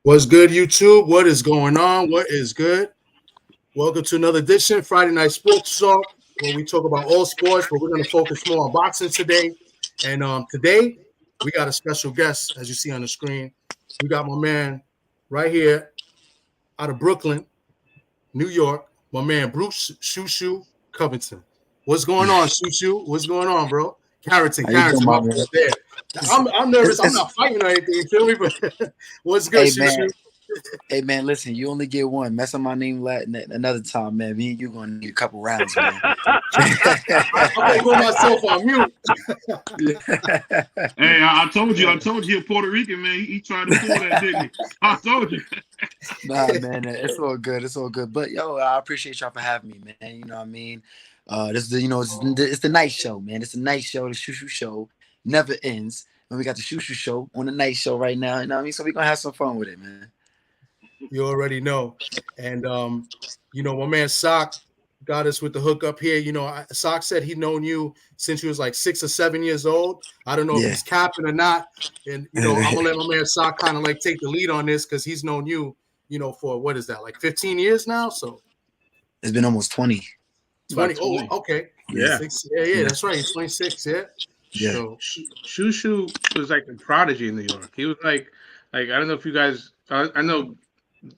What's good, YouTube? What is going on? What is good? Welcome to another edition, Friday Night Sports Talk, where we talk about all sports, but we're going to focus more on boxing today. And today, we got a special guest, as you see on the screen. We got my man right here out of Brooklyn, New York, my man Bruce Shu Shu Covington. What's going on, Shu Shu? What's going on, bro? Carrington, How you doing, my my man? bad. I'm nervous. I'm not fighting or anything, you feel me? But what's good, Hey Shu man, Shu? hey man, listen, you only get one. Mess up my name another time, man. Me and you gonna need a couple rounds, man. I'm gonna put myself on mute. Hey, I told you, a Puerto Rican man. He tried to pull that, didn't he? I told you. Nah, man, it's all good. It's all good. But yo, I appreciate y'all for having me, man. You know what I mean? This is it's the night show, man. It's the night show. The Shu Shu show never ends. And we got the Shu Shu show on the night show right now. You know what I mean? So we're gonna have some fun with it, man. You already know. And my man Sock got us with the hookup here. Sock said he'd known you since he was like 6 or 7 years old. I don't know if Yeah. he's capping or not. And I'm gonna let my man Sock kind of like take the lead on this because he's known you, for what is that, like 15 years now? So It's been almost 20. 20. 20. Oh, okay. Yeah. Yeah, that's right. He's 26, yeah. Yeah. So Shu Shu was like a prodigy in New York. He was like I don't know if you guys. I know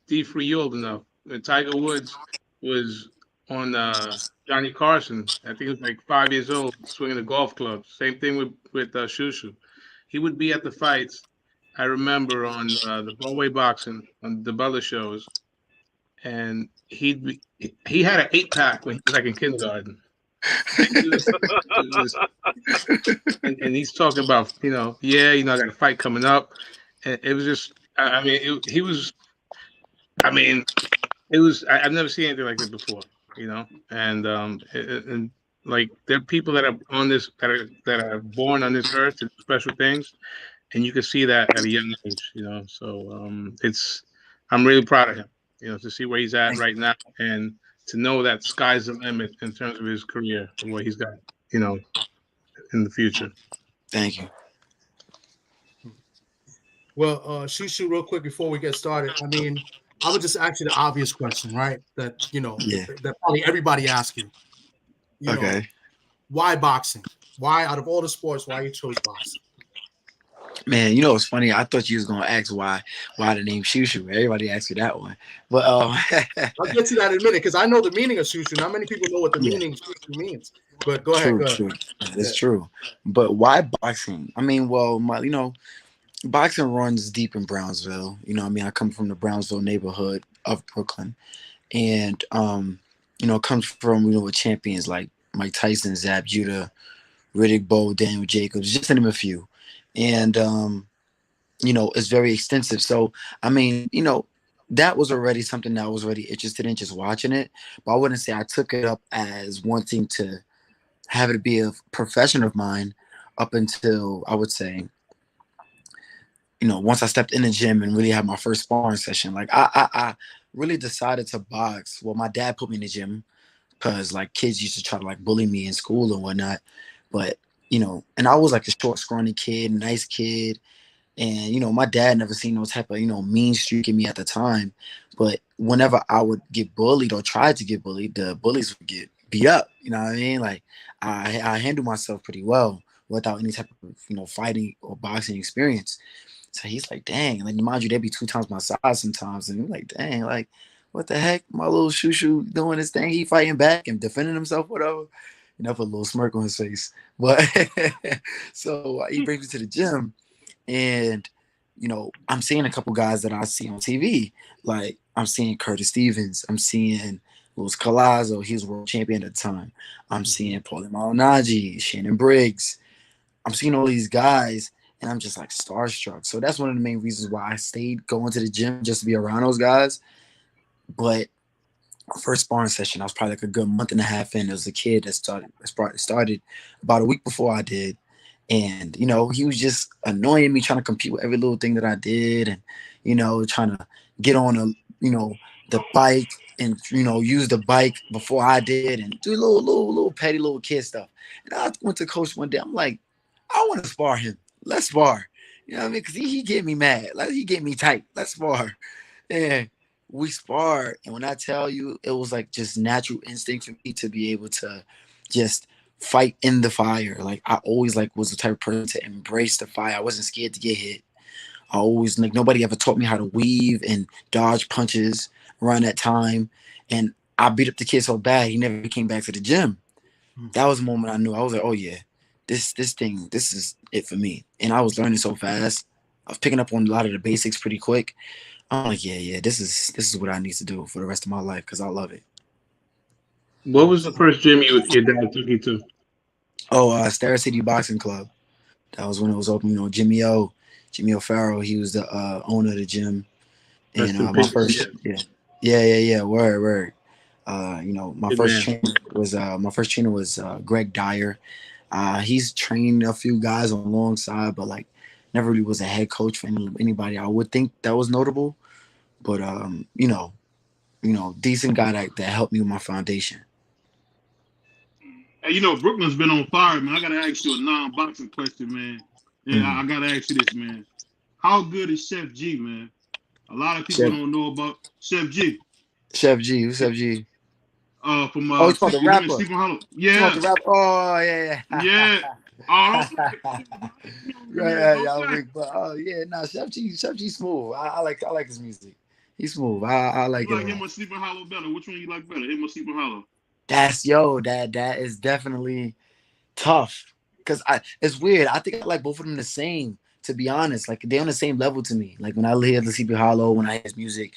D Free, you old enough. Tiger Woods was on Johnny Carson. I think he was like 5 years old, swinging a golf club. Same thing with Shu Shu. He would be at the fights. I remember on the Broadway boxing on the Bella shows, and he had an 8-pack when he was like in kindergarten. And he's talking about, I got a fight coming up. And it was just, I've never seen anything like it before, and like there are people that are on this, that are born on this earth to do special things, and you can see that at a young age, So I'm really proud of him, to see where he's at right now, and to know that sky's the limit in terms of his career and what he's got, in the future. Thank you. Well, Shu Shu, real quick before we get started, I mean, I would just ask you the obvious question, right? That Yeah. that probably everybody asks you. Okay. Why boxing? Why, out of all the sports, why you chose boxing? Man, it's funny. I thought you was gonna ask why the name Shu Shu. Everybody asks you that one, but I'll get to that in a minute because I know the meaning of Shu Shu. Not many people know what the Yeah. meaning of Shu Shu means. But go ahead. true. That's true. But why boxing? I mean, well, boxing runs deep in Brownsville. I come from the Brownsville neighborhood of Brooklyn, and it comes from with champions like Mike Tyson, Zab Judah, Riddick Bowe, Daniel Jacobs, just to name a few. And it's very extensive. So I mean, that was already something that I was already interested in, just watching it. But I wouldn't say I took it up as wanting to have it be a profession of mine up until, I would say, once I stepped in the gym and really had my first sparring session. Like I really decided to box. Well, my dad put me in the gym because like kids used to try to like bully me in school and whatnot. But and I was like a short, scrawny kid, nice kid. And, my dad never seen no type of, mean streak in me at the time. But whenever I would get bullied or tried to get bullied, the bullies would get beat up. You know what I mean? Like I handle myself pretty well without any type of, fighting or boxing experience. So he's like, dang, like mind you, they'd be 2 times my size sometimes. And we're like, dang, like, what the heck? My little Shu Shu doing his thing. He fighting back and defending himself, whatever. Put a little smirk on his face. But so he brings me to the gym. And, I'm seeing a couple guys that I see on TV. Like, I'm seeing Curtis Stevens. I'm seeing Luis Collazo. He was world champion at the time. I'm seeing Paulie Malignaggi, Shannon Briggs. I'm seeing all these guys, and I'm just, like, starstruck. So that's one of the main reasons why I stayed going to the gym, just to be around those guys. But first sparring session, I was probably like a good month and a half in. There was a kid that started about a week before I did. And, he was just annoying me, trying to compete with every little thing that I did. And, trying to get on the bike and, use the bike before I did and do little petty little kid stuff. And I went to coach one day. I'm like, I want to spar him. Let's spar. You know what I mean? Because he get me mad. Like, he get me tight. Let's spar. And we sparred. And when I tell you, it was like just natural instinct for me to be able to just fight in the fire. Like, I always like was the type of person to embrace the fire. I wasn't scared to get hit. I always like nobody ever taught me how to weave and dodge punches around that time. And I beat up the kid so bad he never came back to the gym. That was the moment I knew. I was like, oh yeah, this thing, this is it for me. And I was learning so fast. I was picking up on a lot of the basics pretty quick. I'm like, yeah, this is what I need to do for the rest of my life because I love it. What was the first gym your dad took you to? Oh, Star City Boxing Club. That was when it was open. You know, Jimmy O'Farrell, he was the owner of the gym. And Rest in my peace. first, yeah, word. You know, Good man. my first trainer was Greg Dyer. He's trained a few guys alongside, but like never really was a head coach for anybody. I would think that was notable, but decent guy that helped me with my foundation. Hey, Brooklyn's been on fire, man. I gotta ask you a non-boxing question, man. Yeah, I gotta ask you this, man. How good is Chef G, man? A lot of people Chef don't know about Chef G. Chef G, who's Chef G? From Oh, he's called the him and rapper. Stephen Hollow. He's called Yeah, the rapper. Oh yeah. yeah. Oh, Y'all big, but Chef G smooth. I like his music. He's smooth. I like you it a like him lot. or Stephen Hollow better? Which one you like better? Him or Stephen Hollow? That is definitely tough because it's weird. I think I like both of them the same. To be honest, like they're on the same level to me. Like when I hear the CP Hollow, when I hear his music,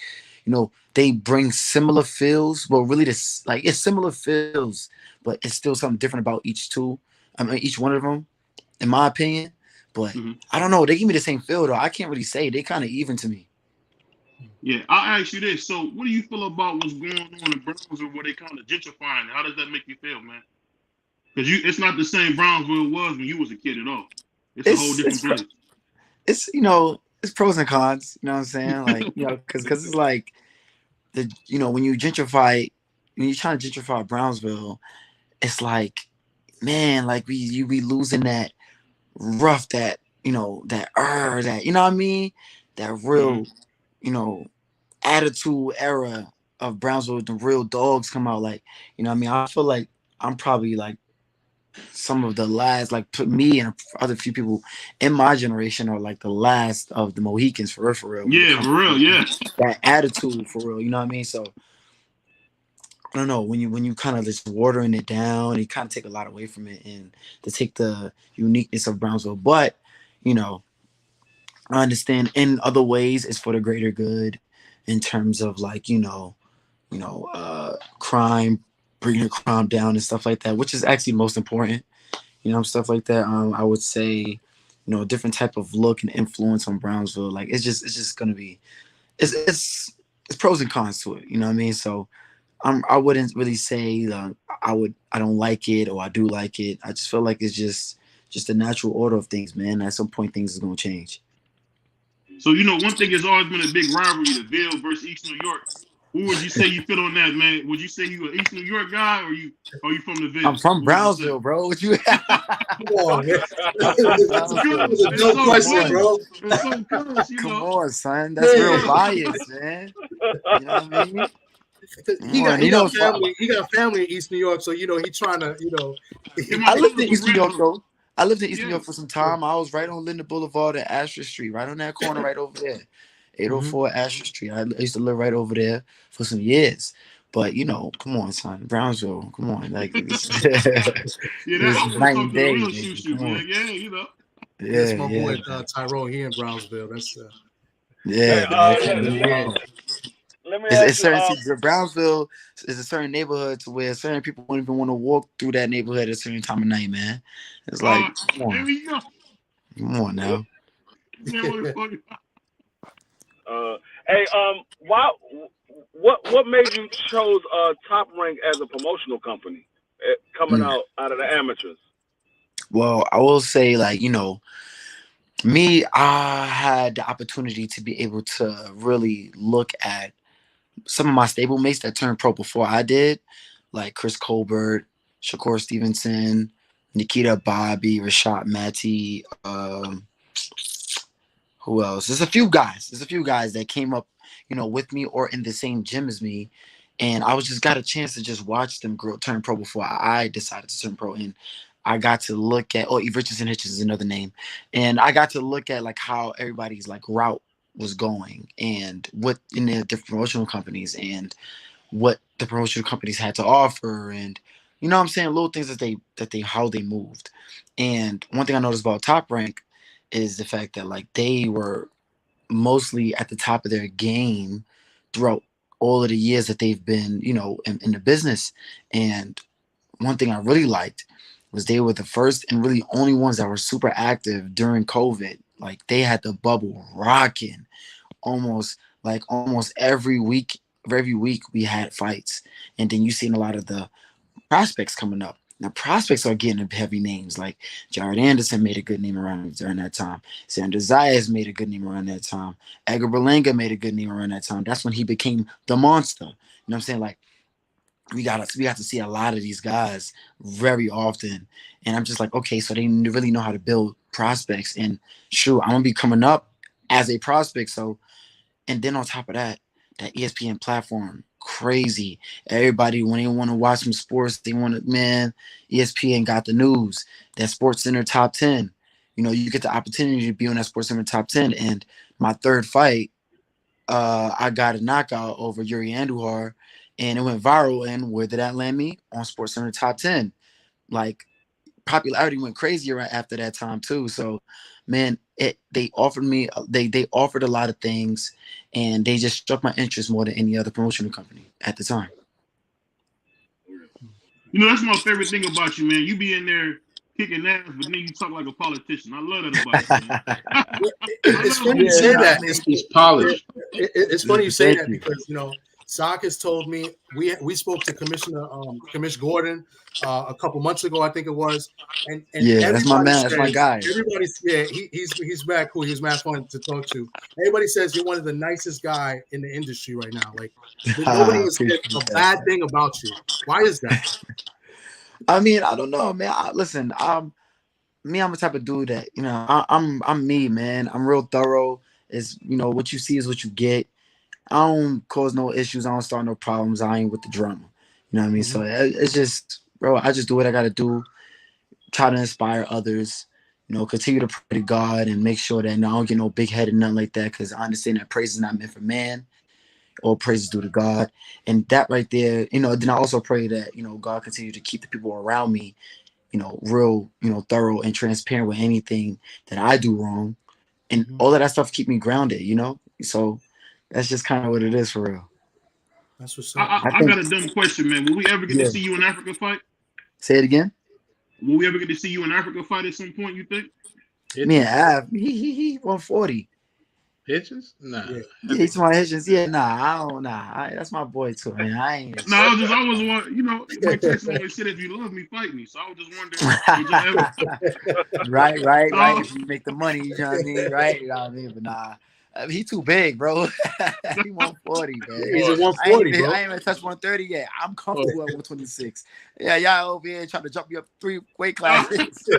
they bring similar feels. Well, really, this like it's similar feels, but it's still something different about each two. I mean, each one of them, in my opinion. But I don't know. They give me the same feel though. I can't really say. They kind of even to me. Yeah, I'll ask you this. So, what do you feel about what's going on in Brownsville where they kind of gentrifying? How does that make you feel, man? Because it's not the same Brownsville it was when you was a kid at all. It's a whole different place. It's pros and cons. You know what I'm saying? Like because it's like when you gentrify, when you're trying to gentrify Brownsville, it's like, man, like you be losing that rough, that that you know what I mean, that real attitude era of Brownsville. The real dogs come out, like what I mean. I feel like I'm probably like some of the last, like me and other few people in my generation are like the last of the Mohicans for real. Yeah, for real, yeah. That attitude for real, you know what I mean? So I don't know, when you kind of just watering it down, you kind of take a lot away from it and to take the uniqueness of Brownsville. But I understand in other ways it's for the greater good in terms of like crime, bringing the crime down and stuff like that, which is actually most important. Stuff like that. I would say, a different type of look and influence on Brownsville. Like it's just gonna be, it's pros and cons to it. You know what I mean? So I wouldn't really say I don't like it or I do like it. I just feel like it's just the natural order of things, man. At some point, things is gonna change. So one thing has always been a big rivalry: the Ville versus East New York. Who would you say you fit on that, man? Would you say you an East New York guy, or are you from the Ville? I'm from Brownsville, bro. What you? Come on, man. It's a dumb question, bro. It's so close, Come on, son. That's real bias, man. You know what I mean? He got family in East New York, so he trying to I lived in East New York though. I lived in East New York for some time. I was right on Linden Boulevard and Astor Street, right on that corner, right over there, 804 Astor Street. I used to live right over there for some years. But come on, son, Brownsville, come on, like it's night and day. Shu Shu, man. Yeah, That's my boy Tyrone here in Brownsville. That's let me ask you. Brownsville is a certain neighborhood to where certain people won't even want to walk through that neighborhood at a certain time of night, man. It's like, come on now. Hey, what made you chose Top Rank as a promotional company coming out of the amateurs? Well, I will say, like, me, I had the opportunity to be able to really look at some of my stablemates that turned pro before I did, like Chris Colbert, Shakur Stevenson, Nikita Bobby, Rashad Matty, Who else? There's a few guys. There's a few guys that came up, with me or in the same gym as me, and I was just got a chance to just watch them grow, turn pro before I decided to turn pro. And I got to look at, Eve Richardson Hitchens is another name, and I got to look at like how everybody's like route was going and what in the different promotional companies and what the promotional companies had to offer, and what I'm saying, little things that they how they moved. And one thing I noticed about Top Rank is the fact that like they were mostly at the top of their game throughout all of the years that they've been, in the business. And one thing I really liked was they were the first and really only ones that were super active during COVID. Like they had the bubble rocking almost every week. Every week we had fights, and then you seen a lot of the prospects coming up. Now prospects are getting heavy names like Jared Anderson made a good name around during that time. Sanders Zayas made a good name around that time. Edgar Berlanga made a good name around that time. That's when he became the monster. You know what I'm saying? Like we got to see a lot of these guys very often, and I'm just like, okay, so they really know how to build prospects. And sure, I'm gonna be coming up as a prospect, so. And then on top of that, that ESPN platform, crazy. Everybody, when they want to watch some sports, they want to, man, ESPN got the news. That Sports Center top 10. You get the opportunity to be on that Sports Center top 10. And my third fight, I got a knockout over Yuri Andujar, and it went viral. And where did that land me? On Sports Center top 10. Like, popularity went crazy right after that time too. So, man, they offered me they offered a lot of things, and they just struck my interest more than any other promotional company at the time. That's my favorite thing about you, man. You be in there kicking ass, but then you talk like a politician. I love that about you, man. It's funny you say that. He's polished. It's funny you say that because Sock has told me we spoke to Commissioner Gordon a couple months ago, I think it was, and yeah, that's my man, that's my guy. Everybody's he's mad cool. He's mad fun to talk to. Everybody says you're one of the nicest guy in the industry right now. Like nobody has said a bad thing about you. Why is that? I mean, I don't know, man. Listen, I'm the type of dude that I'm me, man. I'm real thorough. Is what you see is what you get. I don't cause no issues. I don't start no problems. I ain't with the drama. You know what I mean? So it's just, bro, I just do what I got to do. Try to inspire others. Continue to pray to God and make sure that I don't get no big head and nothing like that, because I understand that praise is not meant for man. All praise is due to God. And that right there, then I also pray that, God continue to keep the people around me, real, thorough and transparent with anything that I do wrong. And all of that stuff keep me grounded, So that's just kind of what it is for real. That's what's up. I got a dumb question, man. Will we ever get to see you in Africa fight? Say it again. Will we ever get to see you in Africa fight at some point, you think? Me and Av, he 140. Hitchens? Nah. Yeah, he's my Hitchens. Yeah, nah, I don't that's my boy too, man. I ain't. No, I was always want, Mike Tyson always said, if you love me, fight me. So I was just wondering. Right. If you make the money, you know what I mean, right? You know what I mean, but nah. He too big, bro. He 140, man. He's a 140, bro. I ain't even touched 130 yet. I'm comfortable at 126. Yeah, y'all over here trying to jump me up 3 weight classes.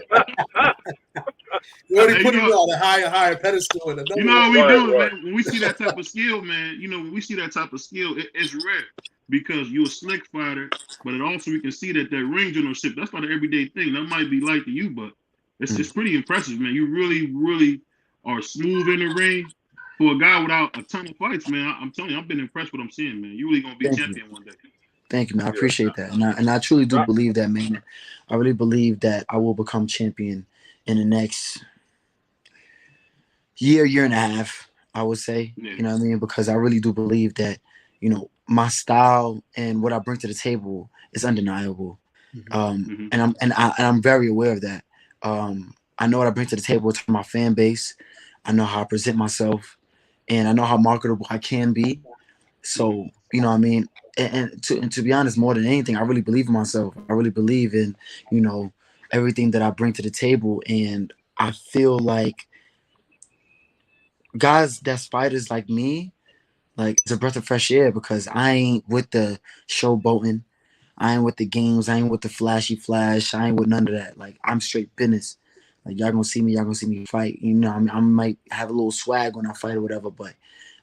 You already put him on a higher pedestal. What we do, man. When we see that type of skill, man, it's rare because you're a slick fighter, but it also we can see that ring generalship, that's not an everyday thing. That might be light to you, but it's pretty impressive, man. You really, really are smooth in the ring. For a guy without a ton of fights, man, I'm telling you, I've been impressed with what I'm seeing, man. You're really gonna be a champion one day. Thank you, man. I appreciate that, and I truly do believe that, man. I really believe that I will become champion in the next year and a half. I would say, you know what I mean, because I really do believe that, my style and what I bring to the table is undeniable, and I'm very aware of that. I know what I bring to the table to my fan base. I know how I present myself. And I know how marketable I can be. So, you know what I mean? And to be honest, more than anything, I really believe in myself. I really believe in, everything that I bring to the table. And I feel like guys that's fighters like me, like it's a breath of fresh air, because I ain't with the showboating. I ain't with the games. I ain't with the flashy flash. I ain't with none of that. Like, I'm straight business. Like y'all gonna see me fight. You know, I might have a little swag when I fight or whatever, but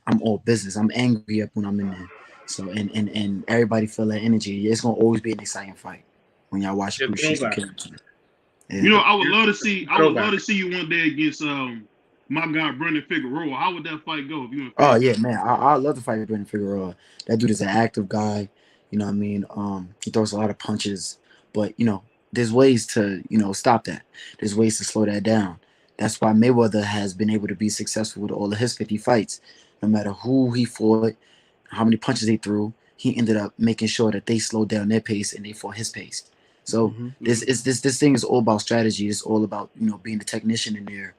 I'm all business. I'm angry up when I'm in there. So and everybody feel that energy. It's gonna always be an exciting fight when y'all watch Your Bruce Shoot throwback. Yeah. You know, I would love to see. I would Throwback. love to see you one day against my guy Brendan Figueroa. How would that fight go if you and Oh Fig yeah, got man. I love to fight Brendan Figueroa. That dude is an active guy. You know what I mean? He throws a lot of punches, but there's ways to, stop that. There's ways to slow that down. That's why Mayweather has been able to be successful with all of his 50 fights. No matter who he fought, how many punches they threw, he ended up making sure that they slowed down their pace and they fought his pace. So this thing is all about strategy. It's all about being the technician in there.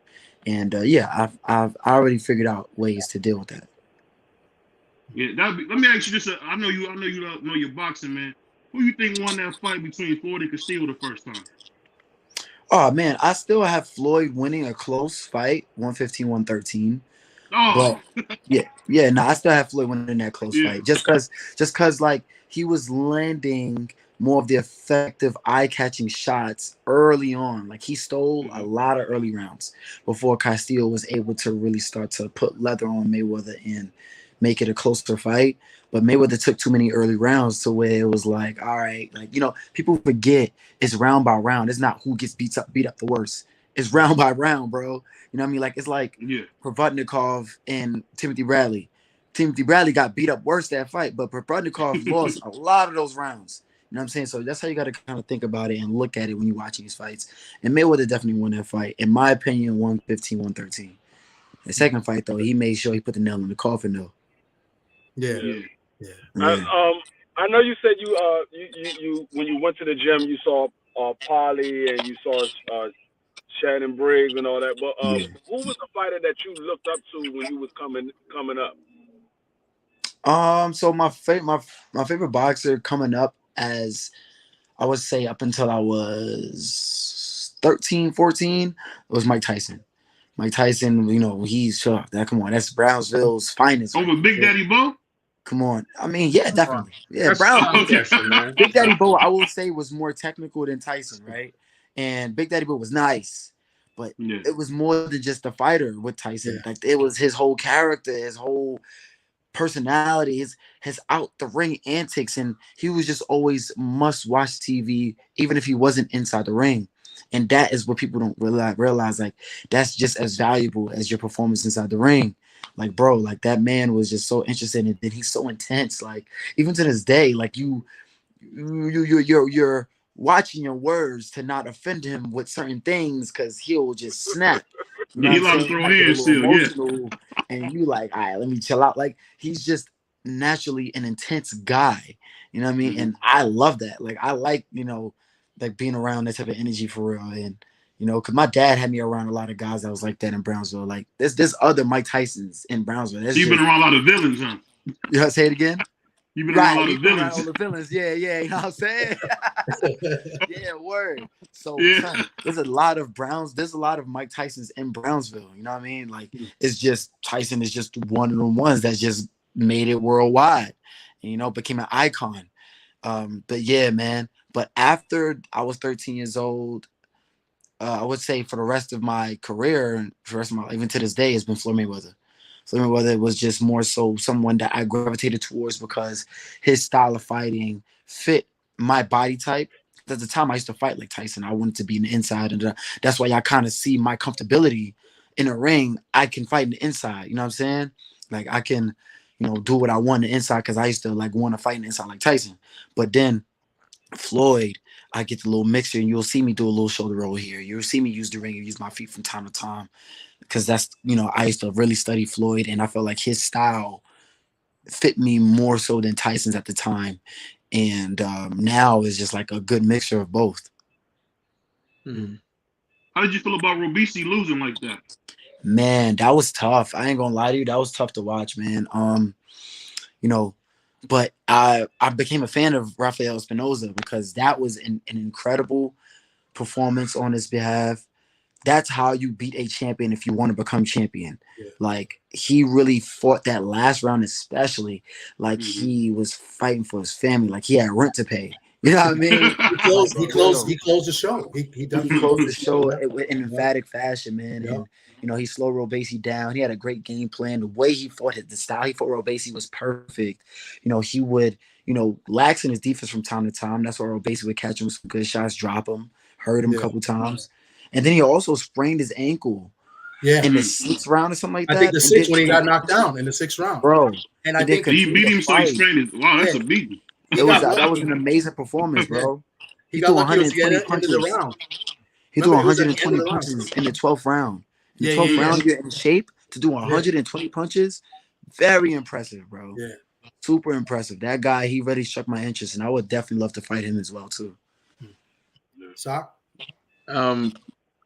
And yeah, I've already figured out ways to deal with that. Yeah, let me ask you this. I know you don't know your boxing, man. Who you think won that fight between Ford and Castillo the first time? Oh man, I still have Floyd winning a close fight, 115-113. Oh, But yeah, no, I still have Floyd winning that close yeah. fight. Just cause like he was landing more of the effective eye-catching shots early on. Like he stole a lot of early rounds before Castillo was able to really start to put leather on Mayweather and make it a closer fight. But Mayweather took too many early rounds to where it was like, all right, like people forget it's round by round. It's not who gets beat up the worst. It's round by round, bro. You know what I mean? Like it's like Yeah. Provodnikov and Timothy Bradley. Timothy Bradley got beat up worse that fight, but Provodnikov lost a lot of those rounds. You know what I'm saying? So that's how you got to kind of think about it and look at it when you're watching these fights. And Mayweather definitely won that fight. In my opinion, 115-113. The second fight, though, he made sure he put the nail in the coffin, though. Yeah. I know you said you when you went to the gym you saw Polly and you saw Shannon Briggs and all that, but who was the fighter that you looked up to when you was coming up? So my favorite boxer coming up, as I would say up until I was 13, 14, was Mike Tyson. Mike Tyson, he's come on, that's Brownsville's finest. Over right Big there. Daddy Bo? Come on. I mean, yeah, definitely. Yeah, That's Brown. Okay. man. Big Daddy Bo, I will say, was more technical than Tyson, right? And Big Daddy Bo was nice, but it was more than just a fighter with Tyson. Yeah. Like it was his whole character, his whole personality, his out the ring antics, and he was just always must watch TV, even if he wasn't inside the ring. And that is what people don't realize. Like that's just as valuable as your performance inside the ring. Like, bro, like that man was just so interested in it, and he's so intense. Like, even to this day, like you're watching your words to not offend him with certain things because he'll just snap. You know Yeah, he what I'm allowed to saying? He throw might get a hands little still, yeah. emotional, and you like, all right, let me chill out. Like he's just naturally an intense guy. You know what I mean? And I love that. Like I like, like being around that type of energy for real. And because my dad had me around a lot of guys that was like that in Brownsville. Like there's other Mike Tysons in Brownsville. So you've been around a lot of villains, huh? You know, say it again. You've been around a lot of We've been around villains. all the villains. Yeah, you know what I'm saying? Yeah, word. So Yeah. son, there's a lot of Mike Tysons in Brownsville. You know what I mean? Like it's just Tyson is just one of the ones that just made it worldwide. And, became an icon. But yeah, man. But after I was 13 years old, I would say for the rest of my career and for the rest of my even to this day, it's been Floyd Mayweather. Floyd Mayweather was just more so someone that I gravitated towards because his style of fighting fit my body type. At the time, I used to fight like Tyson. I wanted to be in the inside, and that's why y'all kind of see my comfortability in a ring. I can fight in the inside. You know what I'm saying? Like I can, do what I want in the inside because I used to like want to fight in the inside like Tyson. But then Floyd, I get the little mixture, and you'll see me do a little shoulder roll here. You'll see me use the ring and use my feet from time to time because that's, I used to really study Floyd, and I felt like his style fit me more so than Tyson's at the time. And now is just like a good mixture of both. How did you feel about Robisi losing like that? Man, that was tough. I ain't gonna lie to you. That was tough to watch, man. But I became a fan of Rafael Espinoza because that was an incredible performance on his behalf. That's how you beat a champion if you want to become champion. Yeah. Like he really fought that last round, especially like he was fighting for his family. Like he had rent to pay. You know what I mean? Like He for real. closed the show. He He definitely closed closed the the show. show Yeah. in emphatic fashion, man. Yeah. And he slowed Robesi down. He had a great game plan. The way he fought the style he fought Robesi was perfect. He would, lax in his defense from time to time. That's why Robesi would catch him with some good shots, drop him, hurt him a Yeah. couple times. And then he also sprained his ankle Yeah. in the sixth round or something like I think that. the And sixth did, when he got knocked down in the 6th round. bro, And I and then think He continue beat to him, so he fight. strained it. Wow, that's yeah, a beating. he It was got that was lucky. an amazing performance, Yeah. bro. He He got threw lucky. It was the 120 end of the punches. round. He threw Remember, it was at the end of 120 the round. punches in the 12th round. In the Yeah, 12th yeah, round, you're in shape to do yeah. 120 punches. Very impressive, bro. Yeah. Super impressive. That guy, he really struck my interest, and I would definitely love to fight him as well, too. Sock?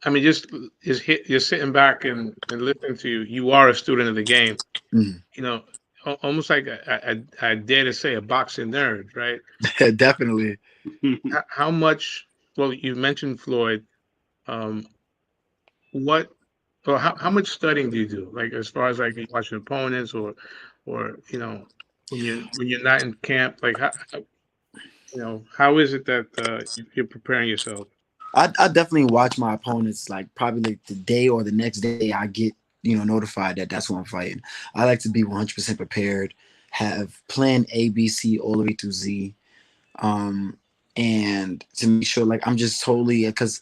I mean, just sitting back and listening to you. You are a student of the game. Mhm. Almost like I dare to say a boxing nerd, right? Definitely. How much? Well, you mentioned Floyd. Um, what or how much studying do you do? Like as far as like watching opponents or when you're not in camp, like how is it that you're preparing yourself? I definitely watch my opponents, like probably like the day or the next day I get, notified that that's what I'm fighting. I like to be 100% prepared, have plan A, B, C all the way through Z. And to make sure like I'm just totally, because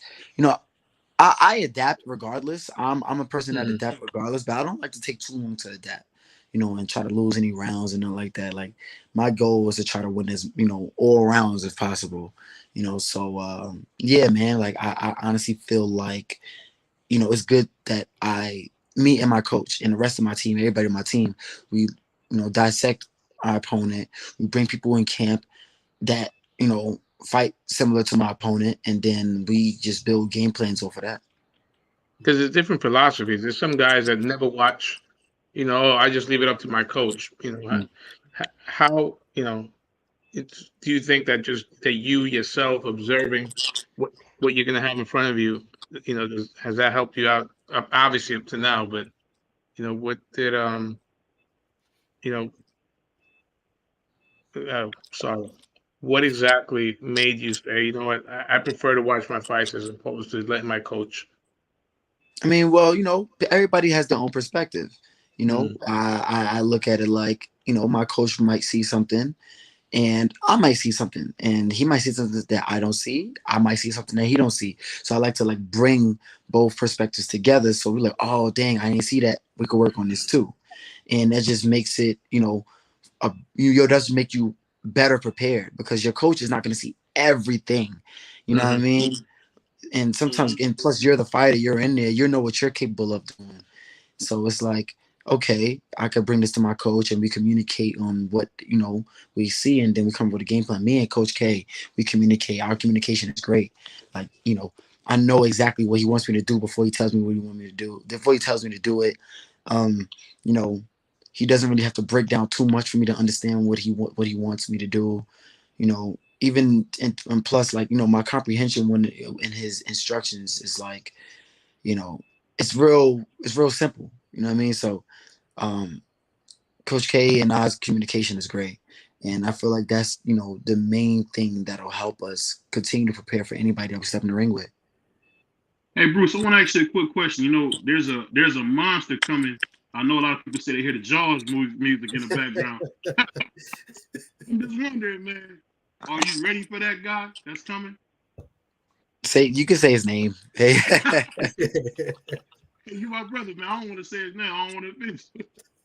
I adapt regardless. I'm a person that Mhm. adapt regardless, but I don't like to take too long to adapt, and try to lose any rounds and nothing like that. Like my goal was to try to win as all rounds if possible. So yeah, man. Like I honestly feel like it's good that me and my coach and the rest of my team, everybody on my team, we dissect our opponent. We bring people in camp that fight similar to my opponent, and then we just build game plans off of that. Because there's different philosophies. There's some guys that never watch. "Oh, I just leave it up to my coach." How do you think that just that you yourself observing what you're going to have in front of you, has that helped you out? Obviously up to now, but what did you know sorry, what exactly made you say, you know what, I prefer to watch my fights as opposed to letting my coach? I mean, well, everybody has their own perspective. Mm, I look at it like, my coach might see something and I might see something and he might see something that I don't see. I might see something that he don't see. So I like to like bring both perspectives together. So we're like, oh, dang, I didn't see that. We could work on this too. And that just makes it, does make you better prepared because your coach is not going to see everything. You know what I mhm. mean? And sometimes, and plus you're the fighter, you're in there, you know what you're capable of doing. So it's like, okay, I could bring this to my coach and we communicate on what, we see, and then we come up with a game plan. Me and Coach K, we communicate. Our communication is great. Like, I know exactly what he wants me to do before he tells me what he wants me to do. Before he tells me to do it, um, you know, he doesn't really have to break down too much for me to understand what he wants me to do. Even and plus, like, my comprehension when in his instructions is like, you know, it's real simple. You know what I mean? So um Coach K and I's communication is great. And I feel like that's, the main thing that'll help us continue to prepare for anybody that we step in the ring with. Hey Bruce, I want to ask you a quick question. There's a monster coming. I know a lot of people say they hear the Jaws music in the background. I'm just wondering, man, are you ready for that guy that's coming? You can say his name. Hey. Hey, you my brother, man. I don't want to say his name. I don't want to offend you.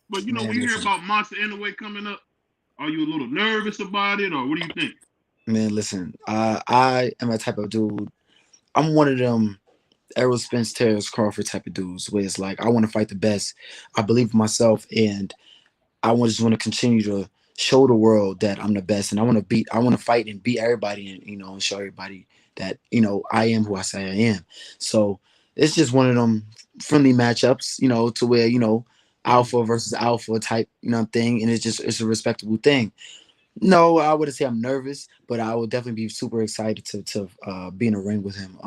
But Man, when you hear listen. about Monster Anyway coming up, are you a little nervous about it, or what do you think? Man, listen. I am a type of dude. I'm one of them Errol Spence, Terrence Crawford type of dudes where it's like I want to fight the best. I believe in myself, and just want to continue to show the world that I'm the best, and I want to fight and beat everybody, and and show everybody that I am who I say I am. So it's just one of them friendly matchups, to where alpha versus alpha type, thing, and it's a respectable thing. No, I wouldn't say I'm nervous, but I would definitely be super excited to be in a ring with him.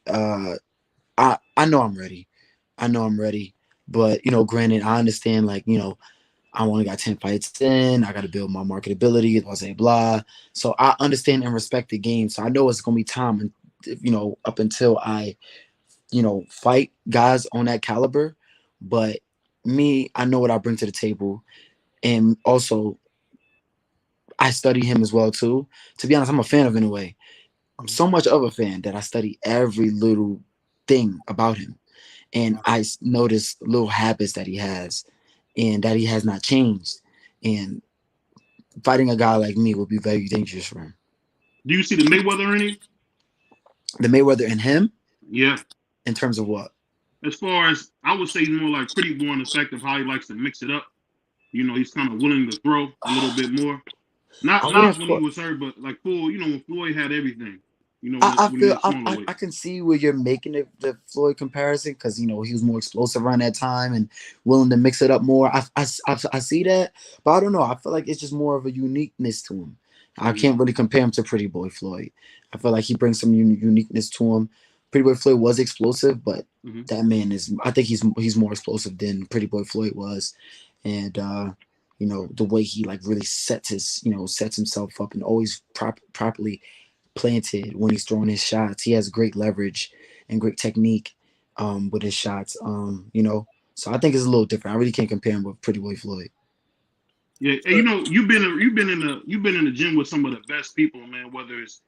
Uh, I know I'm ready. I know I'm ready, but granted, I understand like I only got 10 fights in. I got to build my marketability, blah, blah, blah. So I understand and respect the game. So I know it's going to be time, up until I, fight guys on that caliber. But me, I know what I bring to the table. And also, I study him as well, too. To be honest, I'm a fan of him in a way. I'm so much of a fan that I study every little thing about him. And I notice little habits that he has and that he has not changed. And fighting a guy like me would be very dangerous for him. Do you see the Mayweather in him? The Mayweather in him? Yeah. In terms of what? As far as, I would say, more like pretty more in effect of how he likes to mix it up. He's kind of willing to throw a little bit more. Not when he was hurt, but like full, when Floyd had everything. I can see where you're making the Floyd comparison because he was more explosive around that time and willing to mix it up more. I see that, but I don't know. I feel like it's just more of a uniqueness to him. I can't really compare him to Pretty Boy Floyd. I feel like he brings some uniqueness to him. Pretty Boy Floyd was explosive, but that man is. I think he's more explosive than Pretty Boy Floyd was, and the way he like really sets himself up and always properly planted when he's throwing his shots. He has great leverage and great technique with his shots. So I think it's a little different. I really can't compare him with Pretty Boy Floyd. Yeah, and you've been in the gym with some of the best people, man. Whether it's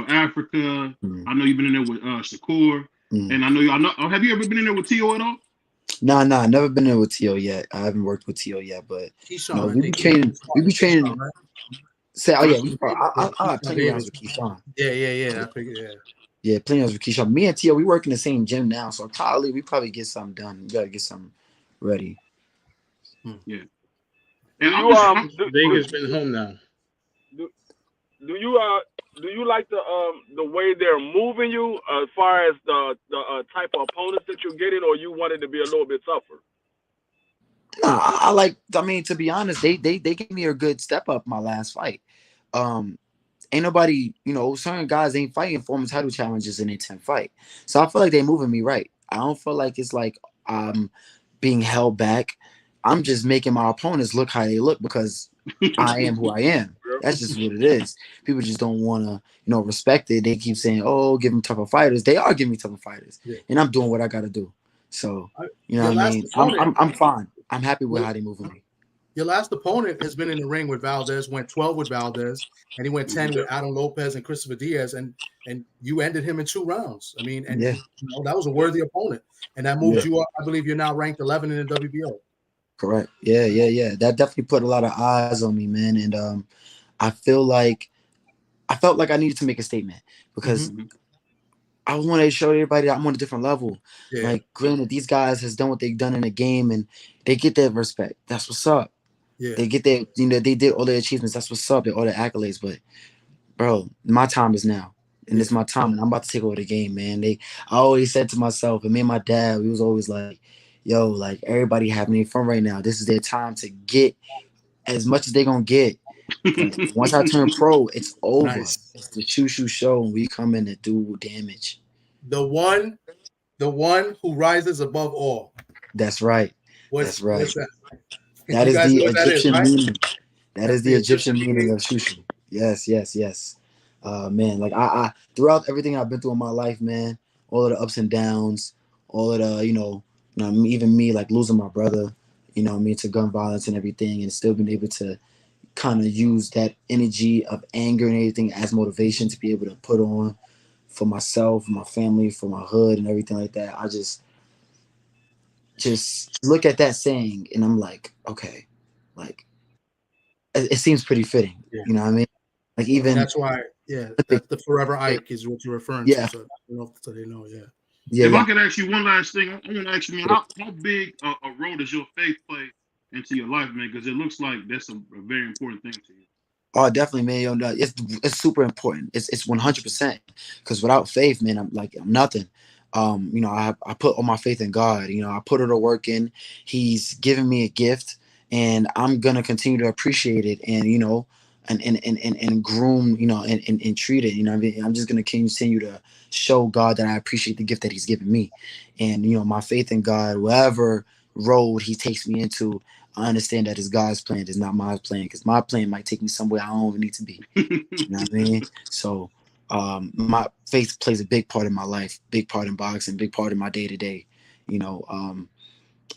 Africa, I know you've been in there with Shakur, and I know. Have you ever been in there with T.O. at all? Nah, never been in with T.O. yet. I haven't worked with T.O. yet, but we be training. Right? Say, I have plenty of rounds with Keyshawn. Yeah. I figured, yeah. Yeah, plenty of rounds with Keyshawn. Me and T.O., we work in the same gym now, so we probably get something done. We gotta get something ready. Yeah. And Vega's been home now. Do you like the way they're moving you as far as the type of opponents that you're getting, or you wanted to be a little bit tougher? Nah, to be honest, they gave me a good step up my last fight. Ain't nobody, certain guys ain't fighting former title challenges in their 10th fight. So I feel like they're moving me right. I don't feel like it's like I'm being held back. I'm just making my opponents look how they look because I am who I am. That's just what it is. People just don't want to, respect it. They keep saying, "Oh, give them tougher fighters." They are giving me tougher fighters, and I'm doing what I got to do. So, what I mean? I'm fine. I'm happy with how they moving me. Your last opponent has been in the ring with Valdez, went 12 with Valdez, and he went 10 with Adam Lopez and Christopher Diaz, and you ended him in 2 rounds. I mean, and that was a worthy opponent, and that moved you up. I believe you're now ranked 11 in the WBO. Correct. Yeah. That definitely put a lot of eyes on me, man, and I felt like I needed to make a statement because I wanted to show everybody that I'm on a different level. Yeah. Like, granted, these guys has done what they've done in the game, and they get their respect. That's what's up. Yeah. They get their, they did all their achievements. That's what's up. All their accolades. But, bro, my time is now. And it's my time, and I'm about to take over the game, man. I always said to myself, and me and my dad, we was always like, yo, like, everybody having fun right now. This is their time to get as much as they're going to get. Once I turn pro, it's over. Nice. It's the Shu Shu show, and we come in to do damage. The one who rises above all. That's right. That's right. What's that? That is the Egyptian meaning. That is the Egyptian meaning of Shu Shu. Yes. Man, like I throughout everything I've been through in my life, man, all of the ups and downs, all of the, even me like losing my brother, to gun violence and everything, and still being able to kind of use that energy of anger and everything as motivation to be able to put on for myself, my family, for my hood and everything like that. I just look at that saying and I'm like, okay, like it seems pretty fitting. Yeah. You know what I mean? Like even that's why, the Forever Ike is what you're referring to. So they know, If I could ask you one last thing, I want to ask you, man, how big a role does your faith play into your life, man? Because it looks like that's a very important thing to you. Oh, definitely, man. It's super important. It's 100%. Because without faith, man, I'm nothing. I put all my faith in God. I put all the work in. He's given me a gift, and I'm gonna continue to appreciate it, and and groom, and treat it. I mean, I'm just gonna continue to show God that I appreciate the gift that He's given me, and my faith in God, wherever road he takes me into, I understand that it's God's plan, it's not my plan, because my plan might take me somewhere I don't even need to be. You know what I mean? So my faith plays a big part in my life, big part in boxing, big part in my day-to-day. You know,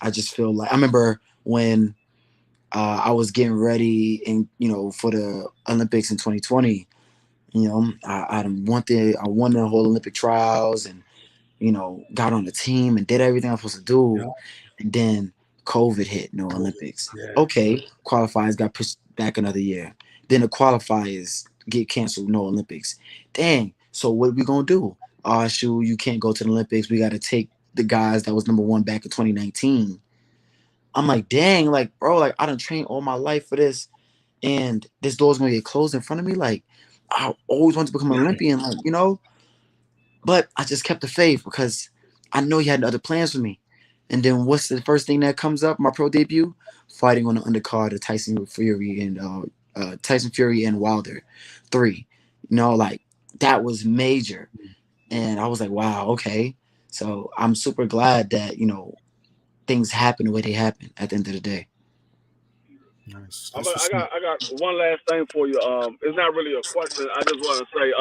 I just feel like I remember when I was getting ready and for the Olympics in 2020. I won the whole Olympic trials and got on the team and did everything I'm supposed to do. Yeah. And then COVID hit, no Olympics. Yeah. Okay, qualifiers got pushed back another year. Then the qualifiers get canceled, no Olympics. Dang, so what are we going to do? Shu, you can't go to the Olympics. We got to take the guys that was number one back in 2019. I'm like, dang, like, bro, like, I done trained all my life for this, and this door's going to get closed in front of me. Like, I always wanted to become an Olympian, like, but I just kept the faith because I know he had other plans for me. And then what's the first thing that comes up? My pro debut, fighting on the undercard of Tyson Fury and Wilder 3. Like, that was major. And I was like, wow, okay. So I'm super glad that, things happen the way they happen at the end of the day. Nice. I got one last thing for you. It's not really a question. I just want to say,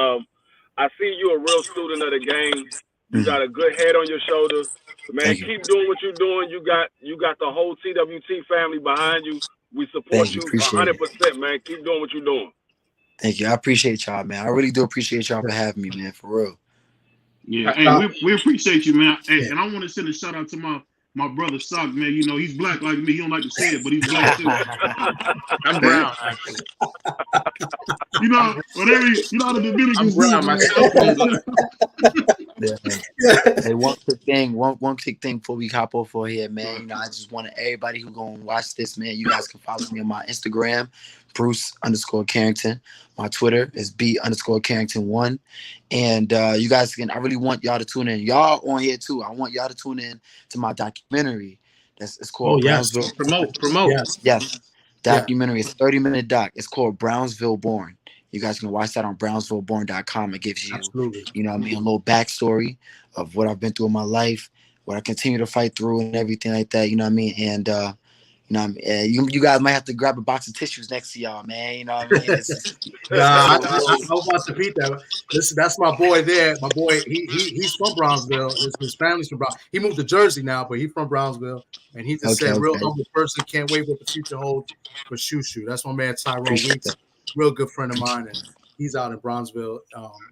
I see you a real student of the game. You got a good head on your shoulders. Man, keep doing what you're doing. You got the whole TWT family behind you. We support you 100%, man. Keep doing what you're doing. Thank you. I appreciate y'all, man. I really do appreciate y'all for having me, man, for real. Yeah, hey, we appreciate you, man. Hey, and I want to send a shout out to my brother Sock, man. He's black like me. He don't like to say it, but he's black too. I'm brown, actually. Whatever. How the Dominicans I'm brown myself. Hey, one quick thing before we hop off for here, man. I just want everybody who gonna watch this, man. You guys can follow me on my Instagram, Bruce_Carrington. My Twitter is B_Carrington1. And you guys I really want y'all to tune in. Y'all on here too. I want y'all to tune in to my documentary. It's called Brownsville. Promote. Yes. Documentary. It's a 30-minute doc. It's called Brownsville Born. You guys can watch that on brownsvilleborn.com. It gives you, a little backstory of what I've been through in my life, what I continue to fight through and everything like that. You know what I mean? And, you guys might have to grab a box of tissues next to y'all, man. You know what I mean? I was about to beat that. That's my boy there. My boy, he's from Brownsville. His family's from Brownsville. He moved to Jersey now, but he's from Brownsville. And he just said, real humble person, can't wait what the future holds for Shu Shu. That's my man Tyrone Weeks, real good friend of mine, and he's out in Brownsville.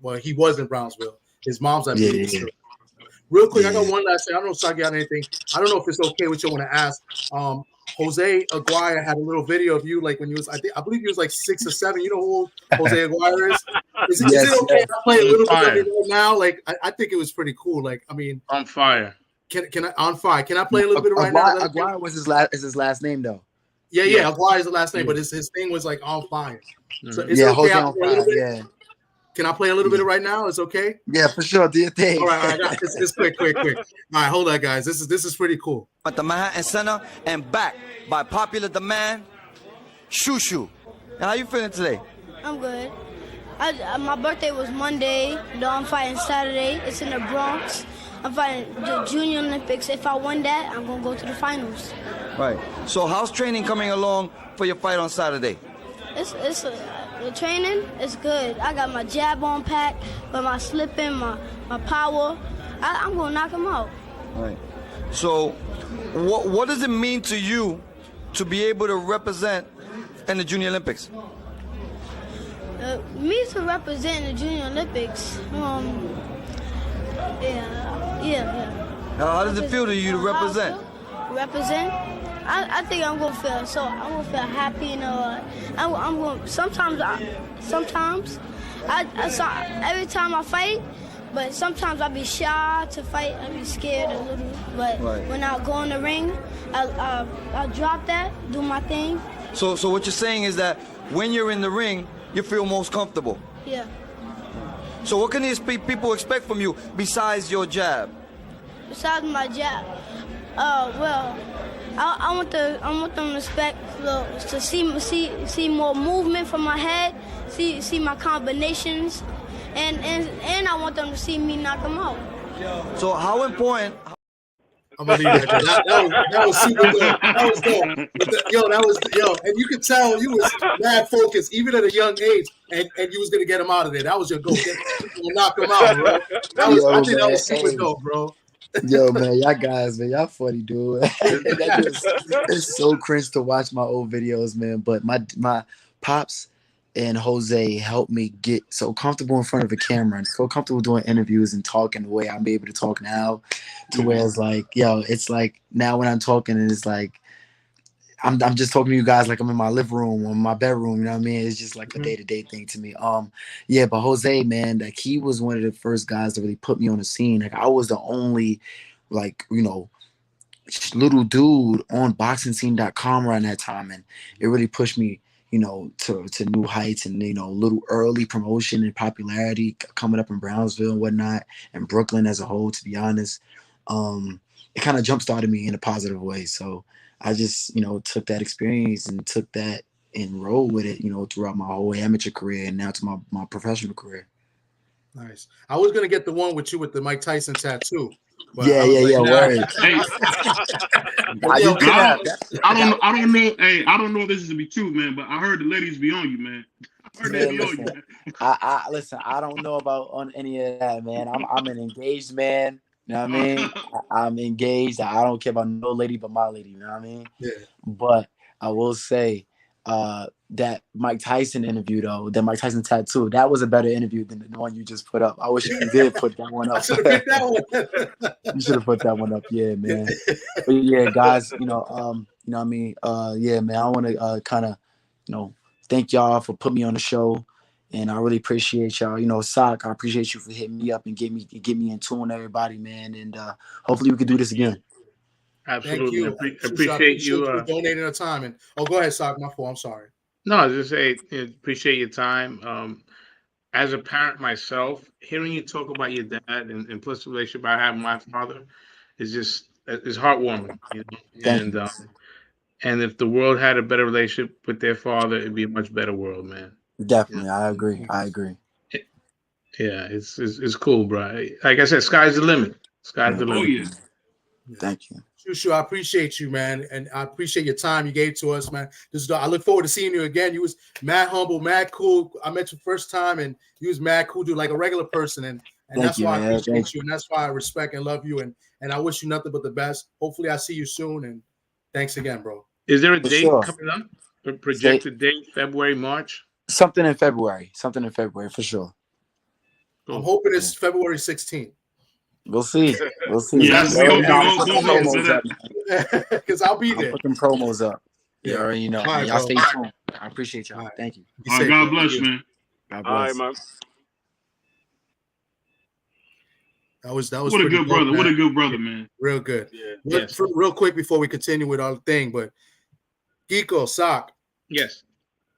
Well, he was in Brownsville. His mom's at BVO. Real quick, I got one last thing. I don't know if Saki got anything. I don't know if it's okay with you. I want to ask. Jose Aguirre had a little video of you, like when you was, I believe he was like 6 or 7. You know who Jose Aguirre is? Is it okay to play a little bit of it right now? Like, I think it was pretty cool. Like, I mean, on fire. Can I on fire? Can I play a little bit right now? Aguirre was his last name though. Yeah. Aguirre is the last name, but his thing was like on fire. So is it okay? Jose on fire. Yeah. Can I play a little bit right now? It's okay. Yeah, for sure. Do your thing. All right. It's quick. All right, hold on, guys. This is pretty cool. At the Manhattan Center and back by popular demand, Shu Shu. And how you feeling today? I'm good. My birthday was Monday. I'm fighting Saturday. It's in the Bronx. I'm fighting the Junior Olympics. If I win that, I'm gonna go to the finals. Right. So how's training coming along for your fight on Saturday? The training is good. I got my jab on pack, but my slipping, my power. I'm gonna knock him out. Right. So, what does it mean to you to be able to represent in the Junior Olympics? Me to represent in the Junior Olympics. Yeah. How does it feel to you to represent? I think I'm gonna feel happy, I'm going. Sometimes every time I fight, but sometimes I be shy to fight. I be scared a little. But when I go in the ring, I drop that, do my thing. So what you're saying is that when you're in the ring, you feel most comfortable. Yeah. So what can these people expect from you besides your jab? Besides my jab, well. I want them to expect to see more movement from my head, see my combinations, and I want them to see me knock them out. So how important? I'm gonna leave that. That was super dope. That was dope. And you could tell you was mad focused, even at a young age, and you was gonna get him out of there. That was your goal. Knock him out, bro. I think that was super dope, bro. Yo, man, y'all guys, man, y'all funny, dude. It's so cringe to watch my old videos, man. But my pops and Jose helped me get so comfortable in front of a camera and so comfortable doing interviews and talking the way I'm able to talk now, to where it's like, yo, it's like now when I'm talking, and it's like I'm just talking to you guys like I'm in my living room or my bedroom, you know what I mean? It's just like a day-to-day thing to me. Yeah, but Jose, man, like he was one of the first guys to really put me on the scene. Like I was the only, like, you know, little dude on boxingscene.com around that time, and it really pushed me, you know, to new heights, and, you know, little early promotion and popularity coming up in Brownsville and whatnot, and Brooklyn as a whole, to be honest. It kind of jump-started me in a positive way. So I just, you know, took that experience and took that and rolled with it, you know, throughout my whole amateur career and now to my professional career. Nice. I was gonna get the one with you with the Mike Tyson tattoo. Yeah. Word. Hey, I don't know. Hey, I don't know if this is to be true, man, but I heard the ladies be on you, man. I heard they be on you, man. I listen. I don't know about on any of that, man. I'm an engaged man. You know what I mean? I'm engaged. I don't care about no lady but my lady. You know what I mean? Yeah. But I will say that Mike Tyson interview, though, that Mike Tyson tattoo, that was a better interview than the one you just put up. I wish you did put that one up. I should have picked that one. You should have put that one up. Yeah, man. But yeah, guys, you know what I mean? Yeah, man, I want to kind of, you know, thank y'all for putting me on the show. And I really appreciate y'all. You know, Sock, I appreciate you for hitting me up and get me in tune, everybody, man. And hopefully we can do this again. Absolutely. Thank you. Appreciate you donating the time. And go ahead, Sock. My fault. I'm sorry. No, I was just say appreciate your time. As a parent myself, hearing you talk about your dad and plus the relationship I have with my father is just is heartwarming. You know? And if the world had a better relationship with their father, it'd be a much better world, man. Definitely, Yeah. I agree. Yeah, it's cool, bro. Like I said, sky's the limit. Sky's the limit. Yeah. Thank you. Shu Shu, I appreciate you, man, and I appreciate your time you gave to us, man. I look forward to seeing you again. You was mad humble, mad cool. I met you first time, and you was mad cool, dude, like a regular person, and that's why I appreciate you, and that's why I respect and love you, and I wish you nothing but the best. Hopefully, I see you soon, and thanks again, bro. Is there a date coming up? A projected date, February, March? Something in February for sure. Cool. I'm hoping it's February 16th. We'll see. Yes, because I'll be there. I'll put them promos up. Yeah, already, you know. Right, y'all stay tuned. I appreciate y'all. Right. Thank you. All right, God bless, man. God bless. All right, man. That was what a good brother. Man. What a good brother, man. Real good. Yeah. Real quick before we continue with our thing, but Geeko, Sock. Yes.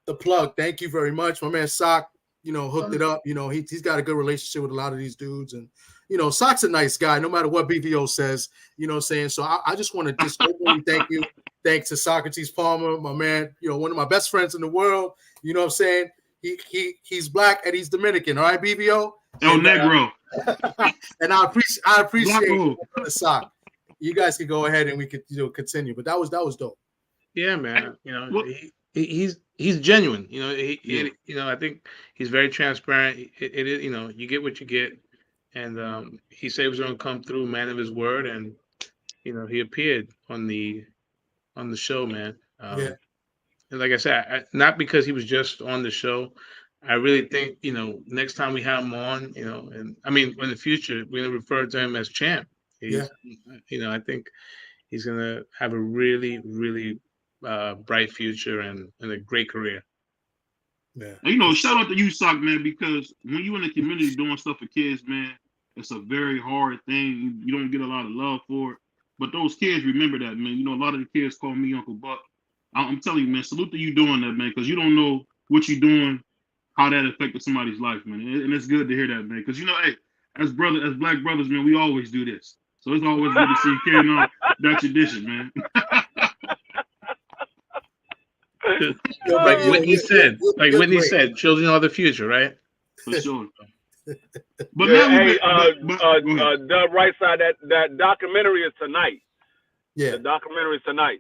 The plug. Thank you very much. My man Sock, you know, hooked it up. You know, he's got a good relationship with a lot of these dudes. And, you know, Sock's a nice guy, no matter what BVO says, you know what I'm saying? So I just want to just openly thank you. Thanks to Socrates Palmer, my man, you know, one of my best friends in the world. You know what I'm saying? He's black and he's Dominican. All right, BVO? El Negro. And I appreciate Sock. You guys can go ahead and we could, you know, continue. But that was dope. Yeah, man. You know, he's genuine. You know, you know, I think he's very transparent. It is, you know, you get what you get, and he said he was going to come through, man of his word, and you know, he appeared on the show, man. And like I said, not because he was just on the show. I really think, you know, next time we have him on, you know, and I mean, in the future, we're going to refer to him as champ. You know, I think he's going to have a really, really bright future and a great career. Yeah. You know, shout out to you, Sock, man, because when you in the community doing stuff for kids, man, it's a very hard thing. You don't get a lot of love for it. But those kids remember that, man. You know, a lot of the kids call me Uncle Buck. I'm telling you, man, salute to you doing that, man, because you don't know what you're doing, how that affected somebody's life, man. And it's good to hear that, man. Because, you know, hey, as black brothers, man, we always do this. So it's always good to see you carrying on that tradition, man. Like Whitney said, children are the future, right? For sure. But Yeah, now we hey, go ahead. Dub Right Side, that documentary is tonight. Yeah. The documentary is tonight.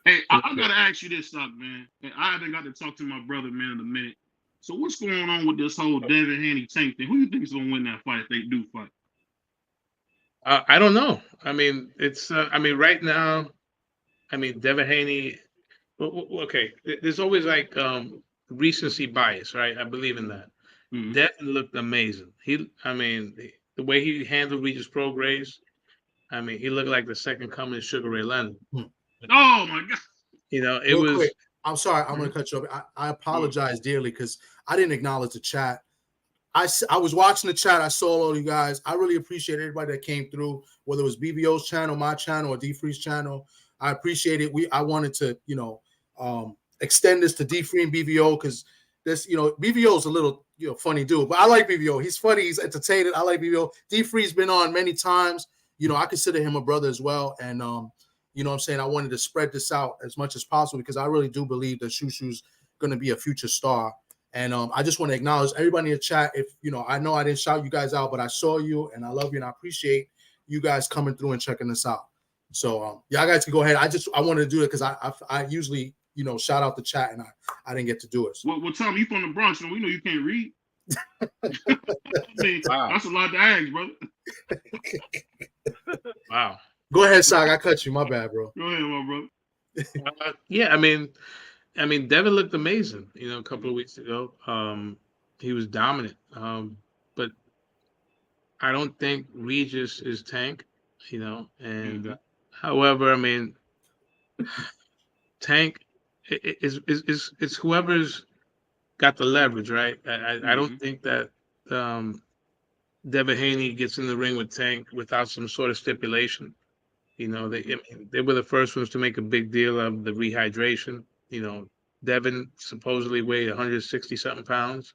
Hey, I gotta ask you this, Stock, man. And I haven't got to talk to my brother, man, in a minute. So what's going on with this whole Devin Haney Tank thing? Who do you think is gonna win that fight if they do fight? I don't know. I mean, it's. I mean, right now, I mean, Devin Haney. Okay, there's always like recency bias, right? I believe in that. Mhm. Devin looked amazing. I mean, the way he handled Regis Prograis. I mean, he looked like the second coming of Sugar Ray Leonard. Oh my God! You know, it Real was. quick, I'm sorry, I'm going to cut you off. I apologize dearly because I didn't acknowledge the chat. I was watching the chat. I saw all you guys. I really appreciate everybody that came through, whether it was BVO's channel, my channel, or D Free's channel. I appreciate it. I wanted to, extend this to D Free and BVO because this, BVO is a little, funny dude, but I like BVO. He's funny. He's entertaining. I like BVO. D Free's been on many times. I consider him a brother as well. And, what I'm saying? I wanted to spread this out as much as possible because I really do believe that Shu Shu's going to be a future star. And I just want to acknowledge everybody in the chat. If I know I didn't shout you guys out, but I saw you and I love you and I appreciate you guys coming through and checking this out. So y'all guys can go ahead. I wanted to do it because I usually shout out the chat and I didn't get to do it. So. Well, Tom, you from the Bronx, and we know you can't read. I mean, wow. That's a lot to ask, brother. Wow. Go ahead, Sock. I cut you. My bad, bro. Go ahead, my brother. Yeah, I mean, Devin looked amazing. A couple of weeks ago, he was dominant. But I don't think Regis is Tank. And however, I mean, Tank is whoever's got the leverage, right? I don't think that Devin Haney gets in the ring with Tank without some sort of stipulation. They were the first ones to make a big deal of the rehydration. Devin supposedly weighed 160 something pounds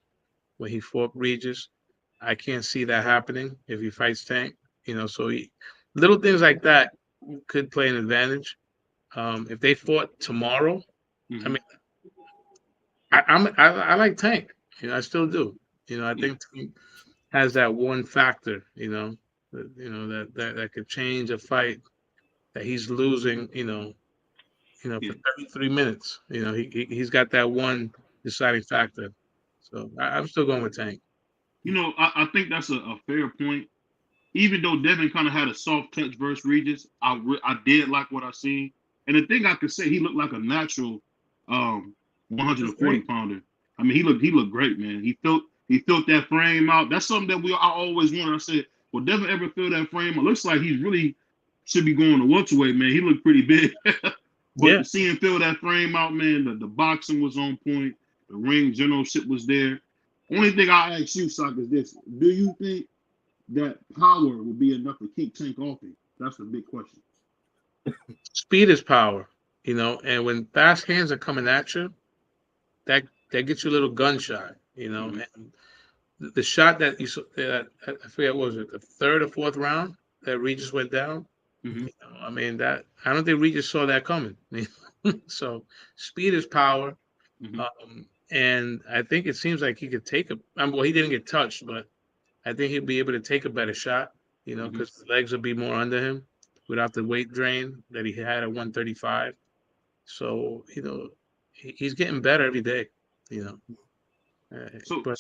when he fought Regis. I can't see that happening if he fights Tank. So little things like that could play an advantage. If they fought tomorrow, I mean, I like Tank. I still do. I think Tank has that one factor. That could change a fight that he's losing. For 33 minutes. He's got that one deciding factor. So I'm still going with Tank. I think that's a fair point. Even though Devin kind of had a soft touch versus Regis, I did like what I seen. And the thing I could say, he looked like a natural 140 pounder. I mean, he looked great, man. He filled that frame out. That's something that I always wanted. I said, well, Devin ever fill that frame? It looks like he really should be going to welterweight, man. He looked pretty big. But seeing him fill that frame out, man, the boxing was on point. The ring generalship was there. Only thing I ask you, Sock, is this. Do you think that power will be enough to keep Tank off him? That's the big question. Speed is power, and when fast hands are coming at you, that gets you a little gun shy, And the shot that you saw, I forget, what was it, the third or fourth round that Regis went down? I mean, that I don't think Regis saw that coming. So speed is power. And I think it seems like he could take he didn't get touched, but I think he'd be able to take a better shot, because the legs would be more under him without the weight drain that he had at 135. So, he's getting better every day, So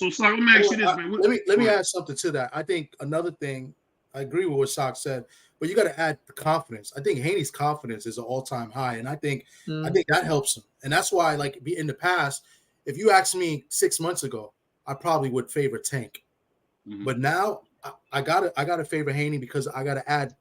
Sock, let me ask you this, man. Let me add something to that. I think another thing, I agree with what Sock said, but you got to add the confidence. I think Haney's confidence is an all-time high, and I think that helps him. And that's why, in the past, if you asked me 6 months ago, I probably would favor Tank. But now I gotta favor Haney because I gotta add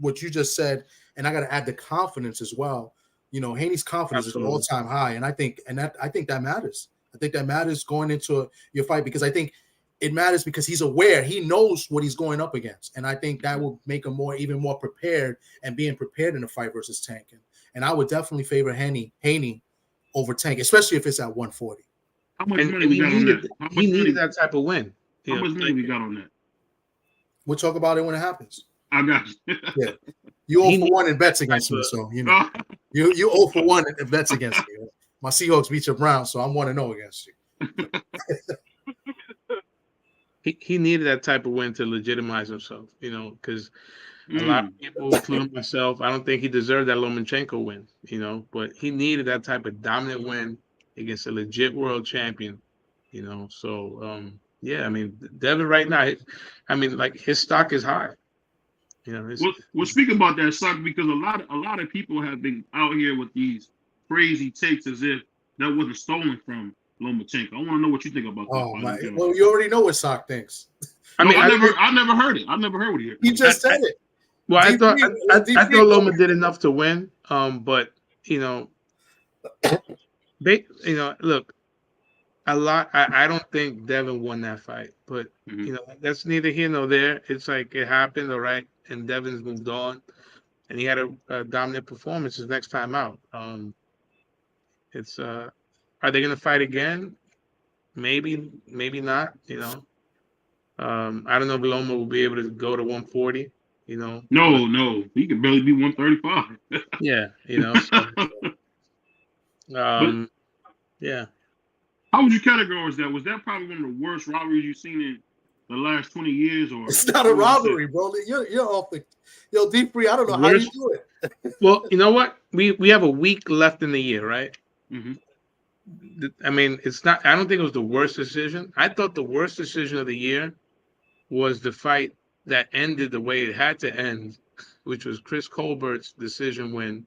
what you just said, and I gotta add the confidence as well. Haney's confidence is an all-time high, and I think that matters. I think that matters going into your fight because I think it matters because he's aware, he knows what he's going up against, and I think that will make him even more prepared and being prepared in a fight versus Tank. And I would definitely favor Haney over Tank, especially if it's at 140. How much money we got on that? He needed that type of win. How much money we got on that? We'll talk about it when it happens. I got you. Yeah. You 0 for 1 in bets against me, so you 0 for 1 in bets against me. My Seahawks beat your Browns, so I'm 1-0 against you. he needed that type of win to legitimize himself, because a lot of people, including myself, I don't think he deserved that Lomachenko win, but he needed that type of dominant win against a legit world champion, So, yeah, I mean, Devin right now, like his stock is high. We'll speak about that stock because a lot of people have been out here with these crazy takes as if that wasn't stolen from Lomachenko. I want to know what you think about that. Oh my! Well, you already know what Sock thinks. I never heard it. I never heard what he heard. He just said it. Well, I thought Loma did enough to win. But look, a lot. I don't think Devin won that fight, but that's neither here nor there. It's like it happened, all right, and Devin's moved on, and he had a dominant performance his next time out. It's are they going to fight again? Maybe not. I don't know if Loma will be able to go to 140. No, he could barely be 135. Yeah, yeah. How would you categorize that? Was that probably one of the worst robberies you've seen in the last 20 years? Or it's not a robbery, bro. You're off the deep free. I don't know how you do it. Well, you know what? We have a week left in the year, right? Mm-hmm. I mean, it's not. I don't think it was the worst decision. I thought the worst decision of the year was the fight that ended the way it had to end, which was Chris Colbert's decision win,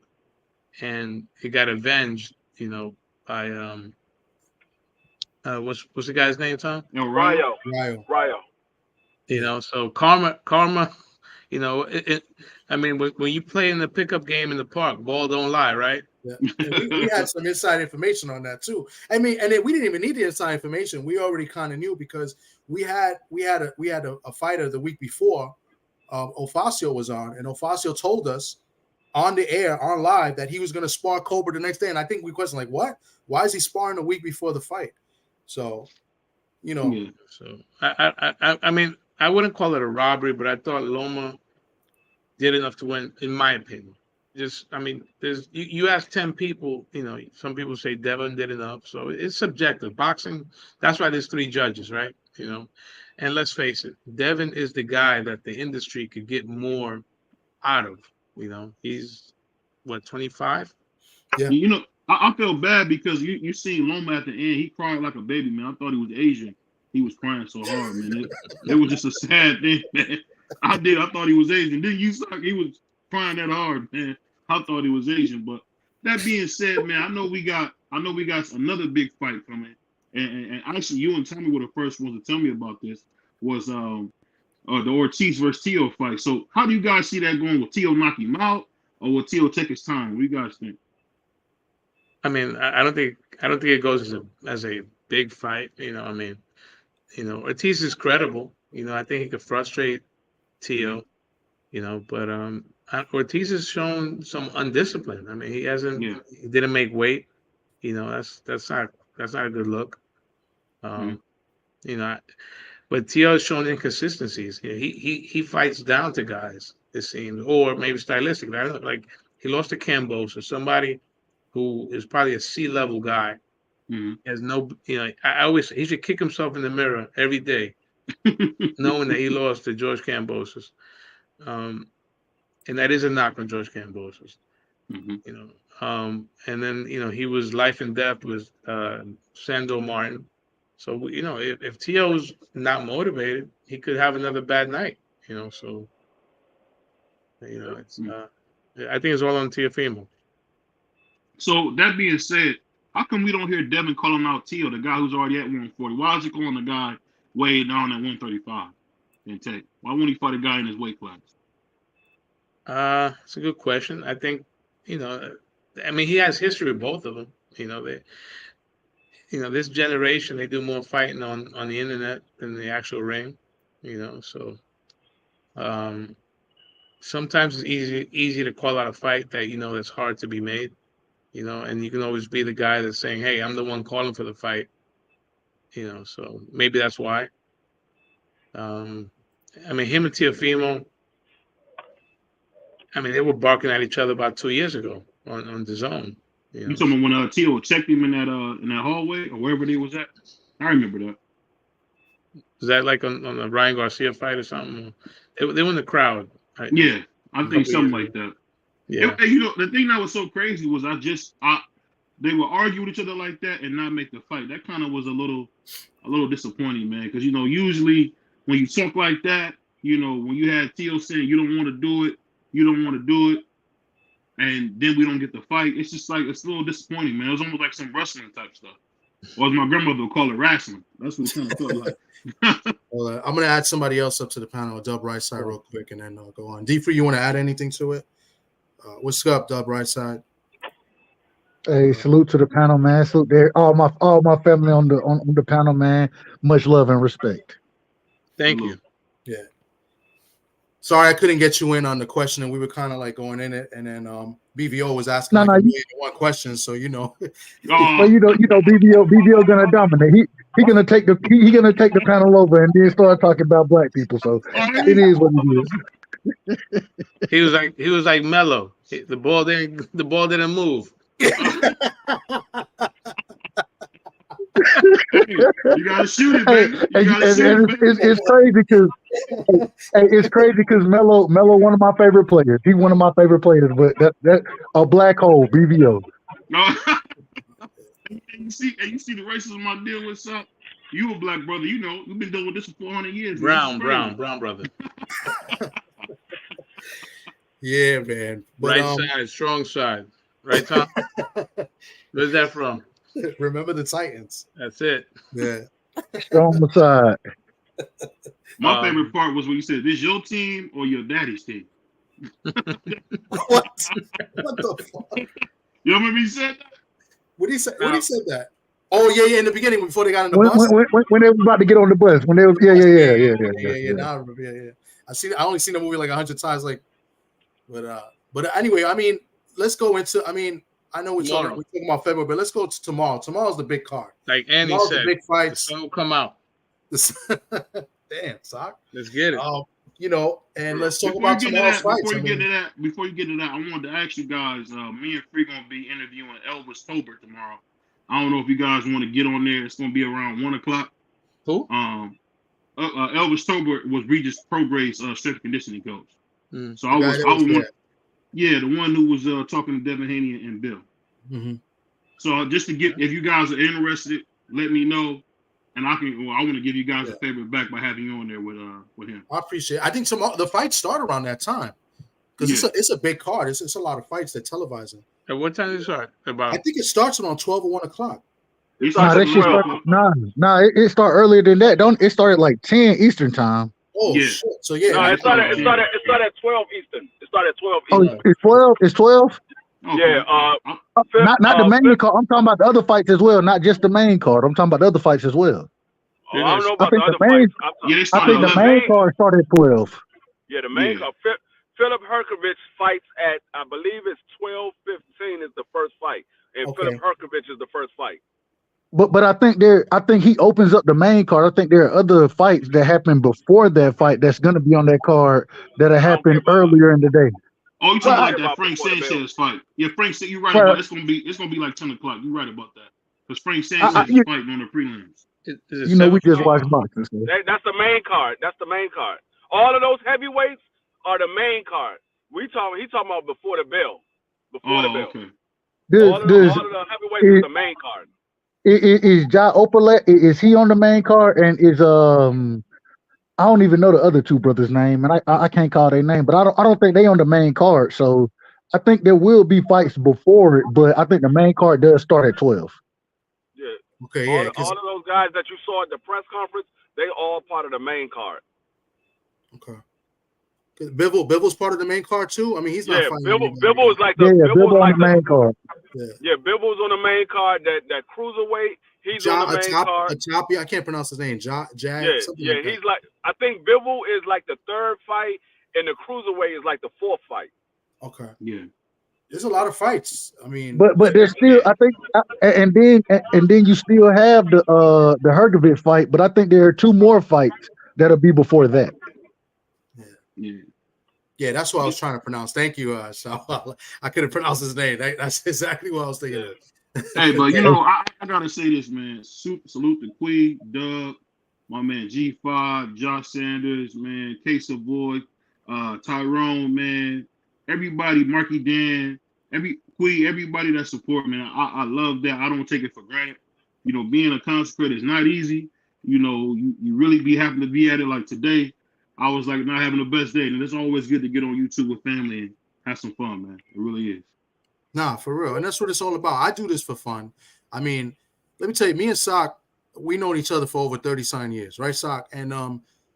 and it got avenged, by what's the guy's name, Tom? No, Rayo. So karma. I mean, when you play in the pickup game in the park, ball don't lie, right? Yeah. We had some inside information on that too. I mean, and we didn't even need the inside information. We already kind of knew because we had a fighter the week before Ofacio was on, and Ofacio told us on the air, on live, that he was going to spar Colbert the next day. And I think we questioned, like, what? Why is he sparring a week before the fight? So, So I mean, I wouldn't call it a robbery, but I thought Loma did enough to win, in my opinion. There's you ask 10 people, some people say Devin did enough, so it's subjective. Boxing, that's why there's 3 judges, right? And let's face it, Devin is the guy that the industry could get more out of. He's what, 25? Yeah. I feel bad because you seen Loma at the end. He cried like a baby, man. I thought he was Asian. He was crying so hard, man. It was just a sad thing, man. I thought he was Asian. Didn't you suck? He was crying that hard, man. I thought he was Asian. But that being said, man, I know we got another big fight coming. And actually, you and Tommy were the first ones to tell me about this. Was the Ortiz versus Tio fight. So how do you guys see that going? Will Tio knock him out, or will Tio take his time? What do you guys think? I mean, I don't think it goes as a big fight. Ortiz is credible. I think he could frustrate Tio. But Ortiz has shown some undiscipline. I mean, he hasn't. Yeah. He didn't make weight. That's not a good look. But Tio has shown inconsistencies. He fights down to guys, it seems, or maybe stylistically. I don't know. Like he lost to Cambosa, somebody who is probably a C-level guy. Mm-hmm. Has no, I always say he should kick himself in the mirror every day, knowing that he lost to George Cambosis. And that is a knock on George Cambosis. Mm-hmm. And then he was life and death with Sandor Martin. So if Tio's not motivated, he could have another bad night. So it's I think it's all on Teofimo. So that being said, how come we don't hear Devin calling out Tio, the guy who's already at 140? Why is he calling the guy way down at 135? Why won't he fight a guy in his weight class? It's a good question. I think, he has history with both of them. This generation, they do more fighting on the internet than the actual ring, so sometimes it's easy to call out a fight that, that's hard to be made, and you can always be the guy that's saying, hey, I'm the one calling for the fight, so maybe that's why. Him and Teofimo, they were barking at each other about 2 years ago on the zone. You talking about when Tio checked him in that hallway or wherever they was at? I remember that. Was that like on the Ryan Garcia fight or something? They were in the crowd. Right? Yeah, I think something like that. Yeah. You know, the thing that was so crazy was they would argue with each other like that and not make the fight. That kind of was a little disappointing, man. Because, you know, usually when you talk like that, you know, when you had Tio saying you don't want to do it, and then we don't get the fight, it's just like, it's a little disappointing, man. It was almost like some wrestling type stuff. Or as my grandmother would call it, wrestling. That's what it kind of felt like. Well, I'm going to add somebody else up to the panel, Dub Rightside, real quick, and then go on. D-Free, you want to add anything to it? What's up, Dub Rightside? Hey, salute to the panel, man. Salute there, all my family on the panel, man. Much love and respect. Thank you. Yeah. Sorry, I couldn't get you in on the question, and we were kind of like going in it, and then BVO was asking one question, so you know. Well, you know, BVO gonna dominate. He gonna take the panel over and then start talking about black people. So it is what it is. He was like Melo. The ball didn't move. You gotta shoot it, baby. It's crazy because Melo one of my favorite players. He's one of my favorite players, but that a black hole, BVO. And you see the racism I deal with, son. You a black brother, you know. We've been dealing with this for 400 years. Brown brother. Yeah, man. But, right side, strong side. Right, Tom? Where's that from? Remember the Titans. That's it. Yeah. Strong side. My favorite part was when you said, "This your team or your daddy's team?" What? What the fuck? You remember he said that? What he said? What he said that? Oh yeah. In the beginning, before they got in the bus. When they were about to get on the bus. When they was yeah. Now I remember. Yeah. I only seen the movie like 100 times. Like, but anyway, I mean, let's go into. I mean, I know we're talking about February, but let's go to tomorrow. Tomorrow's the big card. Like Andy said, the big fights. The sun will come out. Damn, sock. Let's get it. You know, and let's talk about tomorrow's fights. Before you get to that, I wanted to ask you guys. Me and Free gonna be interviewing Elvis Tolbert tomorrow. I don't know if you guys want to get on there. It's gonna be around 1:00. Who? Elvis Tolbert was Regis Prograde's strength and conditioning coach. So I was the one who was talking to Devin Haney and Bill. Mm-hmm. So just to get, if you guys are interested, let me know, and I want to give you guys a favor back by having you on there with him. I appreciate it. I think the fights start around that time because it's a big card. It's a lot of fights that televising. At what time does it start? I think it starts around 12 or 1:00. It start earlier than that. It started like 10 Eastern time. Oh shit! So yeah, no, it started at 12 Eastern. It started at 12 Eastern. Oh, it's 12. It's 12. Okay. Yeah. Not the main card. I'm talking about the other fights as well, not just the main card. I'm talking about the other fights as well. I don't know about the other fights. I think the main card started at 12. Yeah, the main card. Philip Herkovich fights at, I believe it's 12:15 is the first fight, and Philip Herkovich is the first fight. But I think he opens up the main card. I think there are other fights that happen before that fight that's going to be on that card that'll happen earlier in the day. Oh, you talking about that Frank Sanchez fight? Yeah, Frank. You're right about it. It's gonna be like 10 o'clock. You're right about that because Frank Sanchez is fighting on the prelims. You know, we just watch boxing. So. That's the main card. That's the main card. All of those heavyweights are the main card. He talking about before the bell. Before the bell. Okay. All of the heavyweights is the main card. Is Ja Opalet? Is he on the main card? And is I don't even know the other two brothers' name, and I can't call their name, but I don't think they on the main card. So I think there will be fights before it, but I think the main card does start at 12. Yeah. Okay. Yeah. All of those guys that you saw at the press conference, they all part of the main card. Okay. Bivol's part of the main card too. I mean, he's not fighting. Bivol is like the Bivol on the main card. Yeah, Bivol's on the main card. That cruiserweight, he's on the main card. I can't pronounce his name. He's like, I think Bivol is like the third fight, and the cruiserweight is like the fourth fight. Okay. Yeah. There's a lot of fights. I mean, but there's still, I think, and then you still have the Hergovich fight, but I think there are two more fights that'll be before that. Yeah, that's what I was trying to pronounce. Thank you, so I couldn't pronounce his name. That's exactly what I was thinking. Hey, but you know, I gotta say this, man. Salute to Quee, Doug, my man G5, Josh Sanders, man, Queso Boy, Tyrone, man, everybody, Marky Dan, everybody that support, man. I love that. I don't take it for granted. You know, being a consecrator is not easy. You know, you really be happy to be at it. Like today, I was like not having the best day, and it's always good to get on YouTube with family and have some fun, man. It really is. Nah, for real. And that's what it's all about. I do this for fun. I mean, let me tell you, me and Sock, we known each other for over 30-something years, right, Sock? And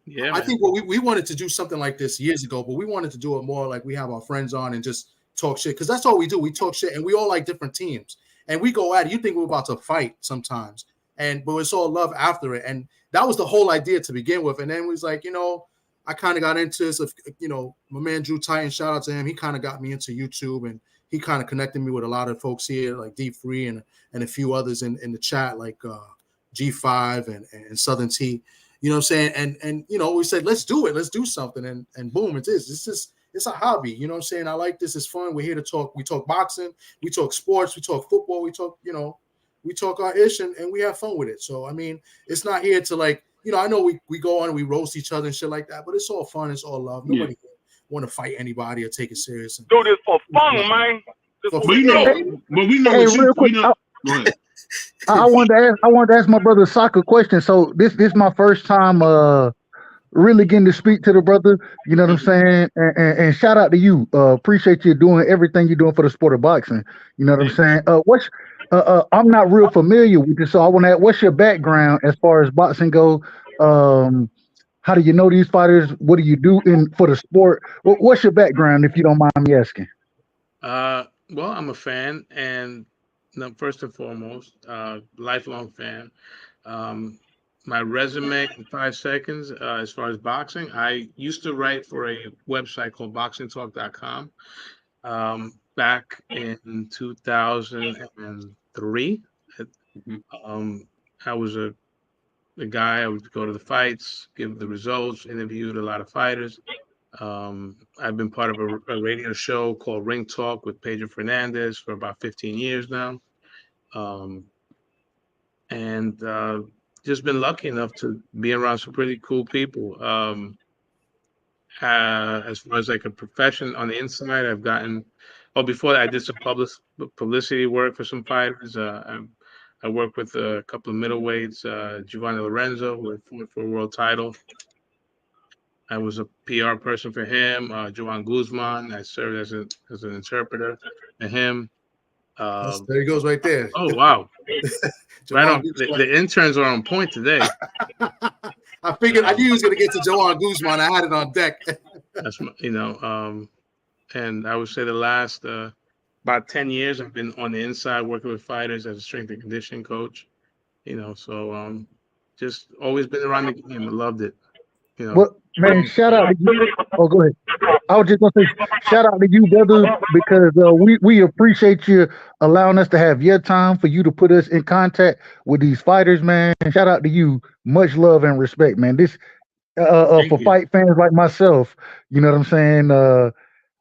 Yeah, I think what we wanted to do something like this years ago, but we wanted to do it more like we have our friends on and just talk shit, because that's all we do. We talk shit, and we all like different teams. And we go at it. You think we're about to fight sometimes, but it's all love after it. And that was the whole idea to begin with. And then we was like, I kind of got into this. My man Drew Titan, shout out to him. He kind of got me into YouTube, and he kind of connected me with a lot of folks here, like Deep Free and a few others in the chat, like G5 and Southern T. You know what I'm saying? And we said, let's do it. Let's do something. And boom, it is. It's a hobby. You know what I'm saying? I like this. It's fun. We're here to talk. We talk boxing. We talk sports. We talk football. We talk, we talk our ish, and we have fun with it. So, I mean, it's not here to like, I know we go on and we roast each other and shit like that, but it's all fun. It's all love. Nobody want to fight anybody or take it serious. Do this for fun, man. But we know Hey, real quick, go ahead. I wanted to ask my brother Sock a question. So this is my first time really getting to speak to the brother. You know what I'm saying? And shout out to you. Appreciate you doing everything you're doing for the sport of boxing. You know what I'm saying? I'm not real familiar with this, so I want to ask, what's your background as far as boxing go? How do you know these fighters? What do you do for the sport? What's your background, if you don't mind me asking? Well, I'm a fan, and first and foremost, lifelong fan. My resume in 5 seconds, as far as boxing, I used to write for a website called boxingtalk.com back in 2003. I was a guy. I would go to the fights, give the results, interviewed a lot of fighters. I've been part of a radio show called Ring Talk with Pedro Fernandez for about 15 years now. And just been lucky enough to be around some pretty cool people. As far as like a profession on the inside, I've gotten, before that I did some publicity work for some fighters. I worked with a couple of middleweights, Giovanni Lorenzo, who had fought for a world title. I was a PR person for him. Joan Guzman, I served as an interpreter for him. There he goes right there. Oh, wow. Right on. The interns are on point today. I figured, I knew he was going to get to Joan Guzman. I had it on deck. That's, and I would say the last about 10 years, I've been on the inside working with fighters as a strength and conditioning coach. So just always been around the game. I loved it. Well, man, shout out to you. Oh, go ahead. I was just gonna say, shout out to you, brother, because we appreciate you allowing us to have your time for you to put us in contact with these fighters, man. Shout out to you. Much love and respect, man. This for fight fans like myself, you know what I'm saying?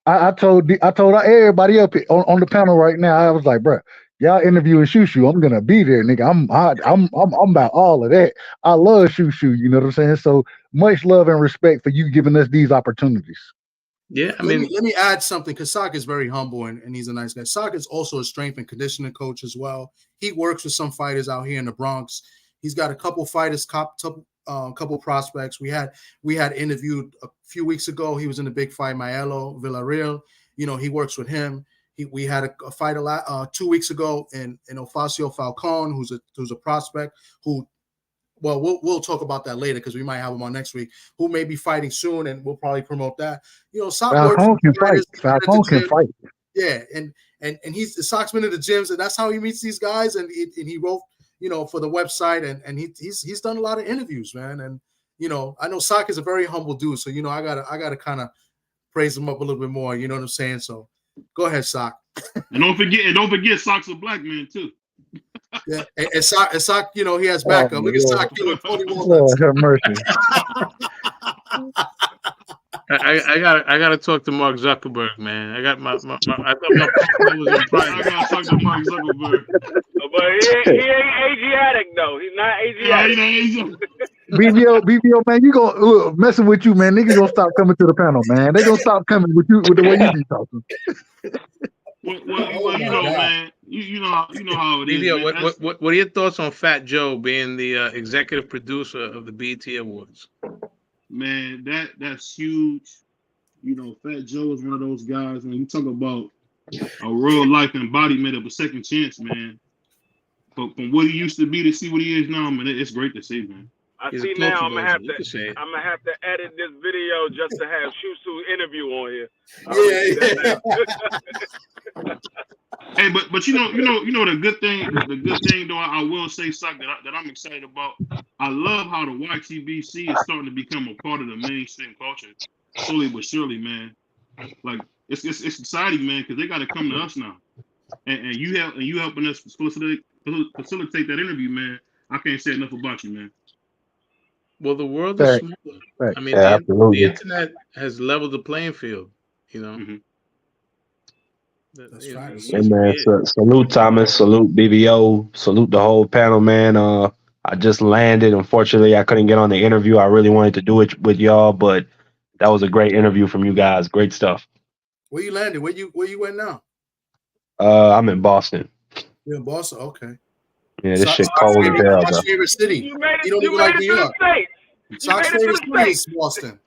I told everybody up on the panel right now. I was like, bro, y'all interviewing Shu Shu, I'm gonna be there, nigga. I'm about all of that. I love Shu Shu, you know what I'm saying? So much love and respect for you giving us these opportunities. Yeah, I mean, let me add something, because Sock is very humble and he's a nice guy. Sock is also a strength and conditioning coach as well. He works with some fighters out here in the Bronx. He's got a couple fighters, couple prospects. We had interviewed a few weeks ago. He was in the big fight, Maelo Villarreal. He works with him. We had a fight 2 weeks ago in Ofacio Falcon, who's a prospect who, well, we'll talk about that later because we might have him on next week, who may be fighting soon, and we'll probably promote that. Falcon can fight. Falcon can fight. Yeah, and he's the Sock's been in the gyms, and that's how he meets these guys. And he wrote, for the website, and he's done a lot of interviews, man. And I know Sock is a very humble dude, so I gotta kind of praise him up a little bit more. You know what I'm saying? So go ahead, Sock. And don't forget, Sock's a black man too. Yeah, and Sock, he has backup. Look at Sock doing 21. Lord have mercy. I gotta talk to Mark Zuckerberg, man. I got my I thought my was in private. I gotta talk to Mark Zuckerberg. But he ain't Asiatic though. He's not Asiatic. BVO, man, you gonna look messing with you, man. Niggas gonna stop coming to the panel, man. They gonna stop coming with you with the way you be talking. Well, you know, man, you know how it is. BVO, what are your thoughts on Fat Joe being the executive producer of the BET Awards? Man, that's huge. You know, Fat Joe is one of those guys. When you talk about a real life embodiment of a second chance, man. But from what he used to be to see what he is now, man, it's great to see, man. I see now. I'm gonna have to edit this video just to have Shu Shu interview on here. Hey, but you know the good thing though, I will say something that I'm excited about. I love how the YTBC is starting to become a part of the mainstream culture, slowly but surely, man. Like it's exciting, man, because they got to come to us now, and you helping us facilitate that interview, man. I can't say enough about you, man. Well, the world is smaller. I mean, the internet has leveled the playing field. You know. Mm-hmm. That's right. Hey, man, salute Thomas, salute BVO, salute the whole panel, man. I just landed. Unfortunately, I couldn't get on the interview. I really wanted to do it with y'all, but that was a great interview from you guys. Great stuff. Where you landed? Where you went now? I'm in Boston. You're in Boston? Okay. Yeah, this shit cold as hell, bro. Favorite city. You made it, you don't even like New York. Sock's favorite city is Boston.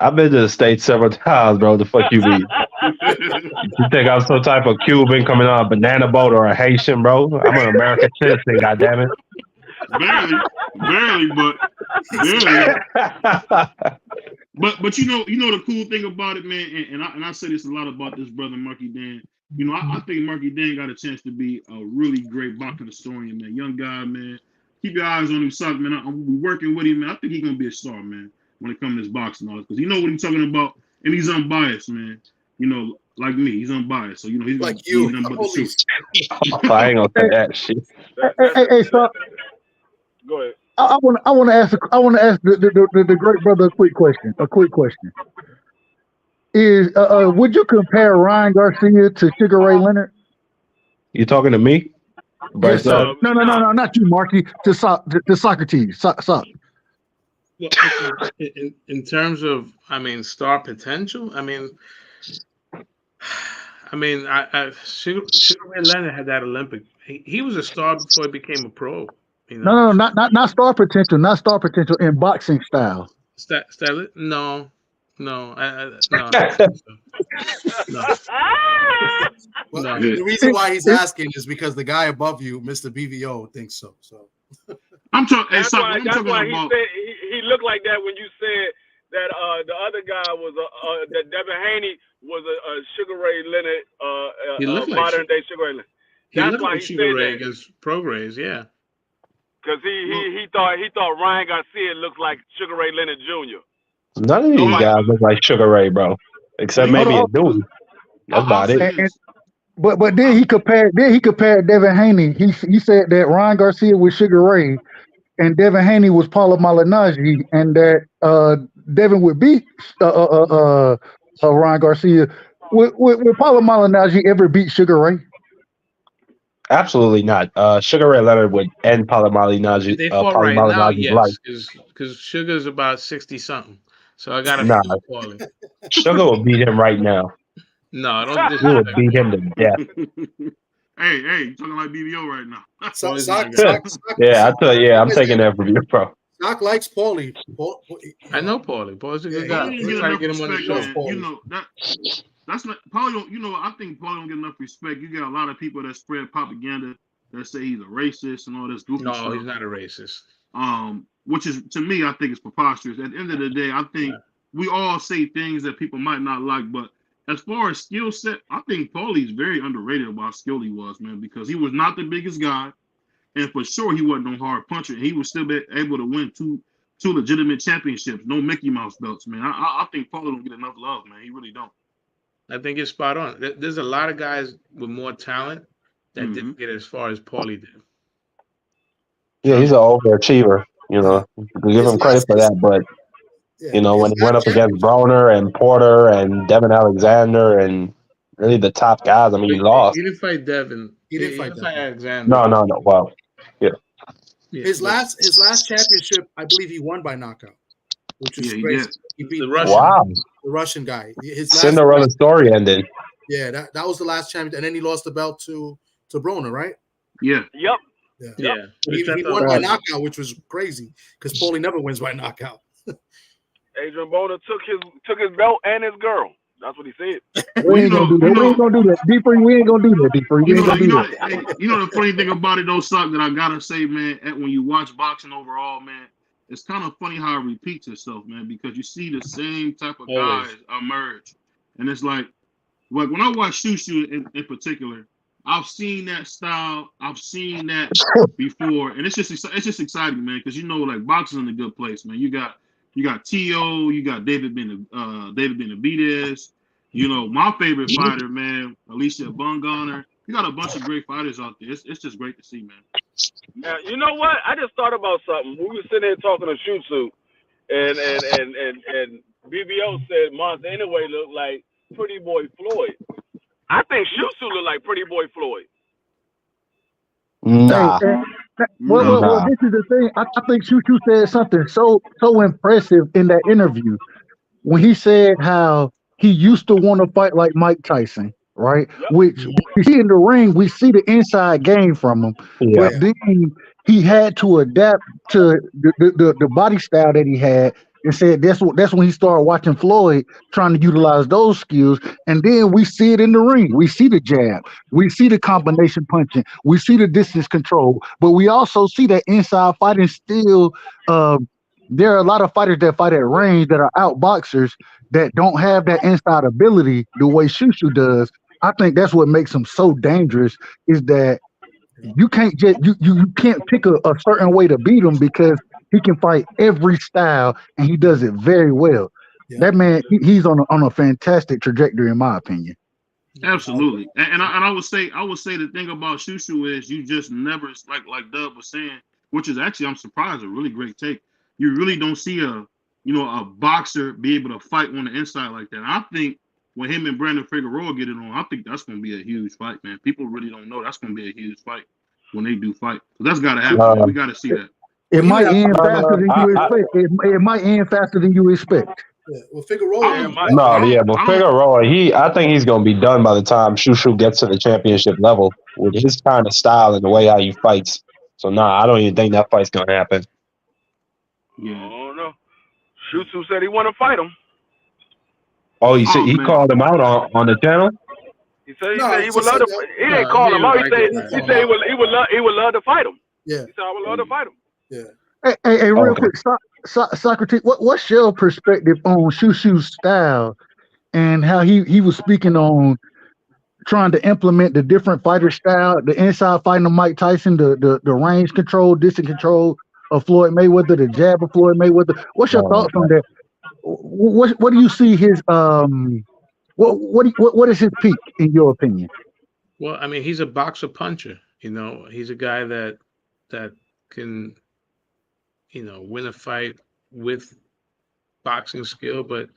I've been to the States several times, bro. The fuck you be? You think I'm some type of Cuban coming on a banana boat or a Haitian, bro? I'm an American citizen, goddammit. Barely, but you know the cool thing about it, man, and I say this a lot about this brother Marky Dan. You know, I think Marky Dan got a chance to be a really great boxing historian, man. Young guy, man. Keep your eyes on him, Sock, man. I'm working with him, man. I think he's gonna be a star, man, when it comes to this boxing, because you know what he's talking about, and he's unbiased, man. You know, like me, he's unbiased, so you know he's like you. Nothing but the truth. I ain't gonna say that shit. Hey, Sock. Go ahead. I want to ask the great brother a quick question. Is would you compare Ryan Garcia to Sugar Ray Leonard? You talking to me? Yes, no, not you, Marky. To Socrates. Sock. Well, in terms of, star potential, Sugar Ray Leonard had that Olympic. He was a star before he became a pro. You know? No, not star potential. Not star potential in boxing style. No. No. Well, the reason why he's asking is because the guy above you, Mr. BVO, thinks so. So I'm talking. That's why he said he looked like that when you said that the other guy was that Devin Haney was a Sugar Ray Leonard, modern day SugarRay Leonard. That's why he said that against Prograis, yeah. Because he thought Ryan Garcia looked like Sugar Ray Leonard Jr. None of these guys look like Sugar Ray, bro. Except maybe a dude. That's about it. But then he compared Devin Haney. He said that Ryan Garcia was Sugar Ray, and Devin Haney was Paula Malignaggi, and that Devin would beat Ryan Garcia. Would Paula Malignaggi ever beat Sugar Ray? Absolutely not. Sugar Ray Leonard would end Paula Malignaggi. They fought right now, yes, because Sugar's about 60-something. So I got to Paulie. Sugar will beat him right now. No, I don't. He will beat him to death. Hey, you talking like BVO right now? Yeah, I tell you, I'm taking that from you, bro. Doc likes Paulie. I know Paulie. Paulie's a good guy. We're trying to get him on the show. You know that's not Paulie. Don't, you know, I think Paulie don't get enough respect. You got a lot of people that spread propaganda that say he's a racist and all this goofy stuff. No, he's not a racist. Which is, to me, I think it's preposterous. At the end of the day, I think we all say things that people might not like, but as far as skill set, I think Paulie's very underrated about how skilled he was, man, because he was not the biggest guy, and for sure he wasn't no hard puncher. He was still able to win two legitimate championships, no Mickey Mouse belts, man. I think Paulie don't get enough love, man. He really don't. I think you're spot on. There's a lot of guys with more talent that didn't get as far as Paulie did. Yeah, he's an overachiever. You know, we give him credit for that, but you know, when he went up against Broner and Porter and Devin Alexander and really the top guys, I mean, he lost. He didn't fight Devin. He didn't fight Alexander. No. Wow. Yeah. His last championship, I believe he won by knockout, which is Yeah, he crazy. did. He beat The Russian. the Russian guy. His last Cinderella story ended. Yeah, that was the last champion, and then he lost the belt to Broner, right? Yeah. Yep. Yeah. He won by knockout, which was crazy because Paulie never wins by knockout. Adrian Bona took his belt and his girl. That's what he said. We ain't gonna do that. We ain't gonna do that. D3, we ain't gonna do that. D3, we ain't gonna do that. You know the funny thing about it though, Sock, that I gotta say, man, when you watch boxing overall, man, it's kind of funny how it repeats itself, man, because you see the same type of guys emerge, and it's like when I watch Shu Shu in particular, I've seen that style, I've seen that before, and it's just exciting, man, because you know, like boxing's in a good place, man. You got T.O., you got David Benavidez, you know, my favorite fighter, man, Alicia Bungana. You got a bunch of great fighters out there. It's just great to see, man. Now, you know what? I just thought about something. We were sitting here talking to Shu Shu, and BVO said Monster anyway looked like Pretty Boy Floyd. I think Shu Shu looked like Pretty Boy Floyd. Nah. Well, this is the thing. I think Shu Shu said something so impressive in that interview when he said how he used to want to fight like Mike Tyson, right? Yep. Which we see in the ring, we see the inside game from him, but then he had to adapt to the body style that he had, and said that's when he started watching Floyd trying to utilize those skills, and then we see it in the ring. We see the jab, we see the combination punching, we see the distance control, but we also see that inside fighting still. There are a lot of fighters that fight at range that are out boxers that don't have that inside ability the way Shu Shu does. I think that's what makes him so dangerous, is that you can't just you can't pick a certain way to beat him, because he can fight every style and he does it very well. Yeah. That man, he's on a fantastic trajectory in my opinion. Absolutely, and I would say the thing about Shu Shu is you just never, like Dub was saying, which is actually, I'm surprised, a really great take. You really don't see a boxer be able to fight on the inside like that. And I think when him and Brandon Figueroa get it on, I think that's going to be a huge fight, man. People really don't know that's going to be a huge fight when they do fight. So that's got to happen. We got to see that. It might end faster than you expect. It might end faster than you expect. Yeah. Well, Figueroa. But Figueroa, I think he's going to be done by the time Shu Shu gets to the championship level with his kind of style and the way how he fights. So I don't even think that fight's going to happen. Yeah. Oh no. Shu Shu said he want to fight him. Oh, he said he called him out on the channel. He said he would love to. He didn't call him out. He said he would love to fight him. Yeah. He said I would love to fight him. Yeah. Hey, real quick, Socrates. What's your perspective on Shu Shu's style and how he was speaking on trying to implement the different fighter style, the inside fighting of Mike Tyson, the range control, distance control of Floyd Mayweather, the jab of Floyd Mayweather? What's your thoughts on that? What do you see his what is his peak in your opinion? Well, I mean, he's a boxer puncher. He's a guy that can win a fight with boxing skill, but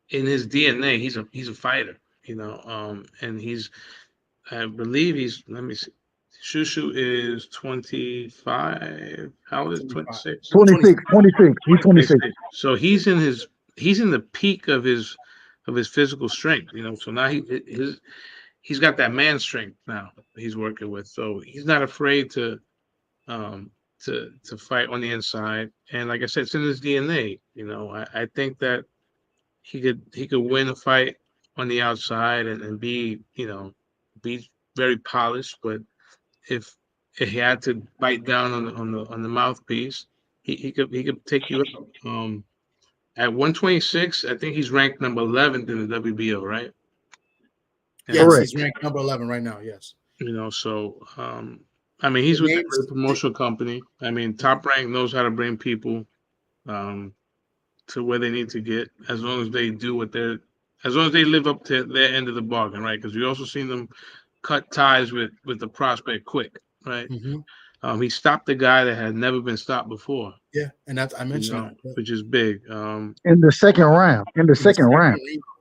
in his DNA, he's a fighter. And I believe let me see. Shu Shu is 25. How old is 26? 26. He's 26. So he's in the peak of his physical strength. So now he's got that man strength now he's working with. So he's not afraid to fight on the inside. And like I said, it's in his DNA. I think that he could win a fight on the outside and be very polished, but if he had to bite down on the mouthpiece, he could take you out. At 126, I think he's ranked number 11 in the WBO, right? Yes, he's ranked number 11 right now. Yes. So I mean, he's with a great promotional company. I mean, Top Rank knows how to bring people to where they need to get, as long as they live up to their end of the bargain, right? Because we also seen them cut ties with the prospect quick, right? Mm-hmm. He stopped the guy that had never been stopped before. Yeah, and I mentioned that, which is big. In the second round.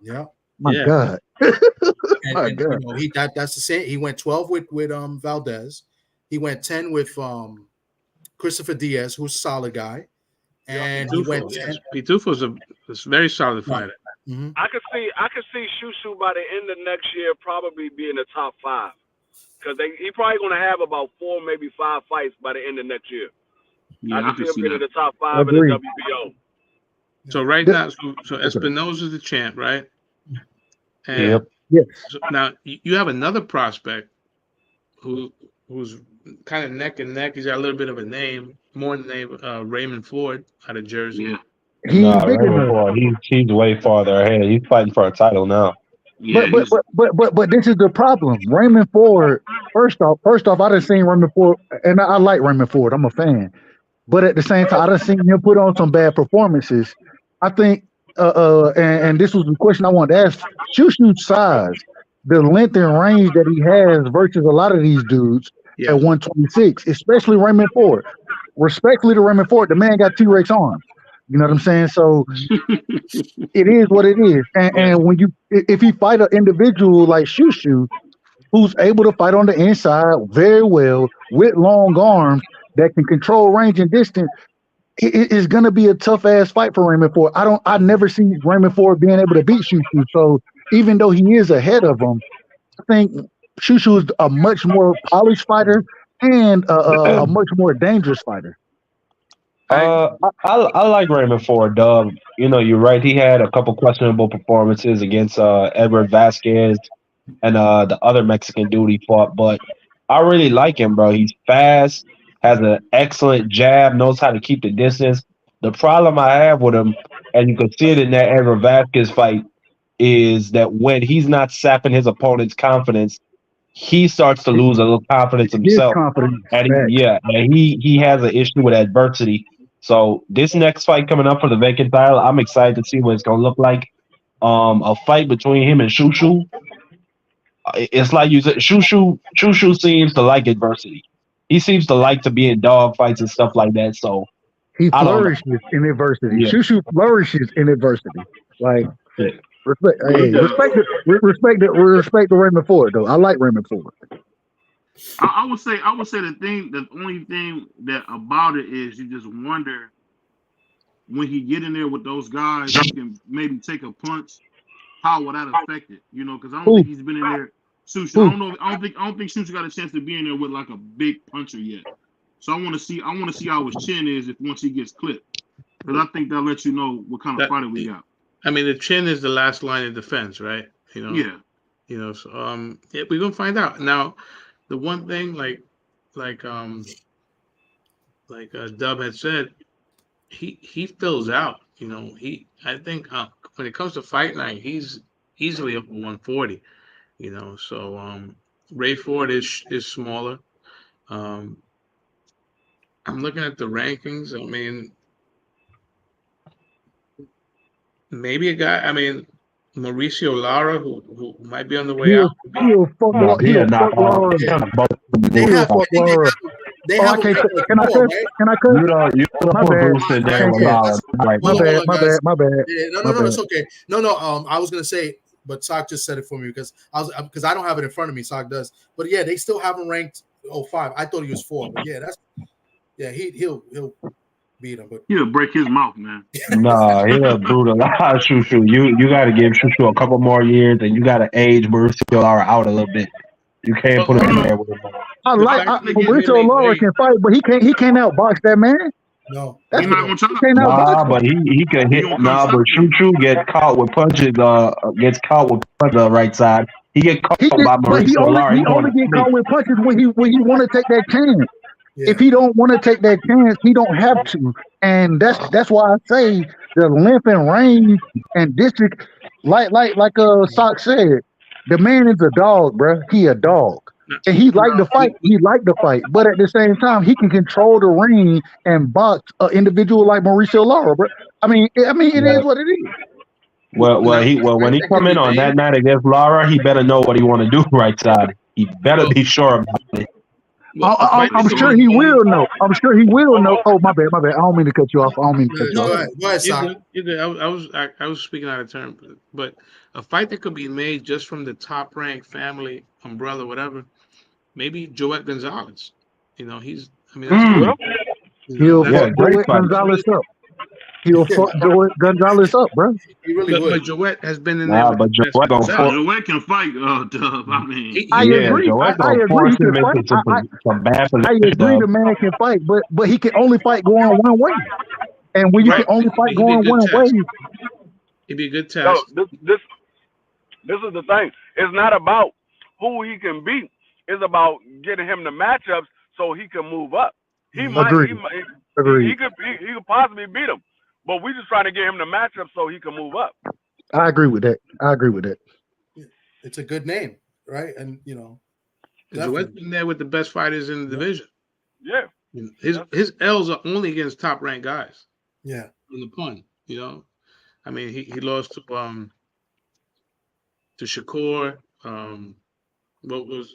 Yeah. My God. And that's the same. He went 12 with Valdez. He went 10 with Christopher Diaz, who's a solid guy, and he Pitufo, went yes. 10. Pitufo is a very solid fighter. Mm-hmm. I could see Shu Shu by the end of next year probably be in the top 5 because he probably gonna have about 4, maybe 5 fights by the end of next year. Yeah, I can see him being in the top I 5 in the agree. WBO. So right now, so Espinosa's the champ, right? And Yep. Yes. so now you have another prospect who's kind of neck and neck. He's got a little bit of a name, more name, Raymond Ford out of Jersey. Yeah. He's Nah, big Raymond enough. Ford, he's way farther ahead. He's fighting for a title now. Yeah. But this is the problem. Raymond Ford. First off, I done seen Raymond Ford, and I like Raymond Ford. I'm a fan. But at the same time, I done seen him put on some bad performances. I think, and this was the question I wanted to ask. Shu Shu's size, the length and range that he has versus a lot of these dudes at 126, especially Raymond Ford. Respectfully to Raymond Ford, the man got T-Rex arms. You know what I'm saying? So it is what it is. And when if he fight an individual like Shu Shu, who's able to fight on the inside very well with long arms that can control range and distance, it is going to be a tough ass fight for Raymond Ford. I never see Raymond Ford being able to beat Shu Shu. So even though he is ahead of him, I think Shu Shu is a much more polished fighter and a much more dangerous fighter. I like Raymond Ford, Dub. You know, you're right. He had a couple questionable performances against Edward Vasquez and the other Mexican dude he fought, but I really like him, bro. He's fast, has an excellent jab, knows how to keep the distance. The problem I have with him, and you can see it in that Edward Vasquez fight, is that when he's not sapping his opponent's confidence, he starts to lose a little confidence himself. And he has an issue with adversity. So this next fight coming up for the vacant title, I'm excited to see what it's gonna look like. A fight between him and Shu Shu. It's like you said, Shu Shu seems to like adversity. He seems to like to be in dog fights and stuff like that. So he flourishes in adversity. Yeah. Shu Shu flourishes in adversity. Like respect the Raymond Ford though. I like Raymond Ford. I would say the only thing that about it is you just wonder when he get in there with those guys, he can maybe take a punch. How would that affect it? You know, because I don't think he's been in there. Shu Shu, I don't think Shu Shu got a chance to be in there with like a big puncher yet. So I want to see how his chin is once he gets clipped, because I think that'll let you know what kind of fighter we got. I mean, the chin is the last line of defense, right? You know. Yeah. You know. So we're gonna find out now. The one thing, like Dub had said, he fills out. You know, I think when it comes to fight night, he's easily up to 140. You know, so Ray Ford is smaller. I'm looking at the rankings. I mean, maybe a guy. I mean, Mauricio Lara, who might be on the way out. He'll fuck Lara. They have can I cut? My bad. Yeah, no, it's okay. No, I was gonna say, but Sock just said it for me because I don't have it in front of me. Sock does, but yeah, they still haven't ranked 05. I thought he was 4, but yeah, he'll beat him, but he'll break his mouth, man. Nah, he'll brutalize Shu Shu. You got to give Shu Shu a couple more years, and you got to age Mauricio Lara out a little bit. You can't put him in there with him. Mauricio Lara can fight, but he can't outbox that man. No, he's not gonna try. But he can hit. But Shu Shu gets caught with punches. Gets caught with punches on the right side. He get caught by Mauricio Lara. He only get caught with punches when he want to take that chance. Yeah. If he don't want to take that chance, he don't have to, and that's why I say the length and range and district, like Sock said, the man is a dog, bro. He a dog, and he like to fight. But at the same time, he can control the ring and box an individual like Mauricio Lara, bro. I mean, it is what it is. Well, when he come in on that night against Lara, he better know what he want to do right side. He better be sure about it. I'm sure he will know. Oh, my bad. I don't mean to cut you off. Go ahead, Sock. You're good. I was speaking out of turn, but a fight that could be made just from the top ranked family umbrella, whatever. Maybe Joet Gonzalez. You know, He'll That's fuck Joet Gonzalez up. He'll fuck Joet Gonzalez up, bro. He really would. But Joet has been in there. Nah, but Joet gonna force. Joet can fight, Dub. I mean, I agree. Joet I gonna agree. force He him can into fight. some bad I agree. The man can fight, but he can only fight going one way. And when you can only fight going one way, it'd be a good No, test. this is the thing. It's not about who he can beat. It's about getting him the matchups so he can move up. He Agreed. he could possibly beat him, but we just trying to get him the matchup so he can move up. I agree with that. It's a good name, right? And Joet's been there with the best fighters in the division. Yeah. His L's are only against top ranked guys. Yeah. In the pun, I mean, he lost to Shakur. What was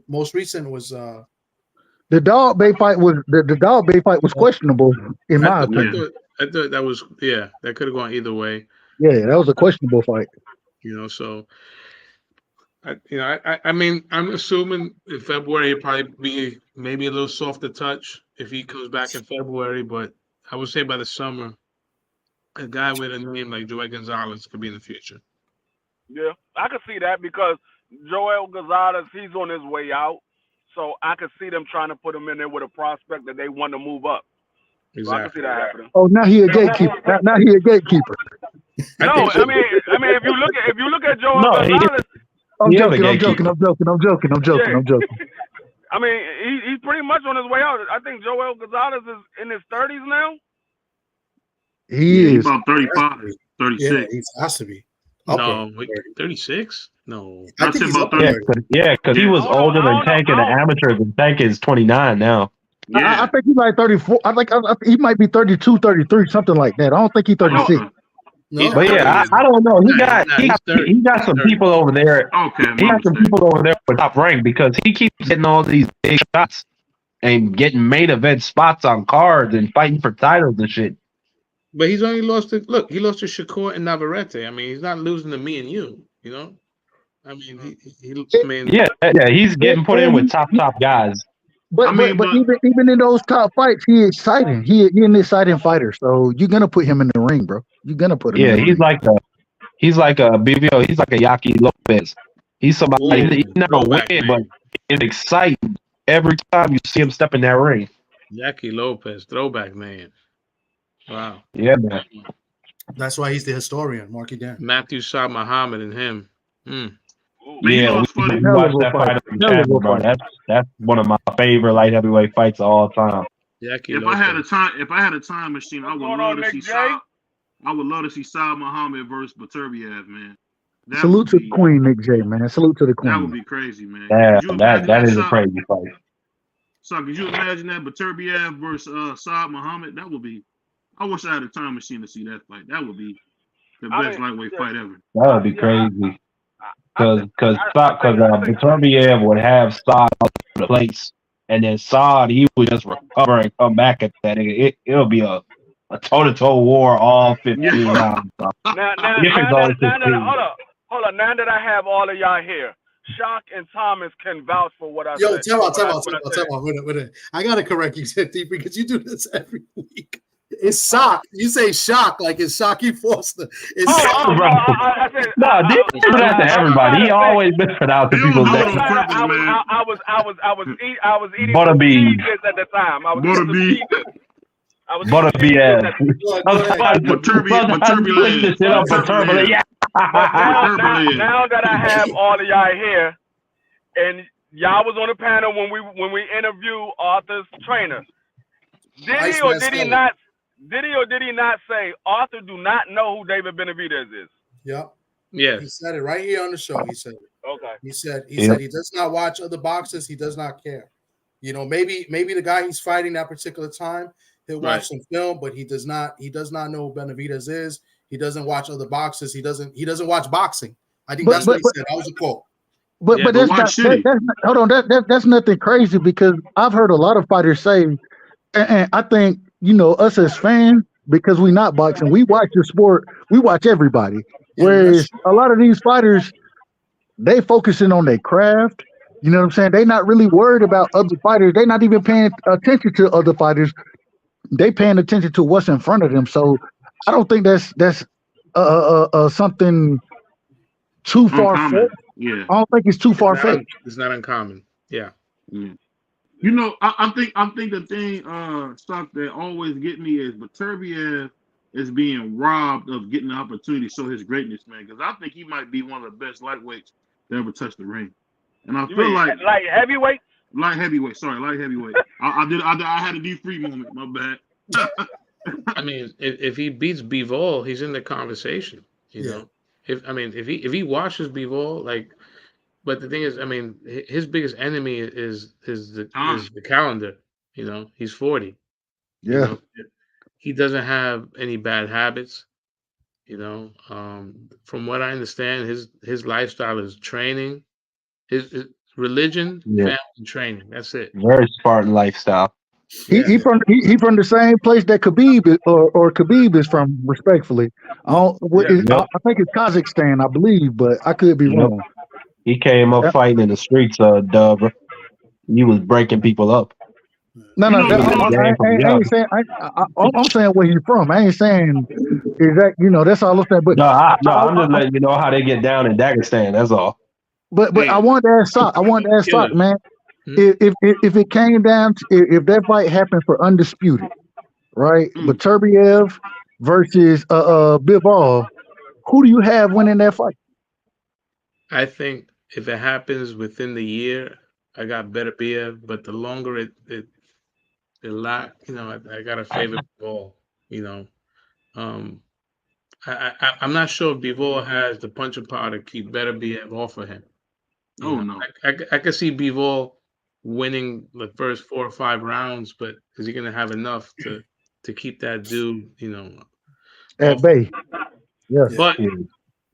most recent was the Dog Bay fight was questionable in my opinion. I thought that was that could have gone either way. Yeah, that was a questionable fight. So I mean, I'm assuming in February he'll probably be maybe a little softer touch if he comes back in February, but I would say by the summer, a guy with a name like Joet Gonzalez could be in the future. Yeah, I could see that because Joel Gonzalez, he's on his way out. So I could see them trying to put him in there with a prospect that they want to move up. Exactly. So I could see that happening. Oh, now he a gatekeeper. Now he a gatekeeper. No, I mean, if you look at Joel Gonzalez, I'm joking. I mean, he's pretty much on his way out. I think Joel Gonzalez is in his 30s now. He is about 35, 36. Yeah, he has to be. No, 36? No. I think he's about 30. Yeah, because he was older than Tank in the amateurs, and Tank is 29 now. Yeah. I think he's like 34. I think he might be 32, 33, something like that. I don't think he's 36. No, but yeah, I don't know. He got some people over there. Okay, he got some people over there with top rank because he keeps getting all these big shots and getting main event spots on cards and fighting for titles and shit. But he's only lost to he lost to Shakur and Navarrete. I mean, he's not losing to me and you. I mean, he's getting put in with top guys. But even in those top fights, he exciting. He an exciting fighter. So you're gonna put him in the ring, bro. You're gonna put him. Yeah, he's like a BVO. He's like a Yaki Lopez. He's somebody. He's never win, but it's exciting every time you see him step in that ring. Yaki Lopez, throwback man. Wow. Yeah, man. That's why he's the historian, Marky Dan. Matthew Shah Muhammad and him. Yeah, we watched that fight on the channel, bro. That's one of my favorite light heavyweight fights of all time. If I had a time machine, I would love to see Saad. I would love to see Saad Muhammad versus Baturbiev, man. Salute to the Queen, Nick J, man. Salute to the Queen. That would be crazy, man. Yeah, that is a crazy fight. So could you imagine that Baturbiev versus Saad Muhammad? That would be. I wish I had a time machine to see that fight. That would be the best lightweight fight ever. That would be crazy. Because Baturbiev would have Saad on the plates, and then Saad, he would just recover and come back at that. It'll be a toe-to-toe war all 15 rounds. Hold on. Now that I have all of y'all here, Shock and Thomas can vouch for what I said. Yo, tell out. Wait. I gotta correct you, City, because you do this every week. It's Shock. You say Shock like it's Shocky Foster. It's No, this is that to everybody. He always mispronounces people's names. I was eating Butterbean at the time. Butterbean. Now that I have all of y'all here, and y'all was on the panel when we interviewed Arthur's trainer, did he or did he not say Arthur do not know who David Benavidez is? Yep. Yeah. He said it right here on the show. He said it. Okay. He said he does not watch other boxers. He does not care. Maybe the guy he's fighting that particular time, he'll watch some film, but he does not know who Benavidez is. He doesn't watch other boxers. He doesn't watch boxing. I think that's what he said. That was a quote. But that's nothing crazy because I've heard a lot of fighters say, and I think us as fans, because we not boxing, we watch the sport, we watch everybody. Whereas a lot of these fighters, they focusing on their craft You know what I'm saying? They're not really worried about other fighters. They're not even paying attention to other fighters. They paying attention to what's in front of them. So I don't think that's something too far Uncommon. fetched. Yeah. I don't think it's too far fetched. It's not uncommon. Yeah. Yeah. You know, I think the thing stuff that always get me is Beterbiev is being robbed of getting the opportunity to show his greatness, man. Because I think he might be one of the best lightweights to ever touch the ring. And I feel like heavyweight. Light heavyweight. Sorry, light heavyweight. I had a deep free moment. My bad. I mean, if he beats Bivol, he's in the conversation. You know, if he watches Bivol, like, but the thing is, I mean, his biggest enemy is the calendar. You know, he's 40. Yeah. You know, he doesn't have any bad habits. You know, from what I understand, his lifestyle is training, his religion, family, and training. That's it. Very Spartan lifestyle. He from the same place that Khabib or Khabib is from, respectfully. I think it's Kazakhstan, I believe, but I could be wrong. He came up fighting in the streets, Dub. He was breaking people up. No, I ain't saying. I'm saying where he's from. I ain't saying exact. You know, that's all I'm saying. But I'm just letting you know how they get down in Dagestan. That's all. But I wanted to ask Sock, man. If it came down to if that fight happened for undisputed, right? Beterbiev versus Bivol, who do you have winning that fight? I think if it happens within the year, I got Beterbiev, but the longer it you know, I got to favor Bivol. You know, I'm not sure if Bivol has the punching power to keep Beterbiev off of him. No. I could see Bivol winning the first 4 or 5 rounds, but is he going to have enough to keep that dude, you know, at bay? Yeah, but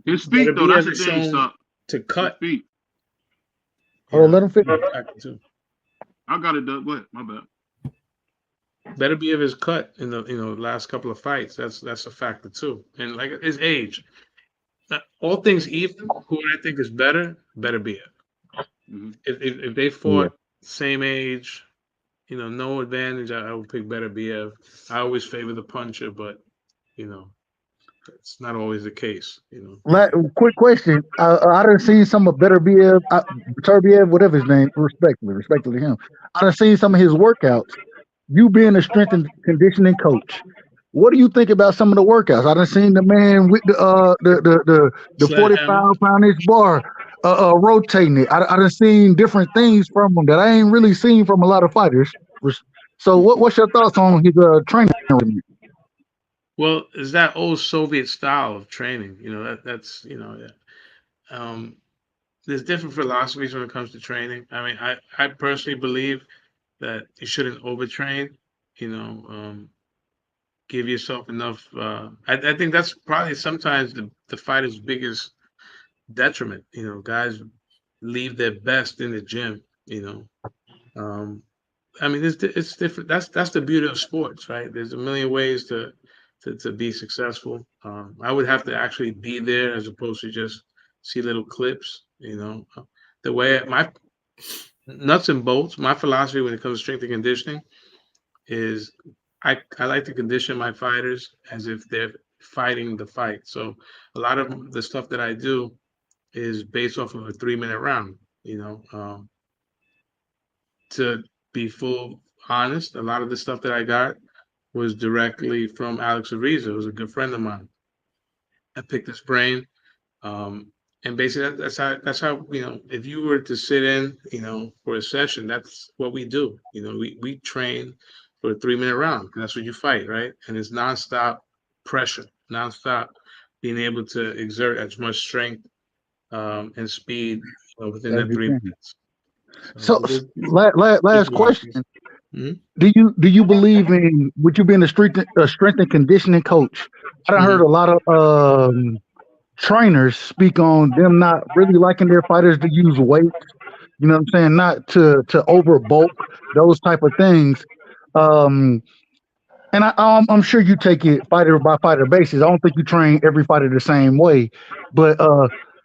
his feet though, that's the thing. To cut. His feet. Oh, let him finish. I got it done. What? My bad. Beterbiev is cut in the last couple of fights. That's a factor too, and like his age. All things even, who I think is Beterbiev. Mm-hmm. If they fought same age, you know, no advantage, I would pick Beterbiev. I always favor the puncher, but you know, it's not always the case. You know. Quick question: I done seen some of Beterbiev, whatever his name, respectfully him. I done seen some of his workouts. You being a strength and conditioning coach, what do you think about some of the workouts? I done seen the man with the 45-pound bar rotating it. I done seen different things from him that I ain't really seen from a lot of fighters. So what's your thoughts on his training? Well, it's that old Soviet style of training. You know, that's you know, there's different philosophies when it comes to training. I mean, I personally believe that you shouldn't overtrain. You know, give yourself enough. I think that's probably sometimes the fighter's biggest detriment. You know, guys leave their best in the gym. You know, I mean, it's different. That's the beauty of sports, right? There's a million ways to be successful. I would have to actually be there as opposed to just see little clips. You know, the way my nuts and bolts, my philosophy when it comes to strength and conditioning is I like to condition my fighters as if they're fighting the fight. So a lot of the stuff that I do is based off of a 3-minute round. You know, to be full honest, a lot of the stuff that I got was directly from Alex Ariza, who's a good friend of mine. I picked his brain, and basically that's how you know, if you were to sit in, you know, for a session, that's what we do. You know, we train for a 3-minute round. That's what you fight, right? And it's nonstop pressure, nonstop being able to exert as much strength and speed within that 3 minutes. So last question. Mm-hmm. Do you believe in, would you being a strength and conditioning coach? I done heard a lot of trainers speak on them not really liking their fighters to use weights. You know what I'm saying? Not to overbulk, those type of things. And I'm sure you take it fighter by fighter basis. I don't think you train every fighter the same way. But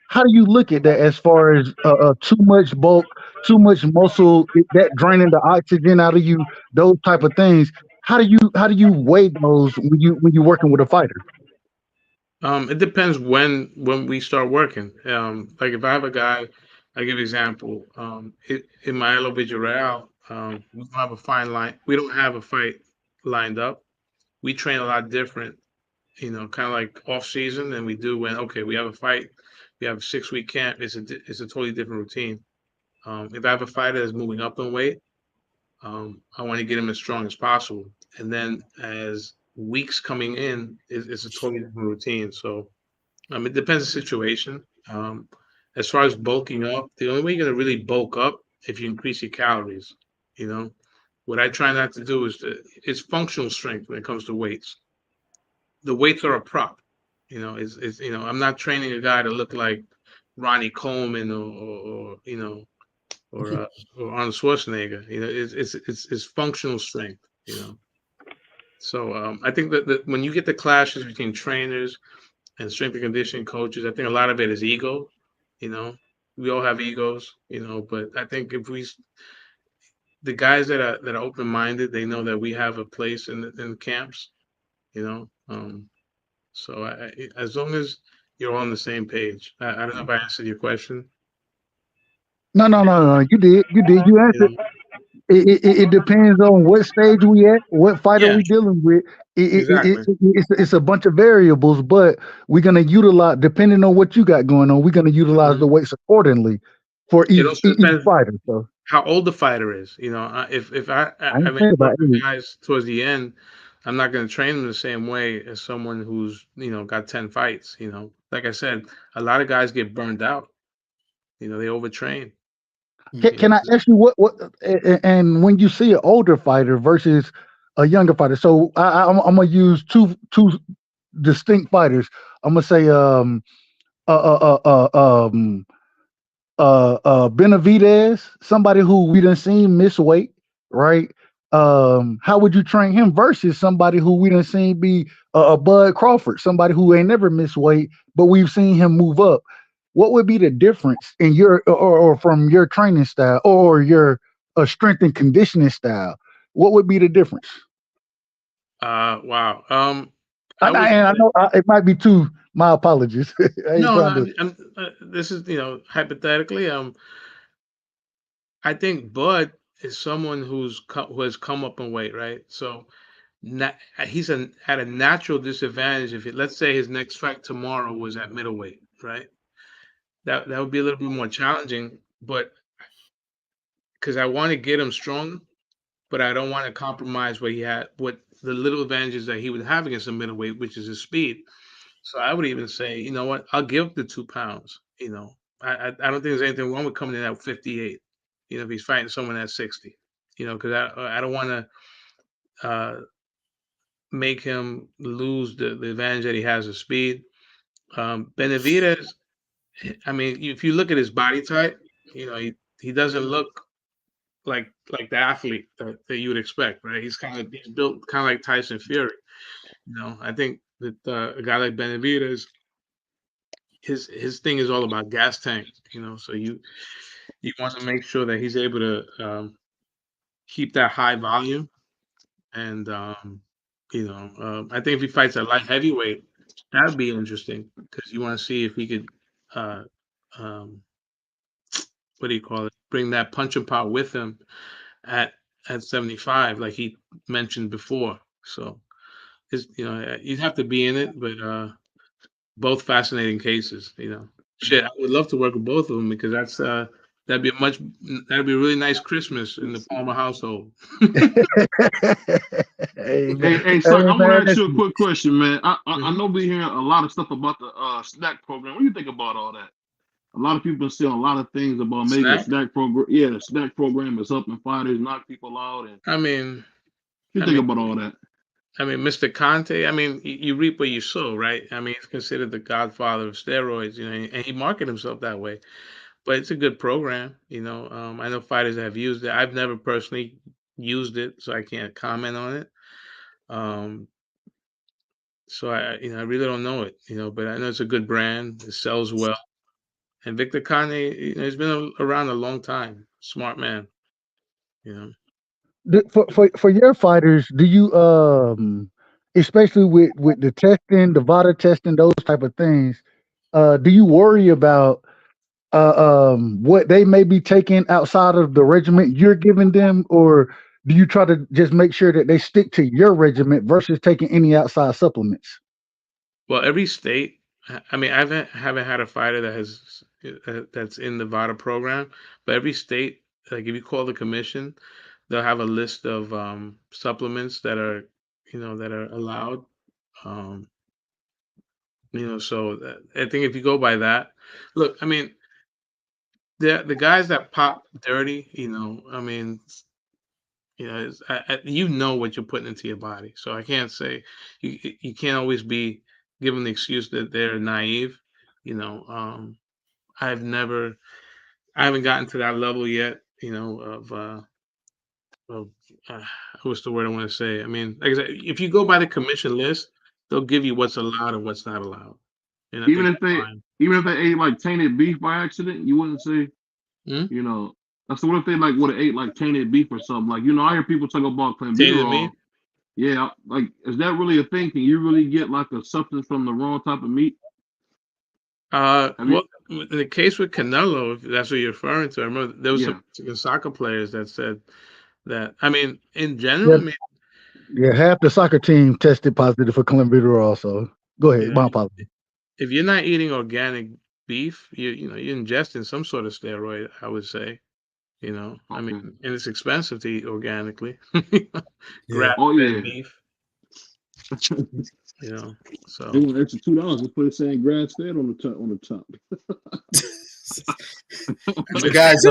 how do you look at that as far as too much bulk, too much muscle, that draining the oxygen out of you, those type of things. How do you weigh those when you working with a fighter? It depends when we start working. Like if I have a guy, I give example. In my El Real, we don't have a fine line. We don't have a fight lined up. We train a lot different, kind of like off season than we do when okay we have a fight. We have a 6 week camp. It's a totally different routine. If I have a fighter that's moving up in weight, I want to get him as strong as possible. And then as weeks coming in, it's a totally different routine. So it depends on the situation. As far as bulking up, the only way you're gonna really bulk up if you increase your calories. You know, what I try not to do is it's functional strength when it comes to weights. The weights are a prop. I'm not training a guy to look like Ronnie Coleman or Arnold Schwarzenegger. It's functional strength. So I think that when you get the clashes between trainers and strength and conditioning coaches, I think a lot of it is ego. You know, we all have egos. But I think if the guys that are open minded, they know that we have a place in camps. You know, so as long as you're on the same page, I don't know if I answered your question. No. You did. You You answered. know, It depends on what stage we at, what fighter yeah, we dealing with. exactly. It's a bunch of variables, but we're gonna utilize depending on what you got going on. We're gonna utilize Mhm. the weights accordingly for It each also depends fighter. So how old the fighter is. If I I ain't mean saying work about with age. guys towards the end, I'm not going to train them the same way as someone who's got 10 fights. Like I said, a lot of guys get burned out. They overtrain. Can, You know, can I ask you and when you see an older fighter versus a younger fighter? So I'm gonna use two distinct fighters. I'm gonna say uh uh uh uh um Benavidez, somebody who we done seen miss weight, right? How would you train him versus somebody who we done seen be a Bud Crawford, somebody who ain't never missed weight, but we've seen him move up? What would be the difference in your or from your training style or your strength and conditioning style? What would be the difference? wow. I And would I say know it might be two. My apologies. I ain't no. trying to. This is hypothetically. I think Bud is someone who has come up in weight, right? So he's at a natural disadvantage if let's say his next fight tomorrow was at middleweight, right? That would be a little bit more challenging, but because I want to get him strong, but I don't want to compromise what the little advantages that he would have against a middleweight, which is his speed. So I would even say, you know what, I'll give the 2 pounds. I don't think there's anything wrong with coming in at 58. If he's fighting someone at 60. Because I don't want to make him lose the advantage that he has of speed. Benavidez, I mean, if you look at his body type, he doesn't look like the athlete that you would expect, right? He's built kind of like Tyson Fury. I think that a guy like Benavidez, his thing is all about gas tank. So you want to make sure that he's able to keep that high volume, and I think if he fights at light heavyweight, that would be interesting because you want to see if he could. Uh, um, what do you call it? Bring that punching power with him at 75, like he mentioned before. So you'd have to be in it, but both fascinating cases. Shit, I would love to work with both of them because that'd be a really nice Christmas in the Palmer household. Hey, Hey, hey, son, I want to man, ask you a quick question, man. I Hmm. know we hearing a lot of stuff about the snack program. What do you think about all that? A lot of people say a lot of things about maybe the Snack. snack program. Yeah, the snack program is helping fighters knock people out. And I mean, what you I think mean, about all that? Mr. Conte. I mean, you reap what you sow, right? I mean, he's considered the godfather of steroids, and he marketed himself that way. But it's a good program. I know fighters that have used it. I've never personally used it, so I can't comment on it. Um, so I really don't know it. But I know it's a good brand. It sells well. And Victor Kane, he's been around a long time. Smart man, you know. For your fighters, do you especially with the testing, the VADA testing, those type of things, do you worry about what they may be taking outside of the regiment you're giving them, or do you try to just make sure that they stick to your regiment versus taking any outside supplements? Well, every state. I mean, haven't had a fighter that has that's in the VADA program, but every state, like if you call the commission, they'll have a list of supplements that are, that are allowed. Um, so I think if you go by that, look, I mean, the guys that pop dirty, I mean, you know what you're putting into your body. So I can't say you can't always be given the excuse that they're naive. I've never, I haven't gotten to that level yet. Of what's the word I want to say? I mean, like I said, if you go by the commission list, they'll give you what's allowed and what's not allowed. And I Even think if they, that's fine. even if they ate like tainted beef by accident, you wouldn't say, you know. So what if they like would have ate like tainted beef or something? Like, I hear people talk about Tainted clenbuterol. meat? Yeah, like, is that really a thing? Can you really get like a substance from the wrong type of meat? Well, in the case with Canelo, if that's what you're referring to, I remember there was some soccer players that said that. I mean, in general, I mean, Yeah, half the soccer team tested positive for clenbuterol. So go ahead, my apologies. if you're not eating organic beef, you're ingesting some sort of steroid, I would say. I mean, and it's expensive to eat organically. Grass-fed beef. So they want an extra $2 to put it saying grass fed on the top. So guys,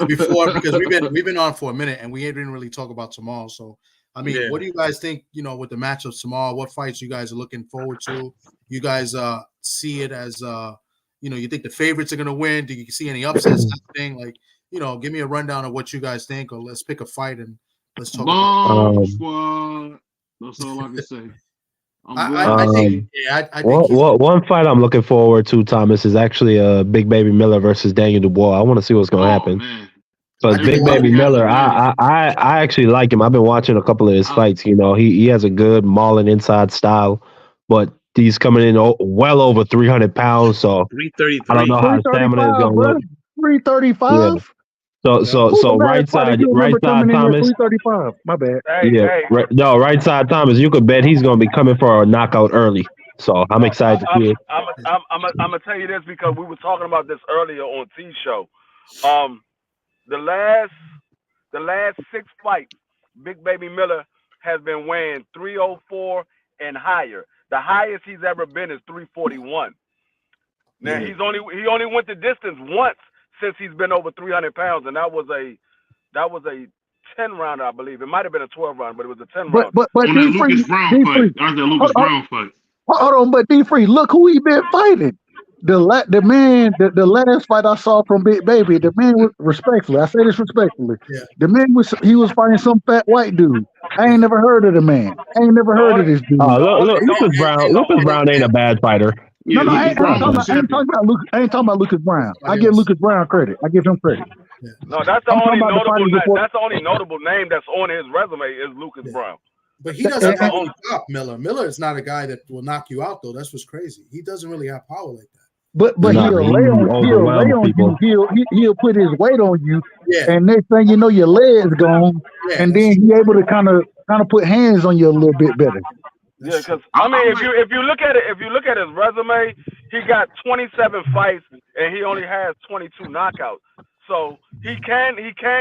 before, because we've been on for a minute and we didn't really talk about tomorrow. So I mean, what do you guys think? With the matchup tomorrow, what fights you guys are looking forward to? You guys see it as you think the favorites are going to win? Do you see any upsets happening? Like, give me a rundown of what you guys think, or let's pick a fight and let's talk about squad. That's all I can say. I think one fight I'm looking forward to, Thomas, is actually Big Baby Miller versus Daniel Dubois. I want to see what's going to happen. But Big Baby Miller, I actually like him. I've been watching a couple of his fights. He has a good mauling inside style, but he's coming in well over 300 pounds. So 333. I don't know how his stamina is going to look. 335. Yeah. So right side Thomas. 335. My bad. Right side Thomas. You could bet he's going to be coming for a knockout early. So I'm excited to see it. I'm gonna tell you this because we were talking about this earlier on T's show. The last 6 fights, Big Baby Miller has been weighing 304 and higher. The highest he's ever been is 341. Now he only went the distance once since he's been over 300 pounds, and that was a 10 rounder, I believe. It might have been a 12 round, but it was a 10 round. But on that Lucas Brown fight, that was that Lucas Brown fight. Hold on, but D-Free, look who he been fighting. The last fight I saw from Big Baby, the man was respectfully. I say this respectfully. Yeah. The man was fighting some fat white dude. I ain't never heard of the man. I ain't never heard of this dude. Lucas Brown ain't a bad fighter. No, I ain't talking about Lucas Brown. I give Lucas Brown credit. I give him credit. Yeah. No, that's the only notable. That's the only notable name that's on his resume is Lucas Brown. But he doesn't really pop Miller. Miller is not a guy that will knock you out, though. That's what's crazy. He doesn't really have power like that. But he'll lay on you. He'll put his weight on you, and next thing you know, your leg's gone, and then he able to kind of put hands on you a little bit better. Yeah, because I mean, if you look at his resume, he got 27 fights and he only has 22 knockouts. So he can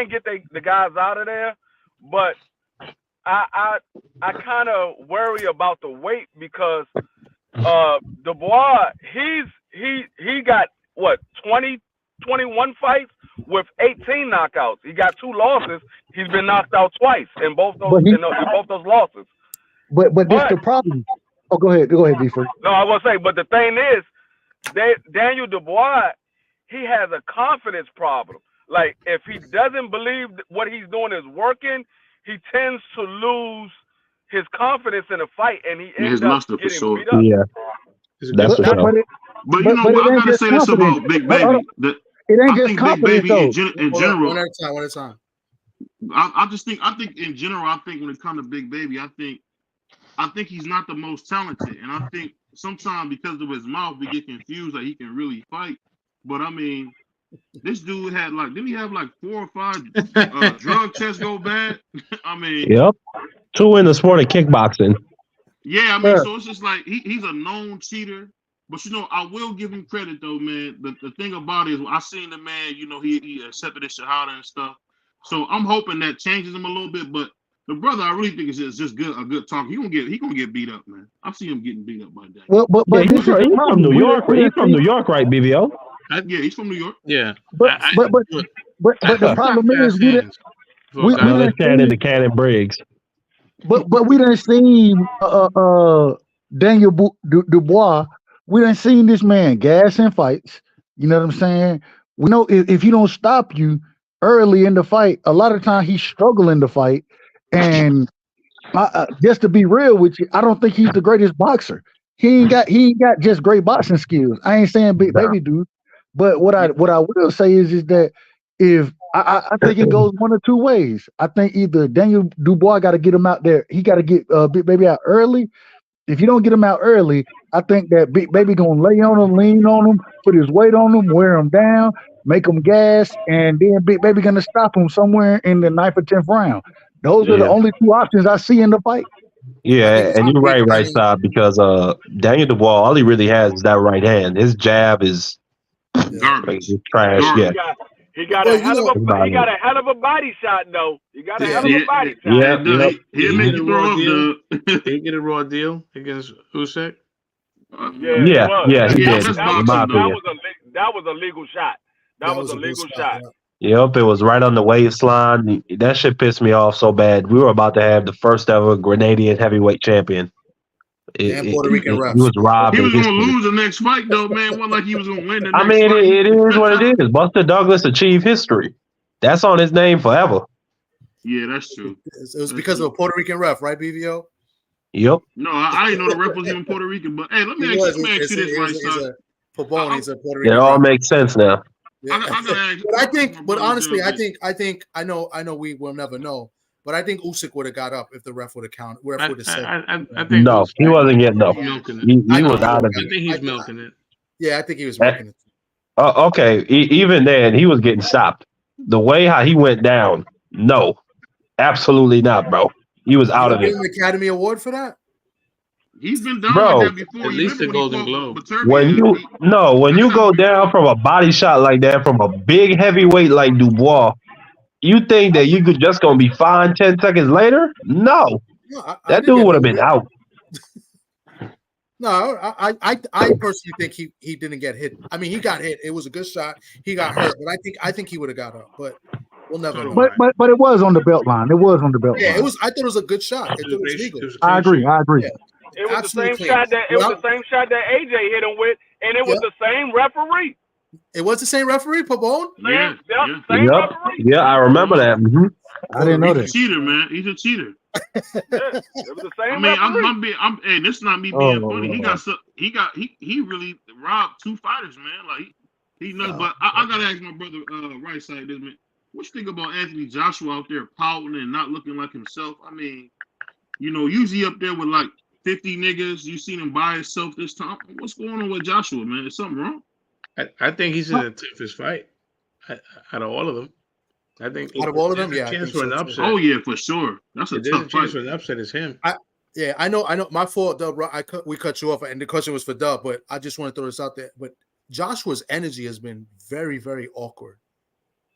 get the guys out of there, but I kind of worry about the weight because Dubois he got what 21 fights with 18 knockouts. He got 2 losses. He's been knocked out twice in both those losses. But that's the problem. Oh, go ahead, D-Free. No, I was gonna say, but the thing is, Daniel Dubois, he has a confidence problem. Like, if he doesn't believe what he's doing is working, he tends to lose his confidence in a fight, and he ends up getting beat up. Yeah, that's for sure. But you know what? I gotta say this about Big Baby. It ain't just confidence though. In general, one at a time. I think in general, I think when it comes to Big Baby, I think he's not the most talented, and I think sometimes because of his mouth, we get confused that he can really fight. But I mean, this dude had didn't he have 4 or 5 drug tests go bad? I mean, yep, 2 in the sport of kickboxing. Yeah, I mean, so it's just like he's a known cheater. But I will give him credit though, man. The thing about it is, I seen the man. He accepted his shahada and stuff. So I'm hoping that changes him a little bit. But the brother, I really think is just a good talker. He gonna get beat up, man. I've seen him getting beat up by that. Well, but he's from New York. He's from New York, right, BVO? Yeah, he's from New York. Yeah, but the problem is we didn't Shannon the Cannon Briggs. But we didn't see Daniel Dubois. We done seen this man gas in fights. You know what I'm saying? We know if he don't stop you early in the fight, a lot of times he's struggling to fight. And just to be real with you, I don't think he's the greatest boxer. He ain't got just great boxing skills. I ain't saying Big Baby dude, but what I will say is that if I think it goes one or two ways. I think either Daniel Dubois got to get him out there. He got to get Big Baby out early. If you don't get him out early, I think that Big Baby gonna lay on him, lean on him, put his weight on him, wear him down, make him gas, and then Big Baby gonna stop him somewhere in the 9th or 10th round. Those are the only 2 options I see in the fight. Yeah, and you're right side, because Daniel Dubois, all he really has is that right hand. His jab is garbage, trash. Yeah. He got a hell of a body shot though. He got a hell of a body shot. Yeah, he'll make you throw up. Did he get a raw deal against Usyk? Yeah, he did. That was a legal shot. That was a legal shot. Yep, it was right on the waistline. That shit pissed me off so bad. We were about to have the first ever Grenadian heavyweight champion. Puerto Rican ref. He was robbed. He was going to lose the next fight, though, man. It wasn't like he was going to win the next fight. It is what it is. Buster Douglas achieved history. That's on his name forever. Yeah, that's true. It was because of a Puerto Rican ref, right, BVO? Yep. No, I didn't know the ref was even Puerto Rican. But hey, let me ask you this, right, son. He's a Puerto Rican. It all makes sense now. Yeah. But honestly, I know we will never know. But I think Usyk would have got up if the ref would have counted. I think no, he wasn't getting up. He was out of it. I think he's milking it. Yeah, I think he was milking it. Okay, even then, he was getting stopped. The way how he went down, no, absolutely not, bro. He was out of it. An Academy Award for that? He's been down like that before. At least the Golden Globe. When you go down from a body shot like that, from a big heavyweight like Dubois, you think that you could just gonna be fine 10 seconds later? No, that dude would have been out. No, I personally think he didn't get hit. I mean, he got hit. It was a good shot. He got hurt, but I think he would have got up. But we'll never know. But it was on the belt line. It was on the belt line. Yeah, it was. I thought it was a good shot. It was legal. I agree. Yeah. It was the same shot that AJ hit him with, and it was the same referee. It was the same referee, Pabon? Same referee. Yeah, I remember that. Mm-hmm. I didn't know that. He's a cheater, man. He's a cheater. It was the same referee. Hey, this is not me being funny. He really robbed 2 fighters, man. Like he knows. But I gotta ask my brother, right side this man. What you think about Anthony Joshua out there pouting and not looking like himself? I mean, usually up there with like 50 niggas. You seen him by himself this time. What's going on with Joshua, man? Is something wrong? I think he's in the toughest fight out of all of them. I think out of all of them, yeah. Chance for an upset. Oh yeah, for sure. That's a tough fight. Chance for an upset is him. I know. My fault, Dub. We cut you off, and the question was for Dub, but I just want to throw this out there. But Joshua's energy has been very, very awkward.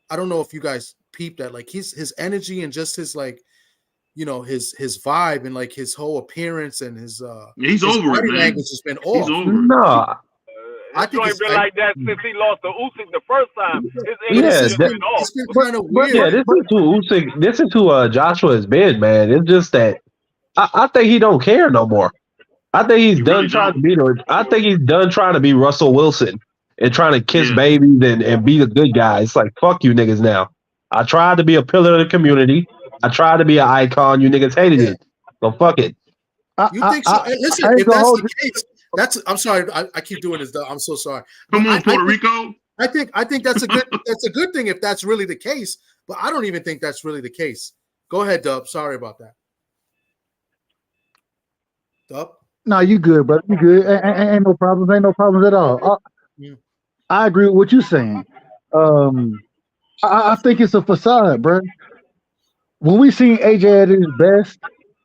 I don't know if you guys peeped that. Like his energy and just his his vibe and like his whole appearance and his he's his over it, man. Language has been off. He's over. No. I think it's been like that since he lost to Usyk the first time. His energy has been off. It's been kind of weird. Yeah, this is who Joshua has been, man. It's just that I think he don't care no more. I think he's done trying to be I think he's done trying to be Russell Wilson and trying to kiss babies and be the good guy. It's like, fuck you niggas now. I tried to be a pillar of the community. I tried to be an icon. You niggas hated it. So fuck it. You think so? Listen, if that's the case, I'm sorry. I keep doing this though. I'm so sorry. Come on, Puerto Rico. I think that's a good thing if that's really the case. But I don't even think that's really the case. Go ahead, Dub. Sorry about that. Dub? No, you good, brother. You good. Ain't no problems. Ain't no problems at all. I agree with what you're saying. I think it's a facade, bro. When we seen AJ at his best,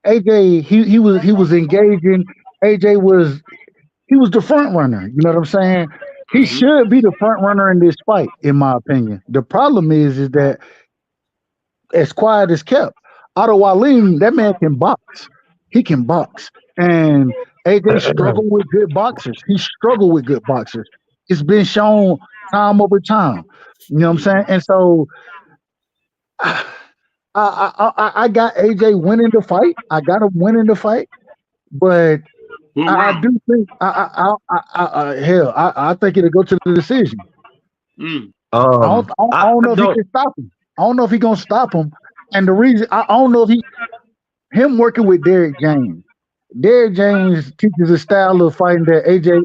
AJ he was engaging. AJ was the front runner. You know what I'm saying? He should be the front runner in this fight, in my opinion. The problem is that as quiet as kept, Otto Wallin, that man can box. He can box. And AJ struggled with good boxers. He struggled with good boxers. It's been shown time over time. You know what I'm saying? And so I got AJ winning the fight. I got him winning the fight. But I do think I think it'll go to the decision. I don't know if he can stop him. I don't know if he's gonna stop him. And the reason I don't know if him working with Derrick James. Derrick James teaches a style of fighting that AJ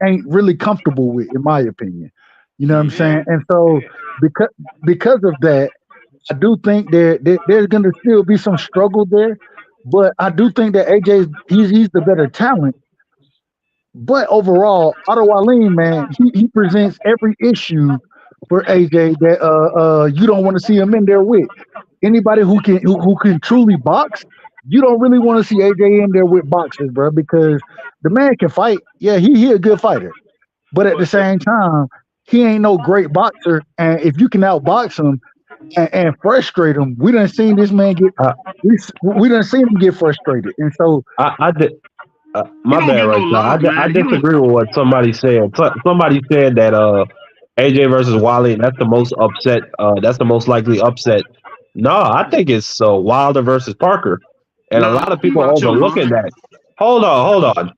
ain't really comfortable with, in my opinion. You know what I'm saying? And so because of that, I do think that there's gonna still be some struggle there. But I do think that AJ he's the better talent. But overall, Otto Wallin, man, he presents every issue for AJ that you don't want to see him in there with. Anybody who can truly box, you don't really want to see AJ in there with boxers, bro, because the man can fight. Yeah, he a good fighter. But at the same time, he ain't no great boxer. And if you can outbox him and frustrate him, we done seen this man get we done seen him get frustrated. And so I did my bad right now. I disagree with what somebody said. Somebody said that AJ versus Wiley, that's the most upset. That's the most likely upset. No, I think it's Wilder versus Parker, and a lot of people overlooking that. Hold on.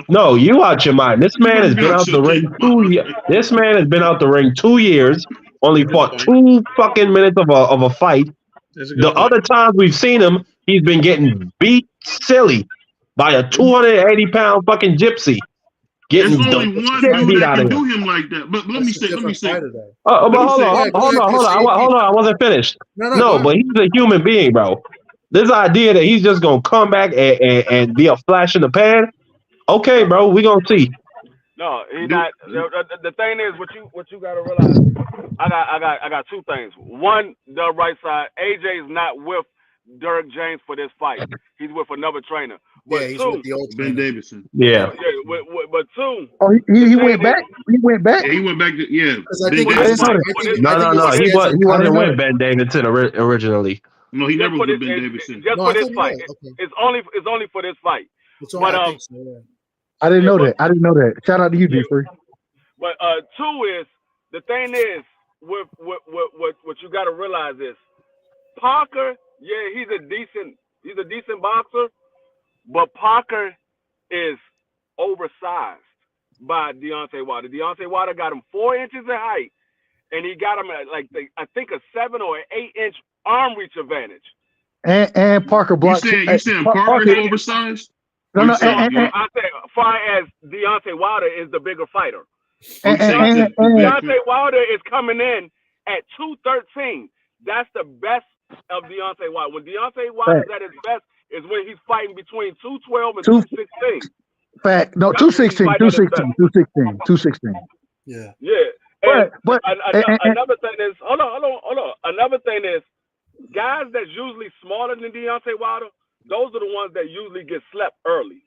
No, you out your mind. This man has been out the ring 2 years. This man has been out the ring 2 years. Only fought 2 fucking minutes of a fight. The other times we've seen him, he's been getting beat silly by a 280-pound fucking gypsy. There's only one dude that can do him like that. But let me say. Hold on. I wasn't finished. No, but he's a human being, bro. This idea that he's just gonna come back and be a flash in the pan. Okay, bro, we gonna see. No, he's not. The thing is, what you gotta realize. I got 2 things. One, the right side. AJ's not with Derrick James for this fight. He's with another trainer. But he's 2, with the old Ben Davidson. Yeah. But 2. Oh, he went back. He went back. Yeah, he went back. No. He wasn't with Ben Davidson originally. No, he never was with Ben Davidson. Just for this fight. It's only for this fight. But I didn't know that. Shout out to you, D3. But 2 is the thing is with what you got to realize is Parker. Yeah, he's a decent boxer, but Parker is oversized by Deontay Wilder. Deontay Wilder got him 4 inches in height, and he got him at I think a 7 or an 8-inch arm reach advantage. And Parker blocked. You saying Parker is oversized? No. I say, far as Deontay Wilder is the bigger fighter. Deontay Wilder is coming in at 213. That's the best of Deontay Wilder. When Deontay Wilder is at his best is when he's fighting between 212 and 216. Fact. No, 216. Yeah. But another thing is, hold on. Another thing is, guys that's usually smaller than Deontay Wilder, those are the ones that usually get slept early.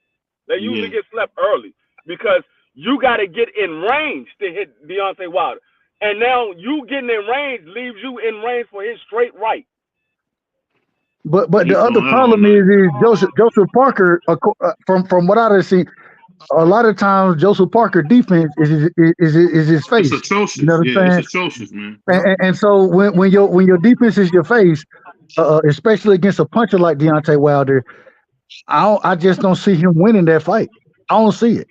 They usually get slept early because you got to get in range to hit Deontay Wilder. And now you getting in range leaves you in range for his straight right. But the other problem is Joseph Parker, from what I've seen, a lot of times Joseph Parker defense is his face. It's atrocious. You know what I'm saying? It's atrocious, man. And so when your defense is your face, especially against a puncher like Deontay Wilder, I just don't see him winning that fight. I don't see it.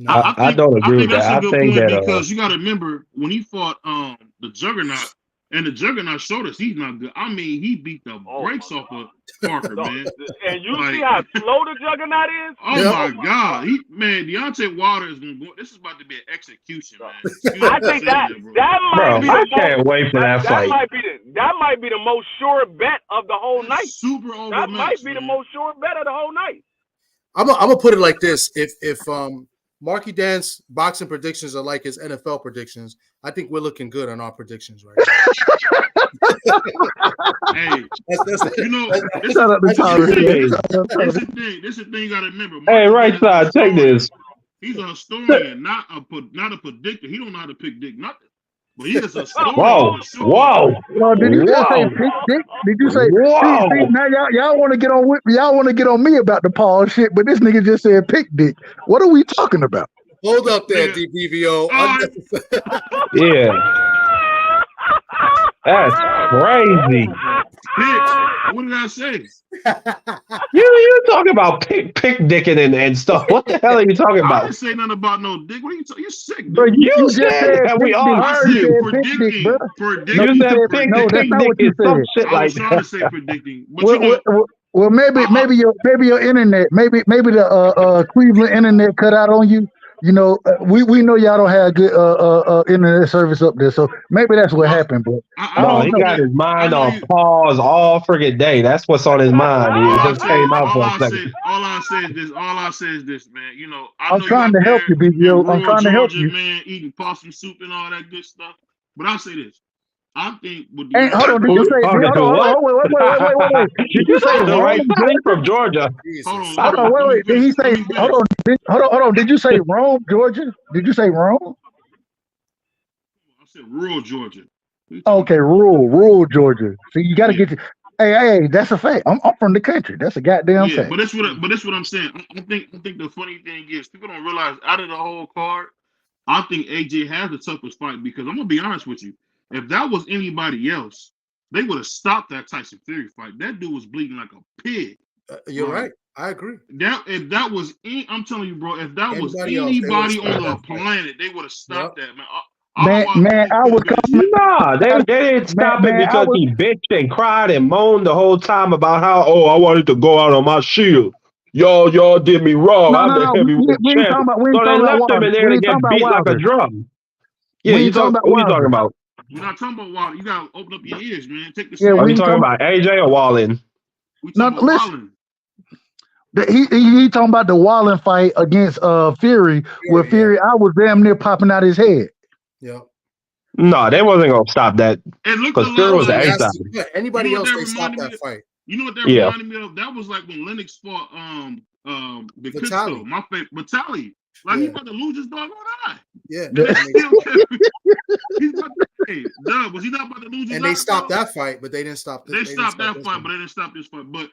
I don't agree with that. I think that because you got to remember when he fought the Juggernaut, And the Juggernaut showed us he's not good. I mean, he beat the brakes off of Parker, man. And you see how slow the Juggernaut is? Oh my God. Deontay Wilder is gonna go. This is about to be an execution, man. I think that might be I can't wait for that fight. That might be the most sure bet of the whole night. Super over. That might be the most sure bet of the whole night. I'm gonna put it like this: if Marky Dan's boxing predictions are like his NFL predictions, I think we're looking good on our predictions right now. Hey, this is the thing you gotta remember. Hey, right side, take this. He's a historian, not a predictor. He don't know how to pick dick nothing. But he is a historian. Whoa. Did you just say pick dick? Did you say? See, now y'all want to get on with me. Y'all want to get on me about the Paul shit, but this nigga just said pick dick. What are we talking about? Hold up there, DBVO. Yeah. That's crazy. What did I say? You talking about pick dicking and stuff. What the hell are you talking about? I didn't say nothing about no dick. What are you talking? You sick, bro. You said that. We all heard you. Predicting. You said pick no, that's not what you said. Some shit I like was trying to say predicting. But well, maybe your internet, maybe the Cleveland internet cut out on you. You know, we know y'all don't have good internet service up there, so maybe that's what happened. But he got his mind on pause all friggin' day. That's what's on his mind. He just came out for a second. All I say is this, man. You know, I'm trying to help you, BVO. I'm trying to help you, man. Eating possum soup and all that good stuff. But I'll say this. I think with the hold on, did you say wait. Did you say the right thing from Georgia? Hold on, wait. Did he say hold on, did you say Rome, Georgia? Did you say Rome? I said rural Georgia. Okay, rural Georgia. So you gotta get to hey, that's a fact. I'm from the country. That's a goddamn fact. But that's what I'm saying. I think the funny thing is people don't realize out of the whole card, I think AJ has the toughest fight because I'm gonna be honest with you. If that was anybody else, they would have stopped that Tyson Fury fight. That dude was bleeding like a pig. You're right. I agree. I'm telling you, bro. If that was anybody on the planet, they would have stopped that, man. I was coming. Nah, they didn't stop it because he bitched and cried and moaned the whole time about how I wanted to go out on my shield. Y'all did me wrong. I'm the heavyweight champion. So they left him in there to get beat like a drum. Yeah, what are you talking about? We're not talking about Wallen. You gotta open up your ears, man. Take the Are you talking about AJ or Wallen? We talking about Wallen. He talking about the Wallen fight against Fury, where Fury I was damn near popping out his head. Yeah. No, they wasn't gonna stop that. Because Fury was the A side. Anybody else they stopped that fight. You know what that reminded me of? That was like when Lennox fought the Kitsko, my favorite Vitali. Like he about to lose his doggone eye. Yeah. He's about to, was he not about to lose his eye? And they stopped that fight, but they didn't stop this. They stopped that fight, but they didn't stop this fight. But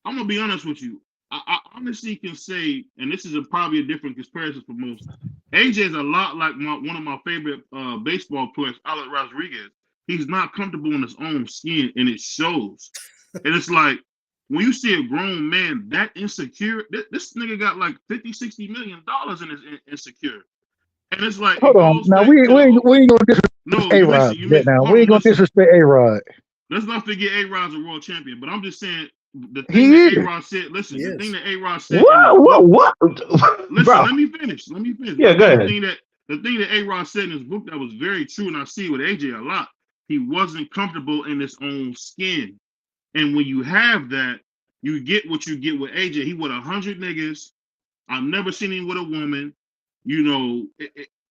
I'm gonna be honest with you. I honestly can say, and this is probably a different comparison for most. AJ is a lot like one of my favorite baseball players, Alex Rodriguez. He's not comfortable in his own skin, and it shows. And it's like, when you see a grown man that insecure, this nigga got like $50-60 million in his insecure. And it's like, hold on. Now we ain't gonna disrespect A-Rod. We ain't gonna disrespect A-Rod. Let's not forget A-Rod's a world champion, but I'm just saying the thing that A-Rod said, listen, the thing that A-Rod said. What? Listen, let me finish. Yeah, go ahead. The thing that A-Rod said in his book that was very true, and I see it with AJ a lot, he wasn't comfortable in his own skin. And when you have that, you get what you get with AJ. He with 100 niggas. I've never seen him with a woman. You know,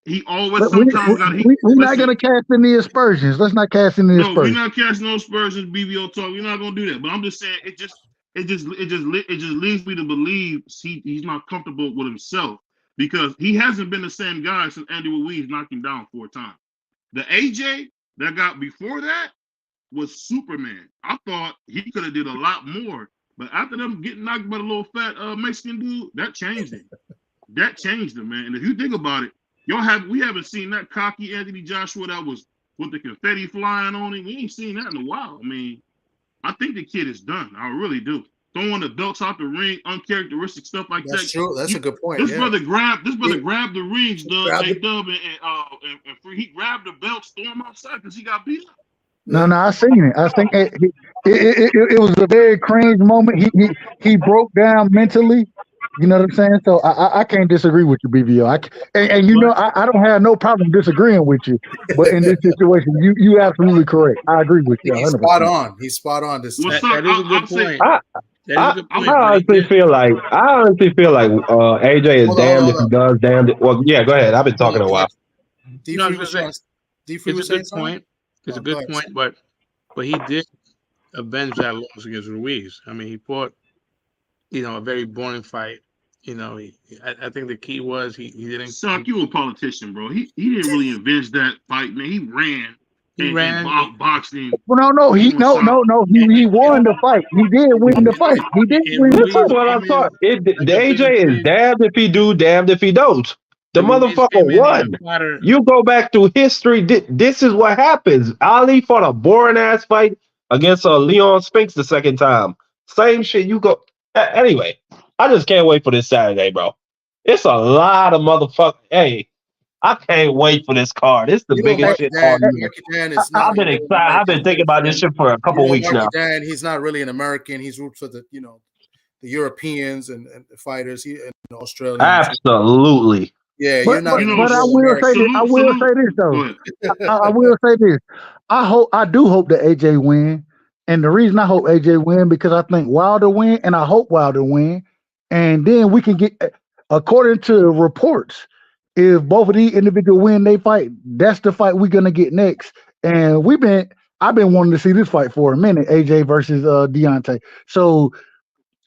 he always sometimes got. We're not gonna cast in the aspersions. Let's not cast in the aspersions. No, we're not casting no aspersions. BVO talk. We're not gonna do that. But I'm just saying, it just leads me to believe he's not comfortable with himself because he hasn't been the same guy since Andy Ruiz knocked him down 4 times. The AJ that got before that was Superman. I thought he could have did a lot more, but after them getting knocked by the little fat Mexican dude, that changed him. That changed him, man. And if you think about it, we haven't seen that cocky Anthony Joshua that was with the confetti flying on him. We ain't seen that in a while. I mean, I think the kid is done. I really do. Throwing the belts out the ring, uncharacteristic stuff like that. That's true. That's a good point. This brother grabbed the rings, Dub, and Free. He grabbed the belts, threw them outside because he got beat up. No, I seen it. I think it was a very cringe moment. He broke down mentally. You know what I'm saying? So I can't disagree with you, BVO. And you know I don't have no problem disagreeing with you. But in this situation, you absolutely correct. I agree with you He's 100%. spot on. He's spot on. This What's That up? is a good point. I honestly feel like AJ is damned if he does, damned. Well, yeah, go ahead. I've been talking a while. No, I was gonna say, it's a good point. It's a good point, but he did avenge that loss against Ruiz. I mean, he fought, a very boring fight. I think the key was he didn't. Suck, you a politician, bro. He didn't really avenge that fight, man. He ran. He boxing. Well, no. He won the fight. He did win the fight. He did win the fight. That's what I'm talking. The AJ is damned if he do, damned if he don't. The motherfucker won. You go back to history. This is what happens. Ali fought a boring ass fight against Leon Spinks the second time. Same shit. You go anyway. I just can't wait for this Saturday, bro. It's a lot of motherfuckers. Hey, I can't wait for this card. It's the biggest shit. I've been excited. I've been thinking about this shit for a couple weeks now. Dan, he's not really an American. He's roots for the Europeans and the fighters and the Australians. Absolutely. Yeah, but I will say this. I will say this though. I will say this. I do hope that AJ win, and the reason I hope AJ win because I think Wilder win, and I hope Wilder win, and then we can get, according to reports, if both of these individuals win they fight, that's the fight we're gonna get next. And I've been wanting to see this fight for a minute, AJ versus Deontay. So.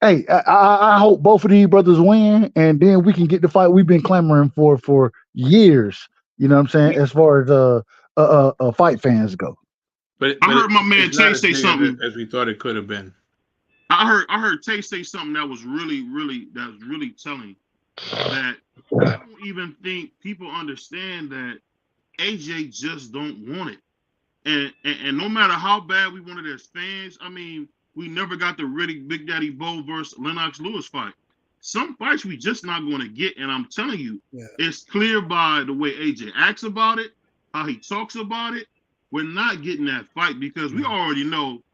Hey, I hope both of these brothers win, and then we can get the fight we've been clamoring for years. You know what I'm saying? As far as fight fans go. But I heard my man Tay say something as we thought it could have been. I heard Tay say something that was really telling. That I don't even think people understand that AJ just don't want it, and no matter how bad we want it as fans, I mean. We never got the really Big Daddy Bo versus Lennox Lewis fight. Some fights we just not going to get, and I'm telling you, it's clear by the way AJ acts about it, how he talks about it. We're not getting that fight because we already know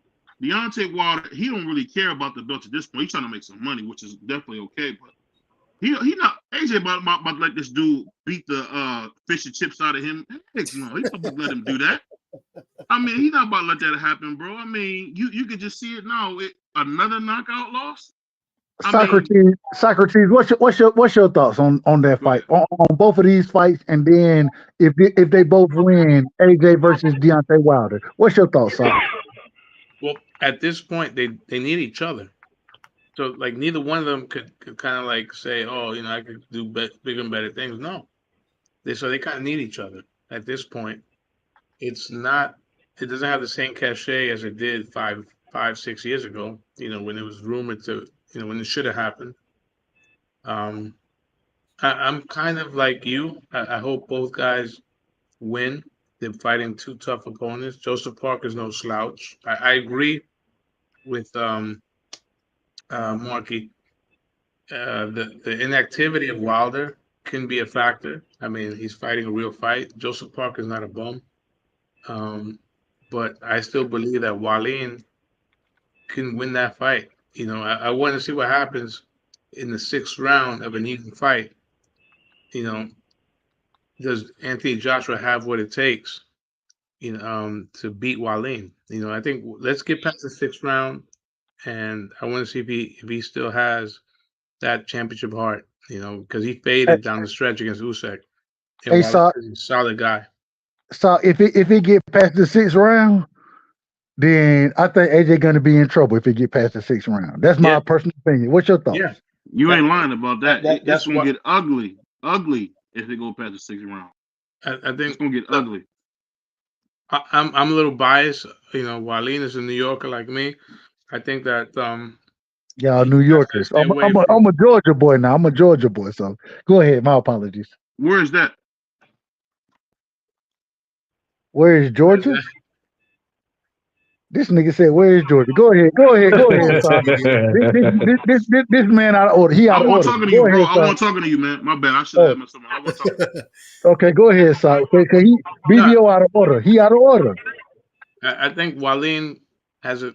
Deontay Wilder. He don't really care about the belt at this point. He's trying to make some money, which is definitely okay. But he not AJ about to let this dude beat the fish and chips out of him. Heck no, he's supposed to let him do that. I mean, he's not about to let that happen, bro. I mean, you can just see it now. Another knockout loss. Socrates, what's your thoughts on that fight, on both of these fights, and then if they both win, AJ versus Deontay Wilder, what's your thoughts, Soc? Well, at this point, they need each other. So, like, neither one of them could kind of like say, oh, I could do bigger and better things. No, they kind of need each other at this point. It doesn't have the same cachet as it did 5-6 years ago, when it was rumored to, when it should have happened. I'm kind of like you. I hope both guys win. They're fighting two tough opponents. Joseph Parker's no slouch. I agree with Marky. The inactivity of Wilder can be a factor. I mean, he's fighting a real fight. Joseph Parker's not a bum. But I still believe that Wallin can win that fight. I want to see what happens in the 6th round of an even fight. Does Anthony Joshua have what it takes, to beat Wallin? I think let's get past the 6th round, and I want to see if he still has that championship heart. Because he faded down the stretch against Usyk. And he's a solid guy. So if he get past the 6th round, then I think AJ gonna be in trouble if he get past the 6th round. That's my personal opinion. What's your thoughts? Yeah, you ain't lying about that. That's gonna get ugly if they go past the 6th round. I think it's gonna get ugly. I'm a little biased. Wallin is a New Yorker like me. I think that y'all New Yorkers. I'm a Georgia boy now. I'm a Georgia boy. So go ahead. My apologies. Where is that? Where is Georgia? This nigga said, "Where is Georgia?" Go ahead, son. This man out of order. He out of order. I wasn't talking to you, man. My bad. I should have messed up. I wasn't talking to you. Okay, go ahead, son. Because BVO out of order. He out of order. I think Wallin has a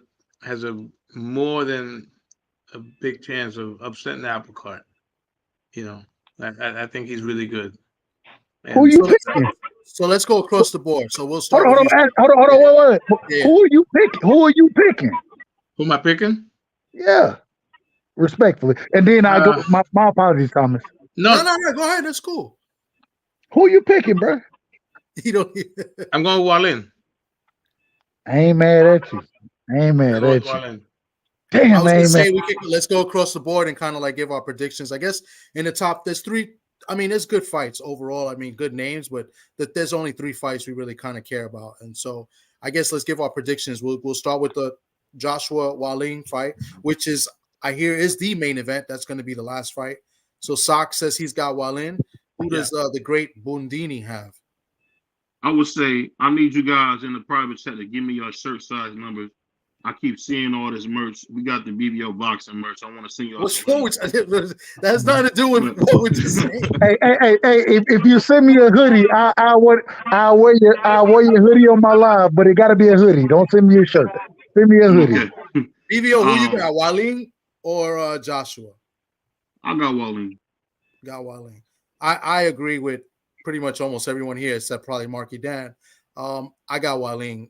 more than a big chance of upsetting the apple cart. You know, I think he's really good. Who And you So let's picking? so let's go across the board. So we'll Hold start on, with hold you. on, hold on, wait. Yeah. Who are you picking? Who are you picking? who am I picking? Yeah, respectfully. And then I go. Uh, My apologies, Thomas. No, no, no, no. Go ahead. That's cool. Who you picking, bro? You don't. I'm going Wallin. I ain't mad at you. I ain't I mad go with at you. Wallin. I Damn, was I gonna ain't mad. say let's go across the board and kind of like give our predictions. I guess in the top, there's three. I mean, there's good fights overall. I mean, good names, but there's only three fights we really kind of care about. And so I guess let's give our predictions. We'll start with the Joshua Wallin fight, which is I hear is the main event. That's going to be the last fight. So Sock says he's got Wallin. Who does the great Bundini have? I would say I need you guys in the private chat to give me your shirt size numbers. I keep seeing all this merch. We got the BVO Boxing merch. I want to see y'all. What's wrong with that? Has nothing to do with But- what we're just saying. Hey! If you send me a hoodie, I'll wear your hoodie on my live, but it got to be a hoodie. Don't send me a shirt. Send me a hoodie. Okay. BVO, who you got, Wallin or Joshua? I got Wallin. Got Wallin. I agree with pretty much almost everyone here except probably Marky Dan. I got Wallin.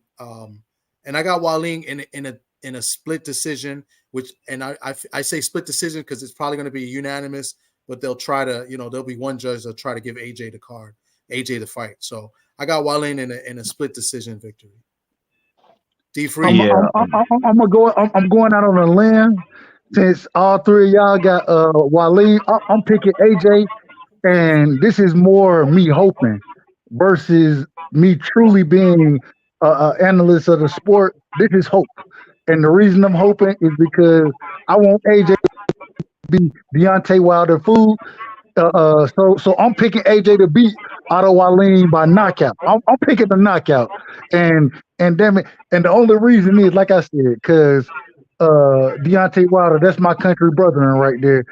And I got Wallin in a split decision, which and I say split decision because it's probably going to be unanimous, but they'll try to, there'll be one judge that'll try to give AJ the fight. So I got Wallin in a split decision victory. D Free. I'm going out on a limb since all three of y'all got Waleed. I'm picking AJ, and this is more me hoping versus me truly being an analyst of the sport. This is hope, and the reason I'm hoping is because I want AJ to be Deontay Wilder food. So I'm picking AJ to beat Otto Wallin by knockout. I'm picking the knockout, and damn it, and the only reason is like I said, because Deontay Wilder, that's my country brother right there.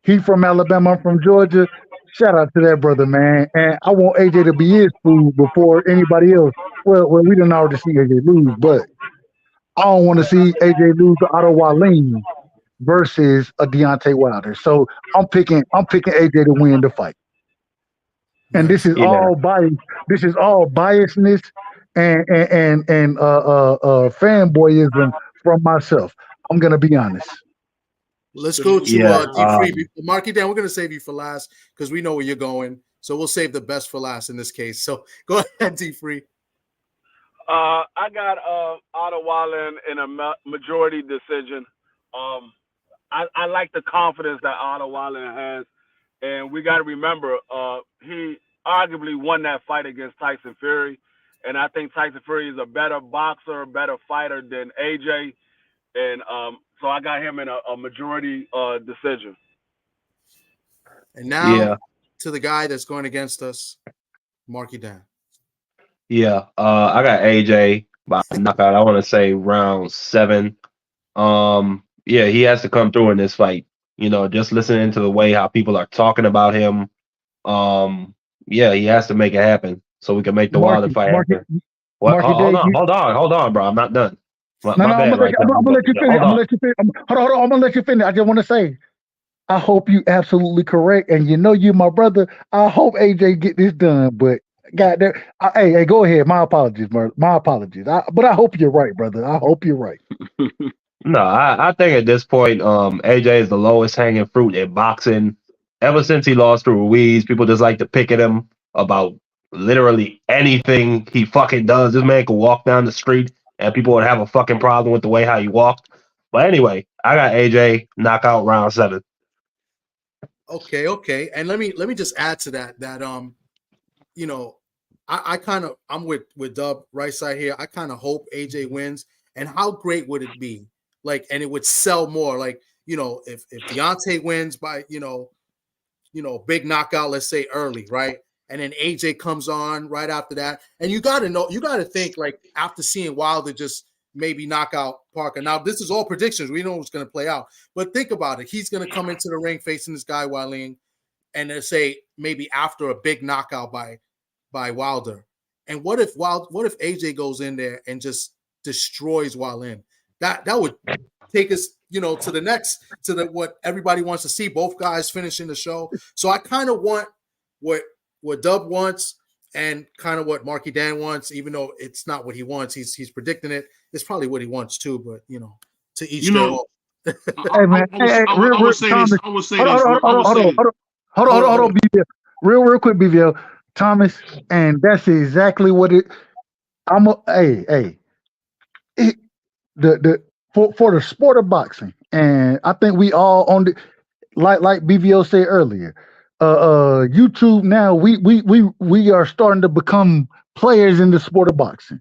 He from Alabama, I'm from Georgia. Shout out to that brother, man. And I want AJ to be his food before anybody else. Well, we didn't already see AJ lose, but I don't want to see AJ lose to Otto Wallin versus a Deontay Wilder. So I'm picking AJ to win the fight. And this is all bias. This is all biasness and fanboyism from myself. I'm gonna be honest. Let's go to D3. Marky Dan, we're going to save you for last because we know where you're going. So we'll save the best for last in this case. So go ahead, D3. I got Otto Wallin in a majority decision. I like the confidence that Otto Wallin has. And we got to remember, he arguably won that fight against Tyson Fury. And I think Tyson Fury is a better boxer, a better fighter than AJ. And so I got him in a majority decision. And now to the guy that's going against us, Marky Dan. Yeah, I got AJ by knockout. I want to say round 7. Yeah, he has to come through in this fight. Just listening to the way how people are talking about him. Yeah, he has to make it happen so we can make the Wilder fight happen. What? Hold on, bro. I'm not done. My bad. I'm gonna let you finish. Hold on. I'm gonna let you finish. I just want to say, I hope you absolutely correct, and you my brother. I hope AJ get this done, but God, hey, go ahead. My apologies, my apologies. But I hope you're right, brother. I hope you're right. No, I think at this point, AJ is the lowest hanging fruit in boxing. Ever since he lost to Ruiz, people just like to pick at him about literally anything he fucking does. This man could walk down the street and people would have a fucking problem with the way how he walked. But anyway, I got AJ knockout round 7. Okay. And let me just add to that I'm with Dub right side here. I kind of hope AJ wins. And how great would it be? And it would sell more. If Deontay wins by, big knockout, let's say early, right? And then AJ comes on right after that. And you got to think after seeing Wilder just maybe knock out Parker. Now, this is all predictions. We know what's going to play out. But think about it. He's going to come into the ring facing this guy, Wallin, and they say maybe after a big knockout by Wilder. And what if AJ goes in there and just destroys while in. That would take us, to the next, what everybody wants to see, both guys finishing the show. So I kind of want what Dub wants and kind of what Marky Dan wants, even though it's not what he wants. He's predicting it. It's probably what he wants too, but to each their own. Hey man, I would say this. Hold on, BVL. Real quick, BVL. Thomas, and that's exactly what it. For the sport of boxing, and I think we all on the like BVO said earlier. YouTube now we are starting to become players in the sport of boxing.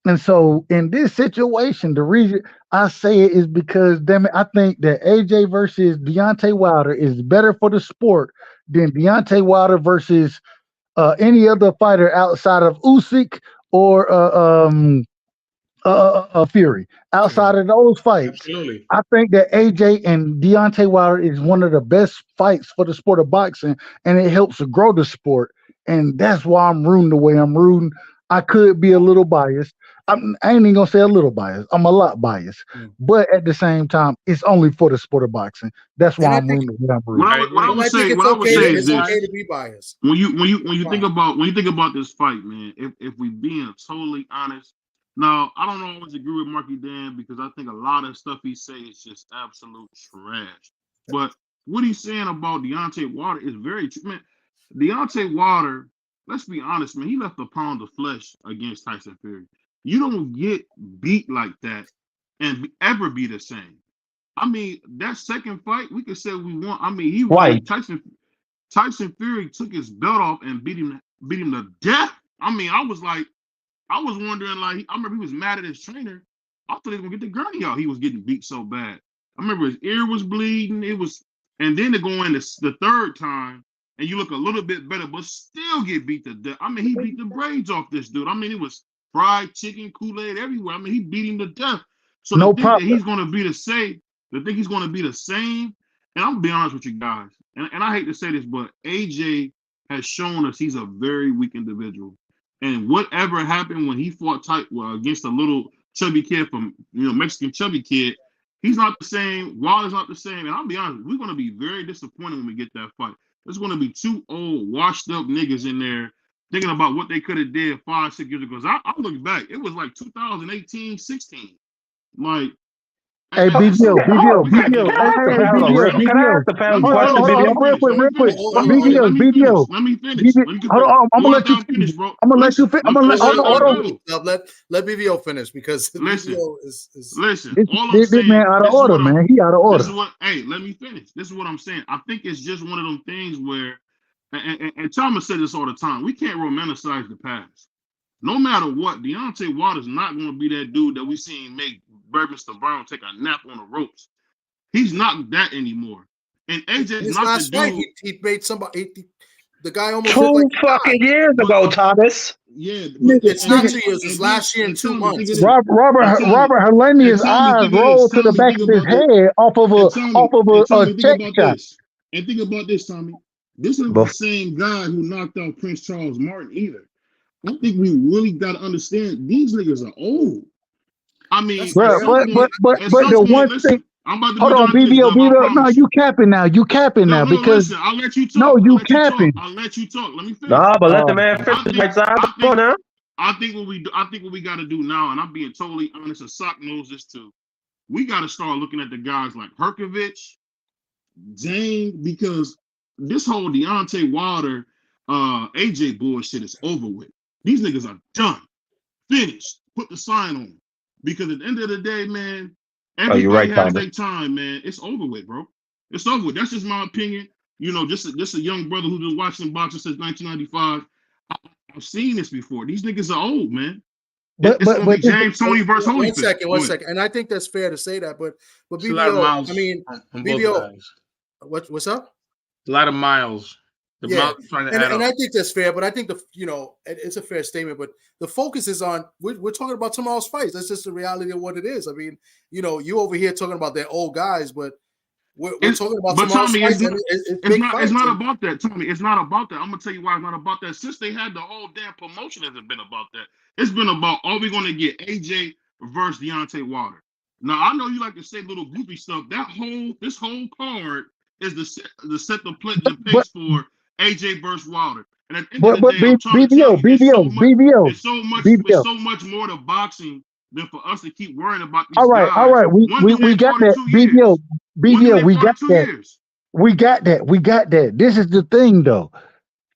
And so in this situation, the reason I say it is because, damn it, I think that AJ versus Deontay Wilder is better for the sport than Deontay Wilder versus any other fighter outside of Usyk or Fury. Outside of those fights, Absolutely. I think that AJ and Deontay Wilder is one of the best fights for the sport of boxing, and it helps to grow the sport. And that's why I'm rooting the way I'm rooting. I could be a little biased. I ain't even gonna say a little biased. I'm a lot biased, but at the same time, it's only for the sport of boxing. That's why I'm rooting. What I would say is this: okay to be biased. When you think about this fight, man, if we being totally honest, now I don't always agree with Marky Dan because I think a lot of stuff he say is just absolute trash. But what he's saying about Deontay Wilder is very true, man. Deontay Wilder, let's be honest, man, he left a pound of flesh against Tyson Fury. You don't get beat like that and ever be the same. I mean, that second fight, we could say we won. I mean, he Right. Tyson Fury took his belt off and beat him to death. I mean, I was wondering, like, I remember he was mad at his trainer. I thought he was gonna get the gurney out. He was getting beat so bad. I remember his ear was bleeding. And then to go in the third time, and you look a little bit better, but still get beat to death. I mean, he beat the braids off this dude. I mean, it was fried chicken, Kool-Aid everywhere. I mean, he beat him to death. So No the thing that problem. he's going to be the same, and I'm going to be honest with you guys, and I hate to say this, but AJ has shown us he's a very weak individual. And whatever happened when he fought against a little chubby kid from, Mexican chubby kid, he's not the same. Wilder's not the same. And I'll be honest, we're going to be very disappointed when we get that fight. There's going to be two old, washed up niggas in there thinking about what they could have did 5-6 years ago. I look back, it was like 2018, 16. Like, Hey, BVO. Hey, BVO. BVO. Let me finish. Hold on, I'm gonna let you finish, bro. I'm gonna let you finish. Let BVO finish because listen. BVO is Listen. This man out of order, man. He out of order. Let me finish. This is what I'm saying. I think it's just one of them things where, and Thomas said this all the time, we can't romanticize the past. No matter what, Deontay Wilder's not going to be that dude that we seen make Burbinster Brown take a nap on the ropes. He's not that anymore. And AJ's not the dude. He made somebody. The guy almost 2 fucking years ago, Thomas. Yeah, it's not 2 years. It's last year and 2 months. Robert Helenius' eyes rolled to the back of his head off of a check shot. And think about this, Tommy. This is the same guy who knocked out Prince Charles Martin either. I think we really got to understand these niggas are old. I mean, but the one thing. Hold on, BVO. No, you capping now. Because listen, I'll let you talk. No, you capping. I'll let you talk. Let me finish. Nah, but let the man finish. I think what we got to do now, and I'm being totally honest, and Sock knows this too. We got to start looking at the guys like Herkovich, Zane, because this whole Deontay Wilder, AJ bullshit is over with. These niggas are done, finished. Put the sign on, because at the end of the day, man, everybody has their time, man. It's over with, bro. It's over with. That's just my opinion. Just a young brother who's been watching boxing since 1995. I've seen this before. These niggas are old, man. It's gonna be James Tony versus Holyfield. One second, and I think that's fair to say that, but BVO, I mean, BVO, what's up? A lot of miles. And I think that's fair, but I think it's a fair statement. But the focus is on we're talking about tomorrow's fights. That's just the reality of what it is. I mean, you over here talking about their old guys, but we're talking about tomorrow's fights. It's not about that, Tommy. It's not about that. I'm gonna tell you why it's not about that. Since they had the whole damn promotion, hasn't been about that. It's been about, are we gonna get AJ versus Deontay Wilder. Now I know you like to say little goofy stuff. This whole card is the set the But pace for AJ versus Wilder. And at the end of the day, I'm trying to tell BBO, you, BBO, BBO, it's BBO. so much more to boxing than for us to keep worrying about All these right, all guys. right. One do We they got fought in that. 2 BBO, years. One do BBO, they we fought in got 2 that. years. We got that. We got that. This is the thing, though.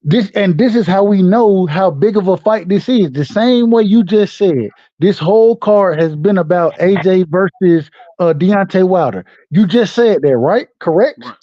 This is how we know how big of a fight this is. The same way you just said. This whole card has been about AJ versus Deontay Wilder. You just said that, right? Correct? Right.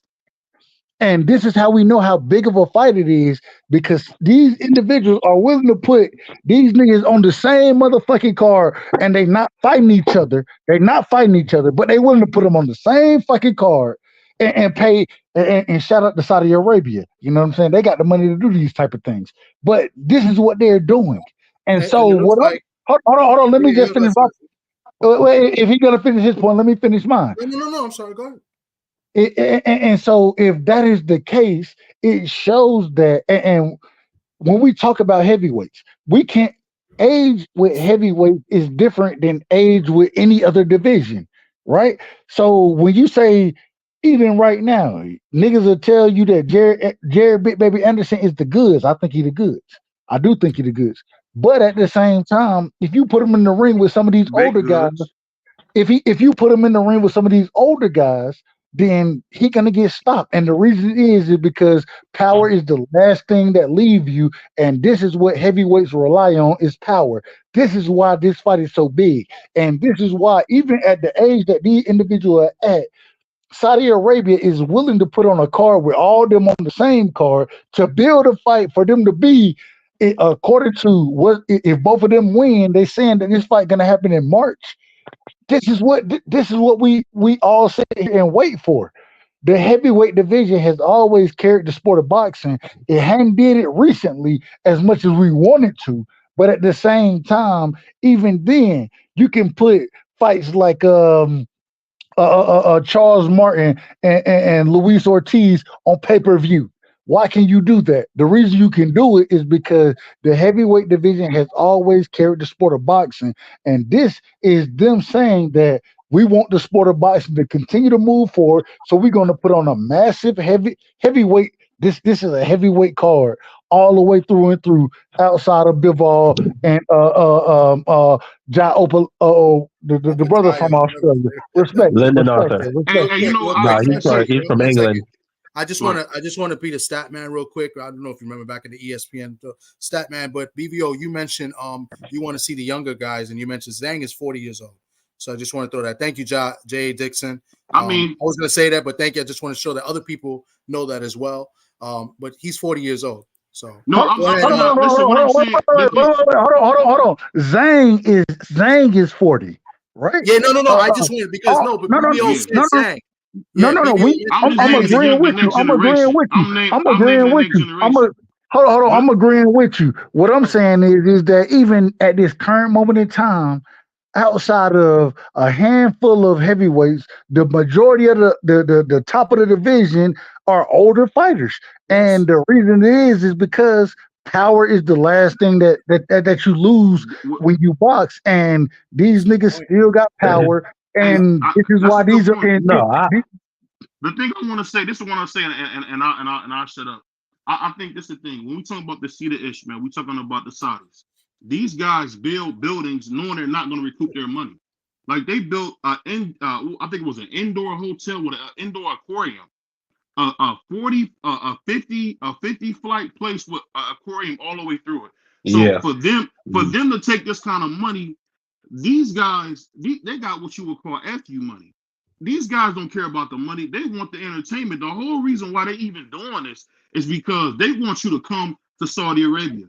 And this is how we know how big of a fight it is because these individuals are willing to put these niggas on the same motherfucking card and they not fighting each other. They're not fighting each other, but they willing to put them on the same fucking card and pay and shout out to Saudi Arabia. You know what I'm saying? They got the money to do these type of things. But this is what they're doing. And so And it looks what like hold on, let me just finish my let's- wait, if he's gonna finish his point, let me finish mine. no. I'm sorry. Go ahead. And so if that is the case, it shows that and when we talk about heavyweights, we can't age with heavyweight is different than age with any other division, right? So when you say even right now, niggas will tell you that Jared Big Baby Anderson is the goods. I think he the goods. I do think he the goods. But at the same time, if you put him in the ring with some of these Big older guys, goods. if you put him in the ring with some of these older guys, then he gonna get stopped. And the reason is because power is the last thing that leave you, and this is what heavyweights rely on is power. This is why this fight is so big, and this is why even at the age that these individuals are at, Saudi Arabia is willing to put on a card with all them on the same card to build a fight for them to be. According to what if both of them win, they saying that this fight gonna happen in March. This is what we all sit here and wait for. The heavyweight division has always carried the sport of boxing. It hadn't did it recently as much as we wanted to, but at the same time, even then, you can put fights like Charles Martin and Luis Ortiz on pay-per-view. Why can you do that? The reason you can do it is because the heavyweight division has always carried the sport of boxing. And this is them saying that we want the sport of boxing to continue to move forward. So we're going to put on a massive heavyweight. This is a heavyweight card all the way through and through outside of Bivol and Ja Opal, the brother from Australia. Respect. Lyndon Respect. Arthur. Respect. Hey, you know, Nah, he's from England. I just want to be the stat man real quick. I don't know if you remember back in the ESPN stat man, but BVO, you mentioned you want to see the younger guys, and you mentioned Zhang is 40 years old. So I just want to throw that. Thank you, J.A. Dixon. I mean, I was going to say that, but thank you. I just want to show that other people know that as well. But he's 40 years old. So no, hold on. Zhang is 40, right? Yeah, no. I just want because but BVO said Zhang. No. I'm agreeing with you. I'm agreeing with you. What I'm saying is that even at this current moment in time, outside of a handful of heavyweights, the majority of the top of the division are older fighters. And the reason is because power is the last thing that you lose when you box. And these niggas still got power. And this is why these are in. The thing I want to say, this is what I say, and I'll shut up. I think this is the thing. When we talk about the Cedar Ish, man, we're talking about the Saudis. These guys build buildings knowing they're not going to recoup their money. Like they built I think it was an indoor hotel with an indoor aquarium, a 50 flight place with an aquarium all the way through it. So for them to take this kind of money, these guys they got what you would call FU money. These guys don't care about the money. They want the entertainment. The whole reason why they even doing this is because they want you to come to Saudi Arabia.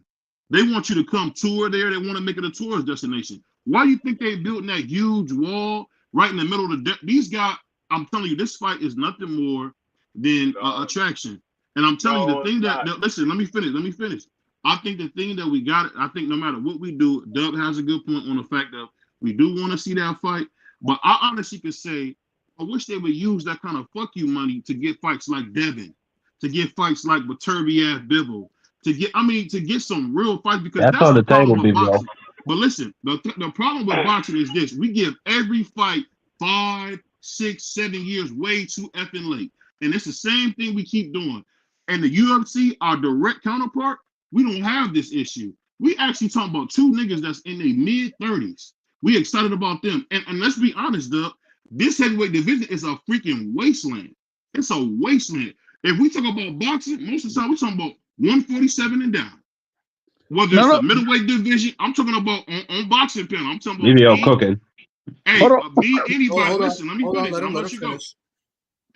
They want you to come tour there. They want to make it a tourist destination. Why do you think they built that huge wall right in the middle of these guys? I'm telling you, this fight is nothing more than attraction. And I'm telling you, the thing that listen, let me finish. I think the thing that we got, I think no matter what we do, Dub has a good point on the fact that we do want to see that fight. But I honestly could say, I wish they would use that kind of fuck you money to get fights like Devin, to get fights like Baturbiev Bivol, to get some real fights because that's on the table, BBO. But listen, the problem with boxing is this: we give every fight 5, 6, 7 years way too effing late, and it's the same thing we keep doing. And the UFC, our direct counterpart, we don't have this issue. We actually talking about two niggas that's in their mid-30s. We excited about them, and let's be honest, Doug. This heavyweight division is a freaking wasteland. It's a wasteland. If we talk about boxing, most of the time we talking about 147 and down. Whether it's a middleweight division, I'm talking about on boxing panel. I'm talking about BVO cooking. Hey, me, anybody. Listen, let me finish. Let I'll him let you go.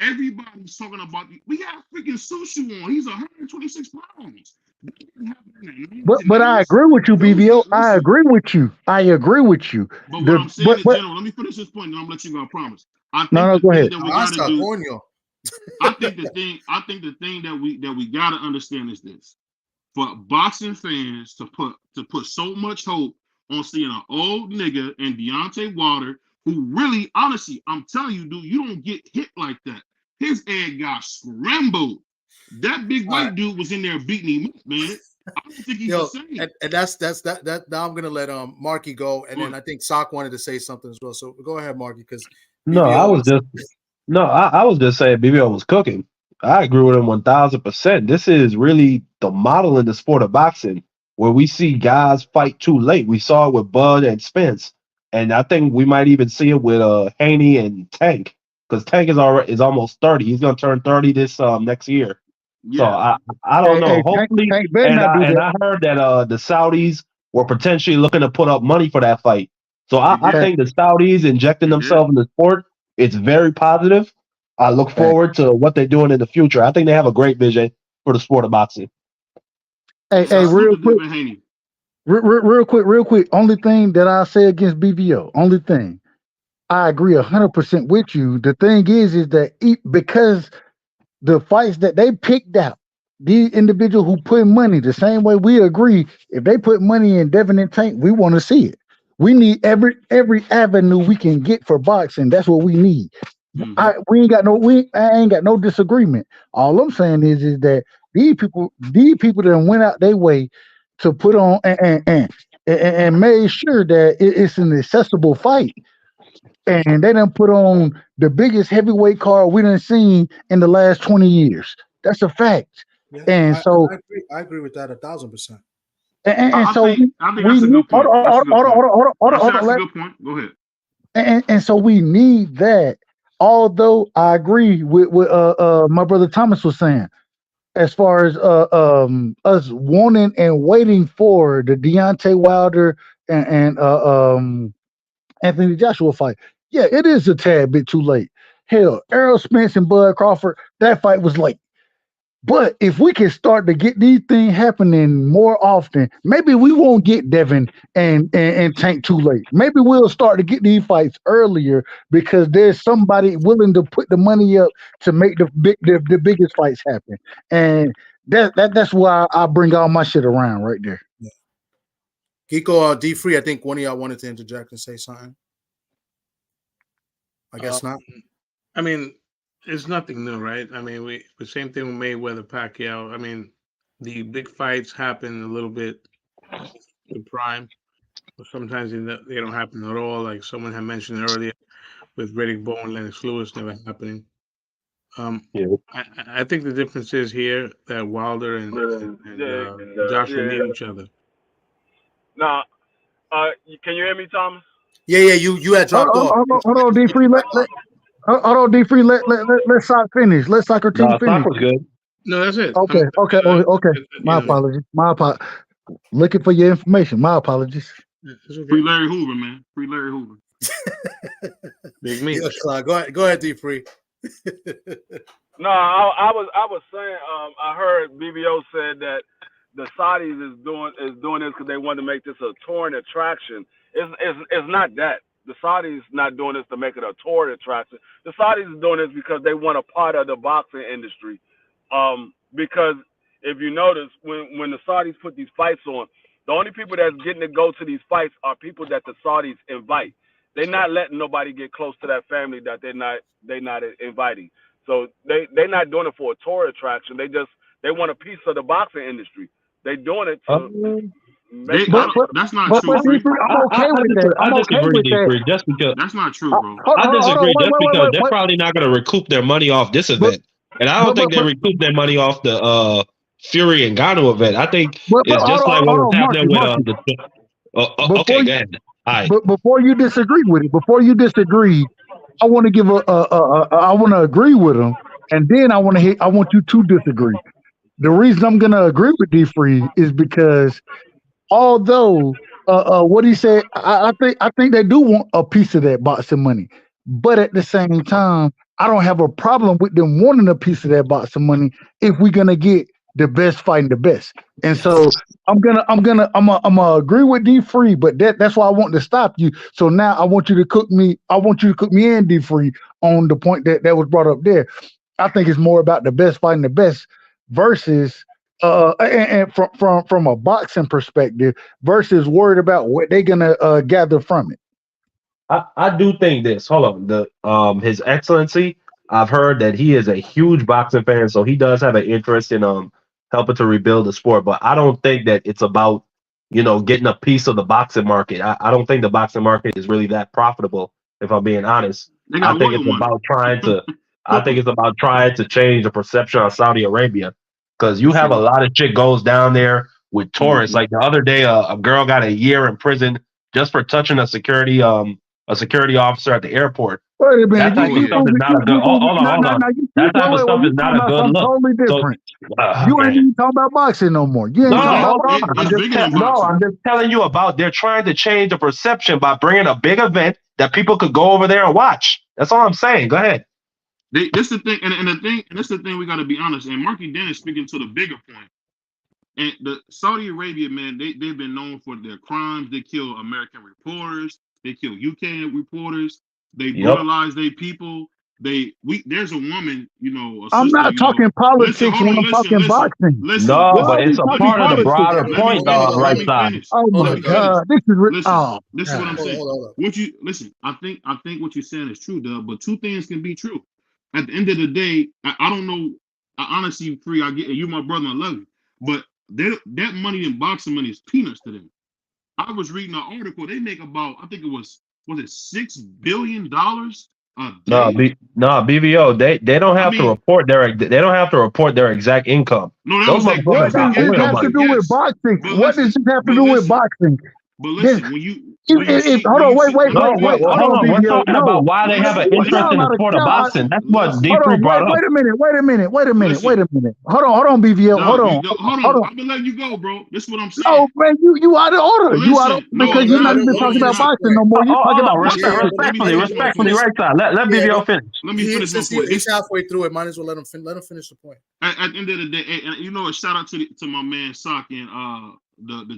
Everybody's talking about. We got freaking Shu Shu on. He's 126 pounds. But I agree with you, BVO. I agree with you. I agree with you. But what I'm saying in general, let me finish this point, and I'm gonna let you go. I promise. I think go ahead. that we gotta do. I think the thing that we gotta understand is this: for boxing fans to put so much hope on seeing an old nigga in Deontay Wilder, who really, honestly, I'm telling you, dude, you don't get hit like that. His egg got scrambled. That big white dude was in there beating him up, man. I don't think he's the same. And that's that. Now I'm gonna let Marky go, and then I think Sock wanted to say something as well. So go ahead, Marky, because I was just saying BBO was cooking. I agree with him 1000%. This is really the model in the sport of boxing where we see guys fight too late. We saw it with Bud and Spence, and I think we might even see it with Haney and Tank, because Tank is almost 30. He's gonna turn 30 this next year. Yeah. So I don't know. Hopefully, Tank I heard that the Saudis were potentially looking to put up money for that fight. So I think the Saudis injecting themselves in the sport, it's very positive. I look forward to what they're doing in the future. I think they have a great vision for the sport of boxing. Hey, real quick. Only thing that I say against BVO, only thing, I agree 100% with you. The thing is that because the fights that they picked out, these individuals who put money, the same way we agree, if they put money in Devin and Tank, we want to see it. We need every avenue we can get for boxing. That's what we need. Mm-hmm. I ain't got no disagreement. All I'm saying is that these people that went out their way to put on and made sure that it's an accessible fight. And they done put on the biggest heavyweight card we done seen in the last 20 years. That's a fact. Yeah, and I agree with that 1000%. I think that's a good point. That's a good point. Go ahead. And so we need that. Although I agree with what my brother Thomas was saying, as far as us wanting and waiting for the Deontay Wilder and Anthony Joshua fight. Yeah, it is a tad bit too late. Hell, Errol Spence and Bud Crawford, that fight was late. But if we can start to get these things happening more often, maybe we won't get Devin and Tank too late. Maybe we'll start to get these fights earlier because there's somebody willing to put the money up to make the biggest fights happen. And that's why I bring all my shit around right there. Yeah. Geeko, D-Free, I think one of y'all wanted to interject and say something. I guess not. I mean, it's nothing new, right? I mean, the same thing with Mayweather, Pacquiao. I mean, the big fights happen a little bit in prime, but sometimes they don't happen at all. Like someone had mentioned earlier, with Riddick Bowe and Lennox Lewis never happening. I think the difference is here that Wilder and Joshua need each other. Now, can you hear me, Thomas? Yeah, you had dropped off. Hold on, D-Free. Hold on, D-Free. Let Sock finish. Let Soccer Team finish. Sock was good. No, that's it. Okay. My apologies. Looking for your information. My apologies. Okay. Free Larry Hoover, man. Free Larry Hoover. Big me. Go ahead, D-Free. No, I was saying. I heard BVO said that the Saudis is doing this because they want to make this a touring attraction. It's not that. The Saudis not doing this to make it a touring attraction. The Saudis is doing this because they want a part of the boxing industry. Because if you notice, when the Saudis put these fights on, the only people that's getting to go to these fights are people that the Saudis invite. They're not letting nobody get close to that family that they're not inviting. So they're not doing it for a tour attraction. They want a piece of the boxing industry. They're doing it to That's not true. I'm okay with that. I'm okay with that. Just because that's not true, bro. I disagree. Just because they're wait. probably not going to recoup their money off this event, and I don't think they recoup their money off the Fury and Gano event. I think it's just like what was happening with okay, go ahead. All right. But before you disagree with it, I want to give I want to agree with him, and then I want you to disagree. The reason I'm going to agree with D Free is because although what he said, I think they do want a piece of that boxing money, but at the same time, I don't have a problem with them wanting a piece of that boxing money if we're gonna get the best fighting the best. And so I'm gonna agree with D Free, but that's why I want to stop you. So now I want you to cook me in D Free on the point that was brought up there. I think it's more about the best fighting the best versus and from a boxing perspective versus worried about what they're gonna gather from it. I do think this. Hold on. His Excellency, I've heard that he is a huge boxing fan, so he does have an interest in helping to rebuild the sport. But I don't think that it's about getting a piece of the boxing market. I don't think the boxing market is really that profitable. If I'm being honest, I think it's about trying to. I think it's about trying to change the perception of Saudi Arabia, because you have a lot of shit goes down there with tourists. Like the other day, a girl got a year in prison just for touching a security officer at the airport. Wait a minute. That type of stuff is not a good. Hold on. That type of stuff is not a good look. Totally different. You ain't even talking about boxing no more. You ain't I'm just telling you about they're trying to change the perception by bringing a big event that people could go over there and watch. That's all I'm saying. Go ahead. This is the thing, and this is the thing we got to be honest. And Marky Dennis speaking to the bigger point. And the Saudi Arabia, man, they've been known for their crimes. They kill American reporters. They kill UK reporters. They brutalize their people. There's a woman, I'm not talking politics when I'm talking boxing. But it's a part of the broader point, right side. Oh my God, this is this is what I'm saying. I think what you're saying is true, Doug. But two things can be true. At the end of the day, I don't know. I honestly, Free, I get you, my brother, I love you, but that money in boxing money is peanuts to them. I was reading an article. They make about, I think it was it $6 billion a day? No, BVO. They don't have to report their exact income. No, what does it have to do with boxing? What does it have to do with boxing? But listen, when you hold on, wait. Hold on. We're talking about why they have an interest in the sport of boxing. That's what D3 brought up. Wait a minute. Hold on, BVO. Hold on. I'm gonna let you go, bro. This is what I'm saying. Oh man, you out of order. Because you're not even talking about boxing no more. You're talking about respectfully, right side. Let BVO finish. Let me finish my point. He's halfway through it. Might as well let him finish the point. At the end of the day, and shout out to my man Sock and the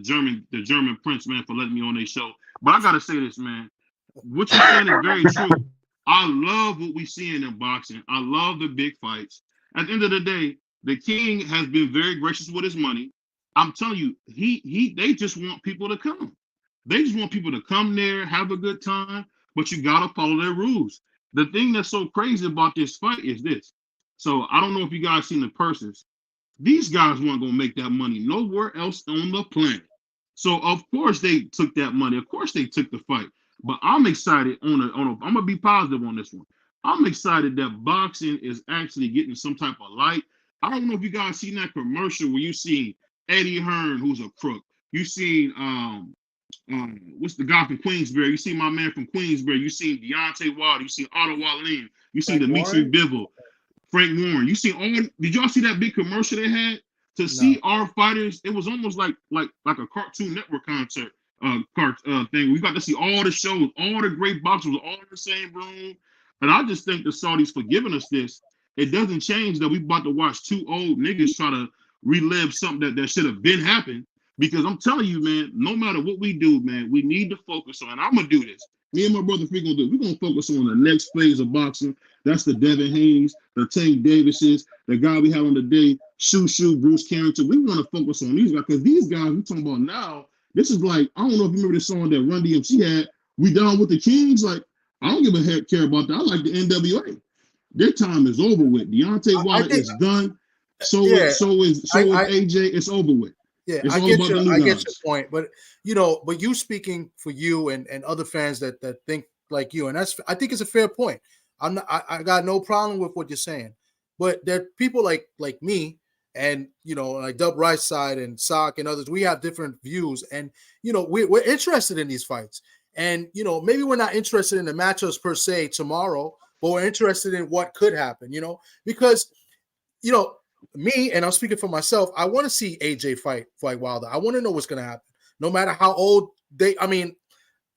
German Prince, man, for letting me on their show. But I gotta say this, man. What you're saying is very true. I love what we seeing in boxing. I love the big fights. At the end of the day, the king has been very gracious with his money. I'm telling you, they just want people to come. They just want people to come there, have a good time, but you gotta follow their rules. The thing that's so crazy about this fight is this. So I don't know if you guys seen the purses. These guys weren't gonna make that money nowhere else on the planet. So of course they took that money. Of course they took the fight. But I'm excited I'm gonna be positive on this one. I'm excited that boxing is actually getting some type of light. I don't know if you guys seen that commercial where you see Eddie Hearn, who's a crook. You seen what's the guy from Queensbury? You see my man from Queensbury. You seen Deontay Wilder. You seen Otto Wallin. You seen Dimitri Bivol, Frank Warren. You seen all? Did y'all see that big commercial they had? To see our fighters, it was almost like a Cartoon Network concert thing. We got to see all the shows, all the great boxers, all in the same room. And I just think the Saudis for giving us this. It doesn't change that we about to watch two old niggas try to relive something that should have been happened. Because I'm telling you, man, no matter what we do, man, we need to focus on. And I'm gonna do this. Me and my brother Free gonna do it. We're gonna focus on the next phase of boxing. That's the Devin Haney, the Tank Davises, the guy we had on the day, Shu Shu, Bruce Carrington. We want to focus on these guys because these guys we're talking about now. This is like, I don't know if you remember the song that Run DMC had. We down with the Kings. Like, I don't give a heck care about that. I like the NWA. Their time is over with. Deontay Wilder is done. So is AJ. It's over with. Yeah, It's I all get about your the I get your nuance. point, but but you speaking for you and other fans that think like you, and I think it's a fair point. I got no problem with what you're saying, but there are people like me and like Dub Rice side and Sock and others. We have different views, and we're interested in these fights, and maybe we're not interested in the matchups per se tomorrow, but we're interested in what could happen. Because me, and I'm speaking for myself, I want to see AJ fight Wilder. I want to know what's going to happen, no matter how old they. I mean,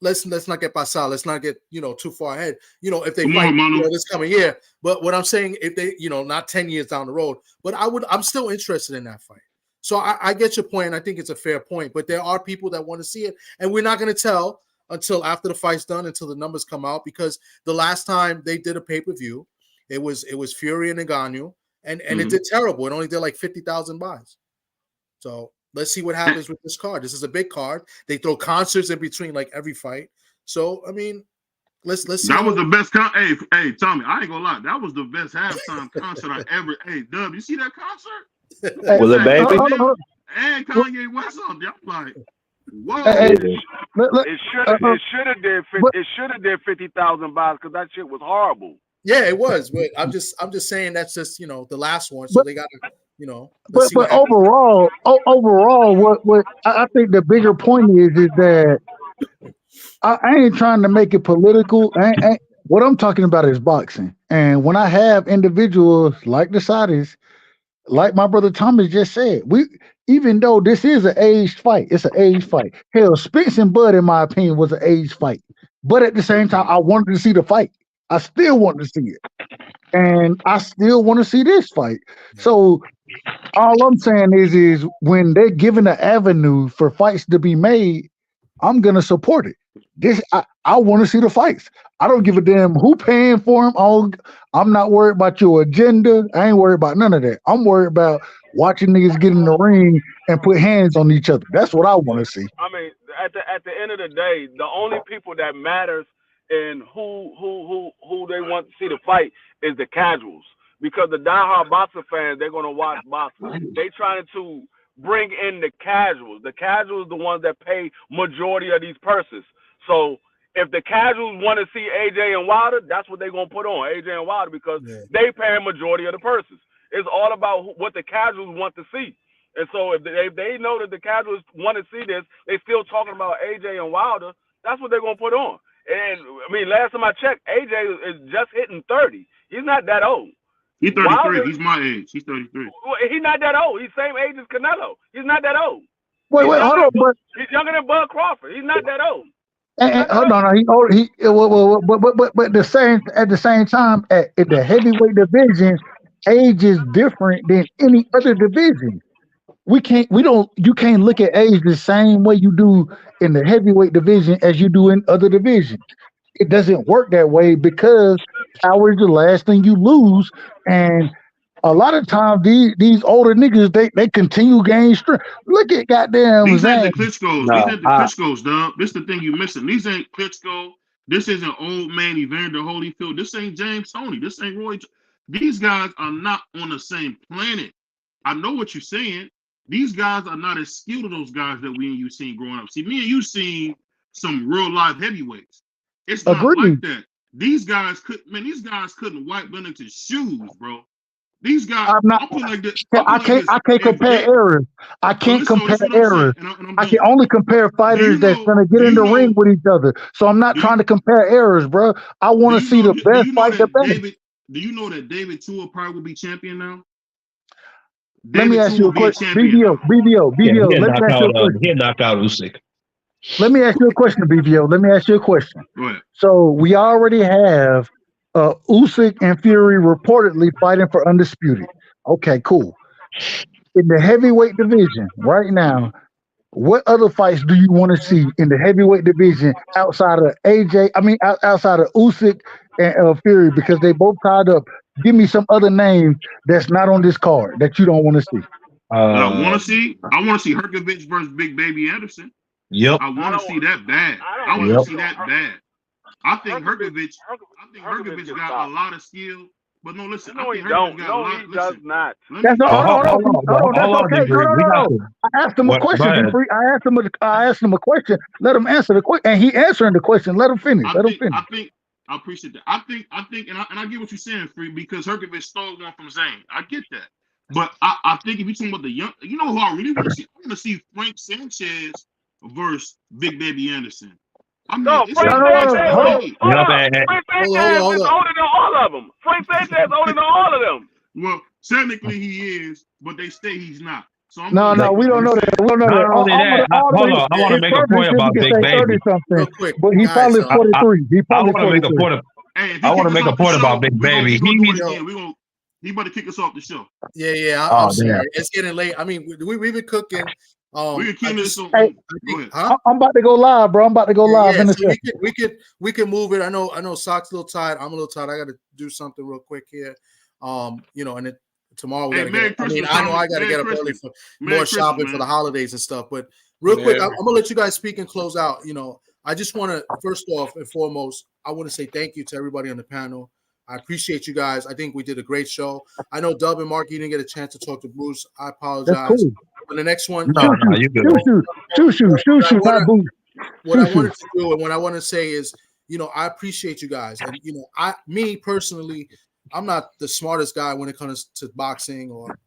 let's not get pasado. Let's not get too far ahead. If they Come fight on, Manu. this coming year, but what I'm saying, if they not 10 years down the road, but I'm still interested in that fight. So I get your point. And I think it's a fair point, but there are people that want to see it, and we're not going to tell until after the fight's done, until the numbers come out, because the last time they did a pay-per-view, it was Fury and Ngannou. And it did terrible. It only did like 50,000 buys. So let's see what happens with this card. This is a big card. They throw concerts in between like every fight. So I mean, let's see. That was the best hey, Tommy, I ain't gonna lie. That was the best halftime concert I ever. Hey, Dub, you see that concert? Was it baby? And Kanye West on there. I'm like, whoa. It should have did 50,000 buys because that shit was horrible. Yeah, it was, but I'm just saying that's just the last one, so they got to But overall, what I think the bigger point is that I ain't trying to make it political. What I'm talking about is boxing, and when I have individuals like the Saudis, like my brother Thomas just said, even though this is an aged fight, it's an aged fight. Hell, Spence and Bud, in my opinion, was an aged fight, but at the same time, I wanted to see the fight. I still want to see it. And I still want to see this fight. So all I'm saying is when they're given an avenue for fights to be made, I'm gonna support it. I want to see the fights. I don't give a damn who paying for them. I'm not worried about your agenda. I ain't worried about none of that. I'm worried about watching niggas get in the ring and put hands on each other. That's what I want to see. I mean, at the end of the day, the only people that matters and who they want to see the fight is the casuals, because the diehard boxer fans, they're gonna watch boxing. They trying to bring in the casuals. The casuals, the ones that pay majority of these purses. So if the casuals want to see AJ and Wilder, that's what they're gonna put on AJ and Wilder, because they pay a majority of the purses. It's all about what the casuals want to see. And so if they know that the casuals want to see this, they still talking about AJ and Wilder. That's what they're gonna put on. And I mean, last time I checked, AJ is just hitting 30. He's not that old. He's 33. Wilder, he's my age. He's 33. He's not that old. He's same age as Canelo. He's not that old. Wait, hold on. He's younger than Bud Crawford. He's not that old. Hold on. But at the same time, at the heavyweight division, age is different than any other division. You can't look at age the same way you do in the heavyweight division as you do in other divisions. It doesn't work that way, because power is the last thing you lose. And a lot of times these older niggas, they continue gaining strength. Look at goddamn these Zane. ain't the Klitschko's. These ain't the Klitschko's, dog. This is the thing you missing. These ain't Klitschko. This isn't old man Evander Holyfield. This ain't James Toney. This ain't Roy. These guys are not on the same planet. I know what you're saying. These guys are not as skilled as those guys that we and you seen growing up. See, me and you seen some real live heavyweights. It's not like that. These guys couldn't wipe Benedict's shoes, bro. These guys, I can't compare errors. I can't compare errors. I can only compare fighters that's gonna get in the ring with each other. So I'm not trying to compare errors, bro. I want to see the best fight the best. Do you know that David Tua probably will be champion now? Let me ask you a question. BVO. He knocked out Usyk. Let me ask you a question, BVO. Let me ask you a question. Go ahead. So we already have Usyk and Fury reportedly fighting for undisputed. Okay, cool. In the heavyweight division right now, what other fights do you want to see in the heavyweight division outside of outside of Usyk and Fury, because they both tied up? Give me some other names that's not on this card that you don't want to see. I want to see Herkovich versus Big Baby Anderson. Yep. I want to see that bad. I want to see that bad. I think Herkovich got a lot of skill. But no, listen. No, he don't. No, he does not. That's hold on. That's okay. No. I asked him a question. I asked him a question. Let him answer the question, and he answering the question. Let him finish. I appreciate that. I think, and I get what you're saying, Free, because Herkovich stole one from Zane. I get that. But I think if you're talking about the young, you know who I really want to see? I want to see Frank Sanchez versus Big Baby Anderson. I mean, no, Frank Sanchez is older than all of them. Frank Sanchez is older than all of them. Well, technically he is, but they say he's not. So we don't know that. We don't know that. Hold on. I want to make a point about Big Baby. Real quick, but he probably 43. I want to make a point about Big Baby. He about to kick us off the show. Yeah. I'm sorry. It's getting late. I mean, we've been cooking. I'm about to go live, bro. I'm about to go live. So we can move it. I know Sock's a little tired. I'm a little tired. I got to do something real quick here. And then tomorrow we got to get. I got to get up early for more shopping for the holidays and stuff. But real quick, I'm gonna let you guys speak and close out. I just want to first off and foremost, I want to say thank you to everybody on the panel. I appreciate you guys. I think we did a great show. I know Dub and Mark, you didn't get a chance to talk to Bruce. I apologize. That's cool. On the next one, you good. Shu Shu, what I wanted to do and what I want to say is, I appreciate you guys. And, me personally, I'm not the smartest guy when it comes to boxing or,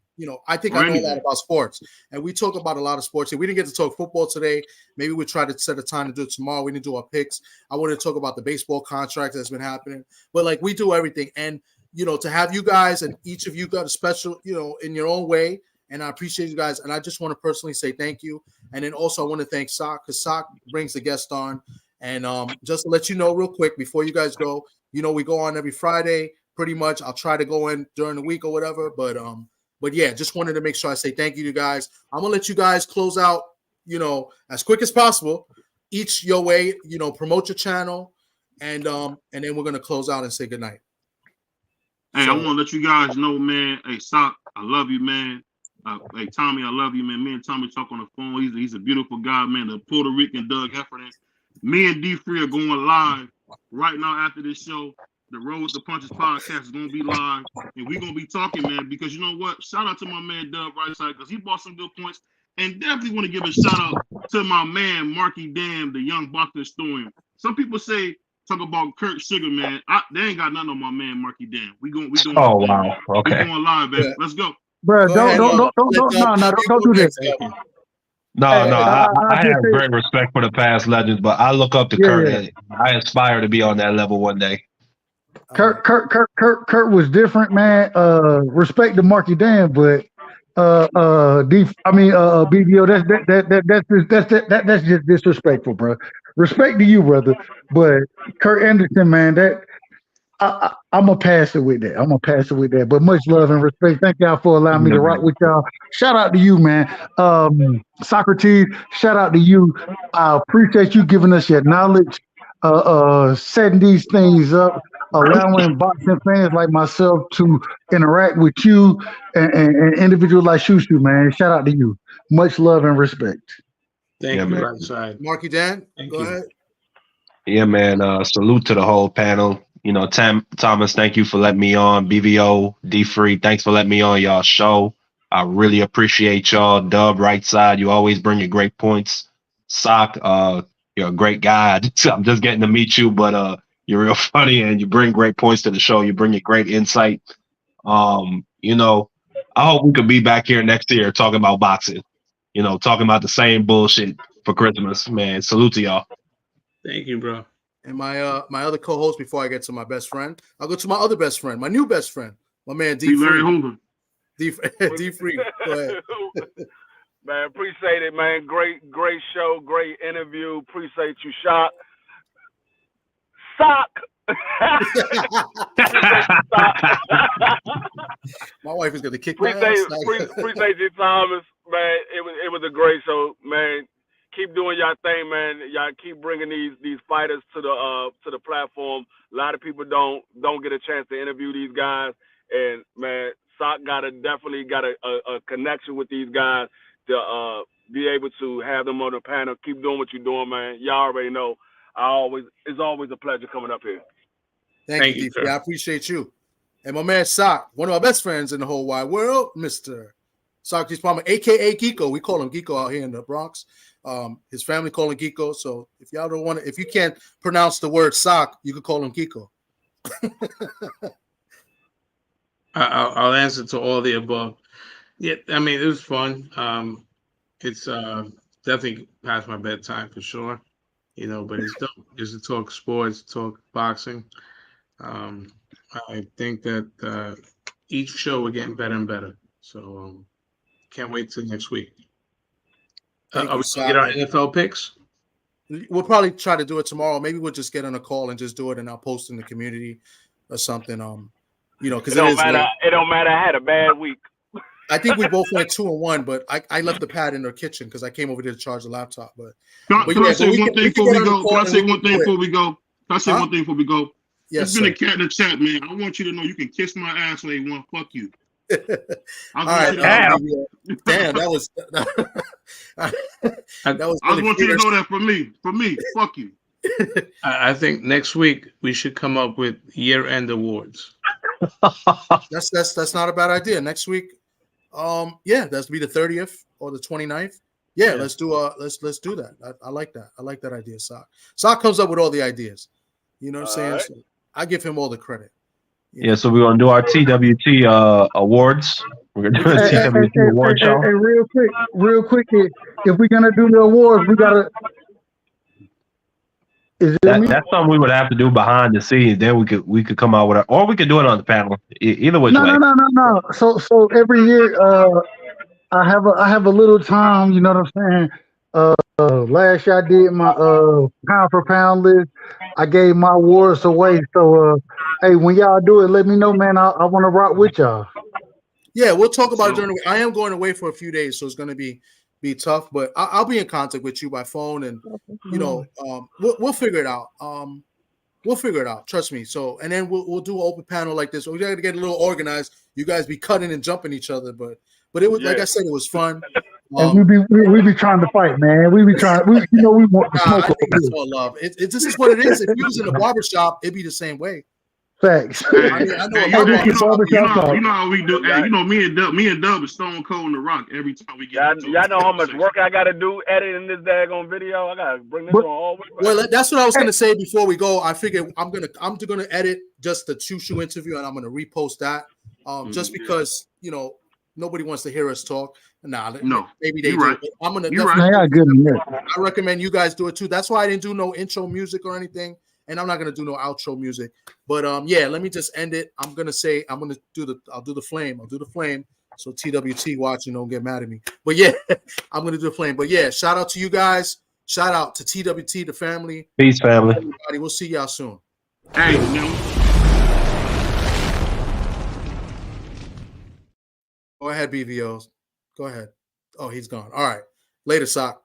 I think I know a lot about sports. And we talk about a lot of sports. And we didn't get to talk football today. Maybe we try to set a time to do it tomorrow. We didn't do our picks. I wanted to talk about the baseball contract that's been happening. But, we do everything. And, to have you guys and each of you got a special, in your own way. And I appreciate you guys. And I just want to personally say thank you. And then also I want to thank Sock because Sock brings the guest on. And just to let you know real quick before you guys go, we go on every Friday pretty much. I'll try to go in during the week or whatever. But yeah, just wanted to make sure I say thank you to you guys. I'm going to let you guys close out, as quick as possible. Each your way, promote your channel. And then we're going to close out and say goodnight. Hey, I want to let you guys know, man. Hey, Sock, I love you, man. Hey, Tommy, I love you, man. Me and Tommy talk on the phone. He's a beautiful guy, man. The Puerto Rican Doug Heffernan. Me and D3 are going live right now after this show. The Road with the Punches podcast is going to be live. And we're going to be talking, man, because you know what? Shout out to my man, Doug Rightside, because he bought some good points. And definitely want to give a shout out to my man, Marky Dam, the young boxing historian. Some people talk about Kurt Sugar, man. They ain't got nothing on my man, Marky Dam. We doing wow. Okay. We going live, baby. Let's go. Bro, don't do this. No, I have great respect for the past legends, but I look up to Kurt. And I aspire to be on that level one day. Kurt was different, man. Respect to Marky Dan, but BVO, that's just disrespectful, bro. Respect to you, brother, but Kurt Anderson, man, I'm gonna pass it with that. But much love and respect. Thank y'all for allowing me to rock with y'all. Shout out to you, man. Socrates, shout out to you. I appreciate you giving us your knowledge, setting these things up, allowing boxing fans like myself to interact with you and individuals like Shu Shu, man. Shout out to you. Much love and respect. Thank you, Rightside. Marky Dan, go ahead. Yeah, man. Salute to the whole panel. Thomas, thank you for letting me on. BVO, D3, thanks for letting me on y'all show. I really appreciate y'all. Dub, Rightside, you always bring your great points. Sock, you're a great guy. I'm just getting to meet you, but you're real funny and you bring great points to the show. You bring your great insight. I hope we could be back here next year talking about boxing. Talking about the same bullshit for Christmas, man. Salute to y'all. Thank you, bro. And my other co-host, before I get to my best friend, I'll go to my other best friend, my new best friend, my man D. Larry Hoover. D. Free. Go ahead. Man, appreciate it, man. Great show, great interview. Appreciate you, Sock. My wife is gonna kick my ass. Appreciate you, Thomas. Man, it was a great show, man. Keep doing y'all thing, man. Y'all keep bringing these fighters to the platform. A lot of people don't get a chance to interview these guys, and man, Sock definitely got a connection with these guys to be able to have them on the panel. Keep doing what you're doing, man. Y'all already know. It's always a pleasure coming up here. Thank you, D3. I appreciate you. And my man Sock, one of my best friends in the whole wide world, Mr. Socrates Palmer, aka Geeko. We call him Geeko out here in the Bronx. His family call him Geeko. So if y'all don't want to, if you can't pronounce the word sock, you could call him Geeko. I'll answer to all the above. Yeah, I mean, it was fun. It's definitely past my bedtime for sure, but it's dope just to talk sports, talk boxing. I think that each show we're getting better and better. So can't wait till next week. Are we going to get our NFL picks? We'll probably try to do it tomorrow. Maybe we'll just get on a call and just do it, and I'll post in the community or something. Because it don't matter. It don't matter. I had a bad week. I think we both went 2-1, but I left the pad in the kitchen because I came over there to charge the laptop. Can I say one thing before we go? Can I say one thing before we go? Yes, there's been a cat in the chat, man. I want you to know you can kiss my ass when they want. Fuck you. All right, damn, that was I just want you to know that for me, fuck you. I think next week we should come up with year-end awards. That's not a bad idea. Next week, that's be the 30th or the 29th. Yeah, let's do let's do that. I like that. I like that idea. Sock comes up with all the ideas. You know what I'm saying? Right. So I give him all the credit. Yeah, so we're gonna do our TWT awards. We're gonna do a TWT award show. Hey, real quick, if we're gonna do the awards, we gotta. That's something we would have to do behind the scenes. Then we could come out with or we could do it on the panel. Either way. No. So every year, I have a little time. You know what I'm saying? Last year I did my pound for pound list. I gave my awards away. So hey, when y'all do it, let me know, man. I want to rock with y'all. Yeah, we'll talk about it during the week. I am going away for a few days, so it's going to be tough. But I'll be in contact with you by phone, and we'll figure it out. We'll figure it out. Trust me. So, and then we'll do an open panel like this. We got to get a little organized. You guys be cutting and jumping each other, but it was like I said, it was fun. And we be trying to fight, man. We want the smoke. I think that's all love. This is what it is. If you was in a barbershop, it'd be the same way. Facts. I know you know how we do. Hey, me and Dub is Stone Cold and The Rock every time we get. Y'all know how much work I got to do editing this daggone video. I got to bring this on all the way back. Well, that's what I was going to say before we go. I figured I'm gonna edit just the Shu Shu interview, and I'm gonna repost that. Just because nobody wants to hear us talk. No, maybe they do. Right. But I'm gonna. I recommend you guys do it too. That's why I didn't do no intro music or anything, and I'm not gonna do no outro music. But let me just end it. I'll do the flame. I'll do the flame. So TWT watching, don't get mad at me. But yeah, I'm gonna do the flame. But yeah, shout out to you guys. Shout out to TWT, the family. Peace, family. Everybody, we'll see y'all soon. Hey, Go ahead, BVOs. Go ahead. Oh, he's gone. All right. Later, Sock.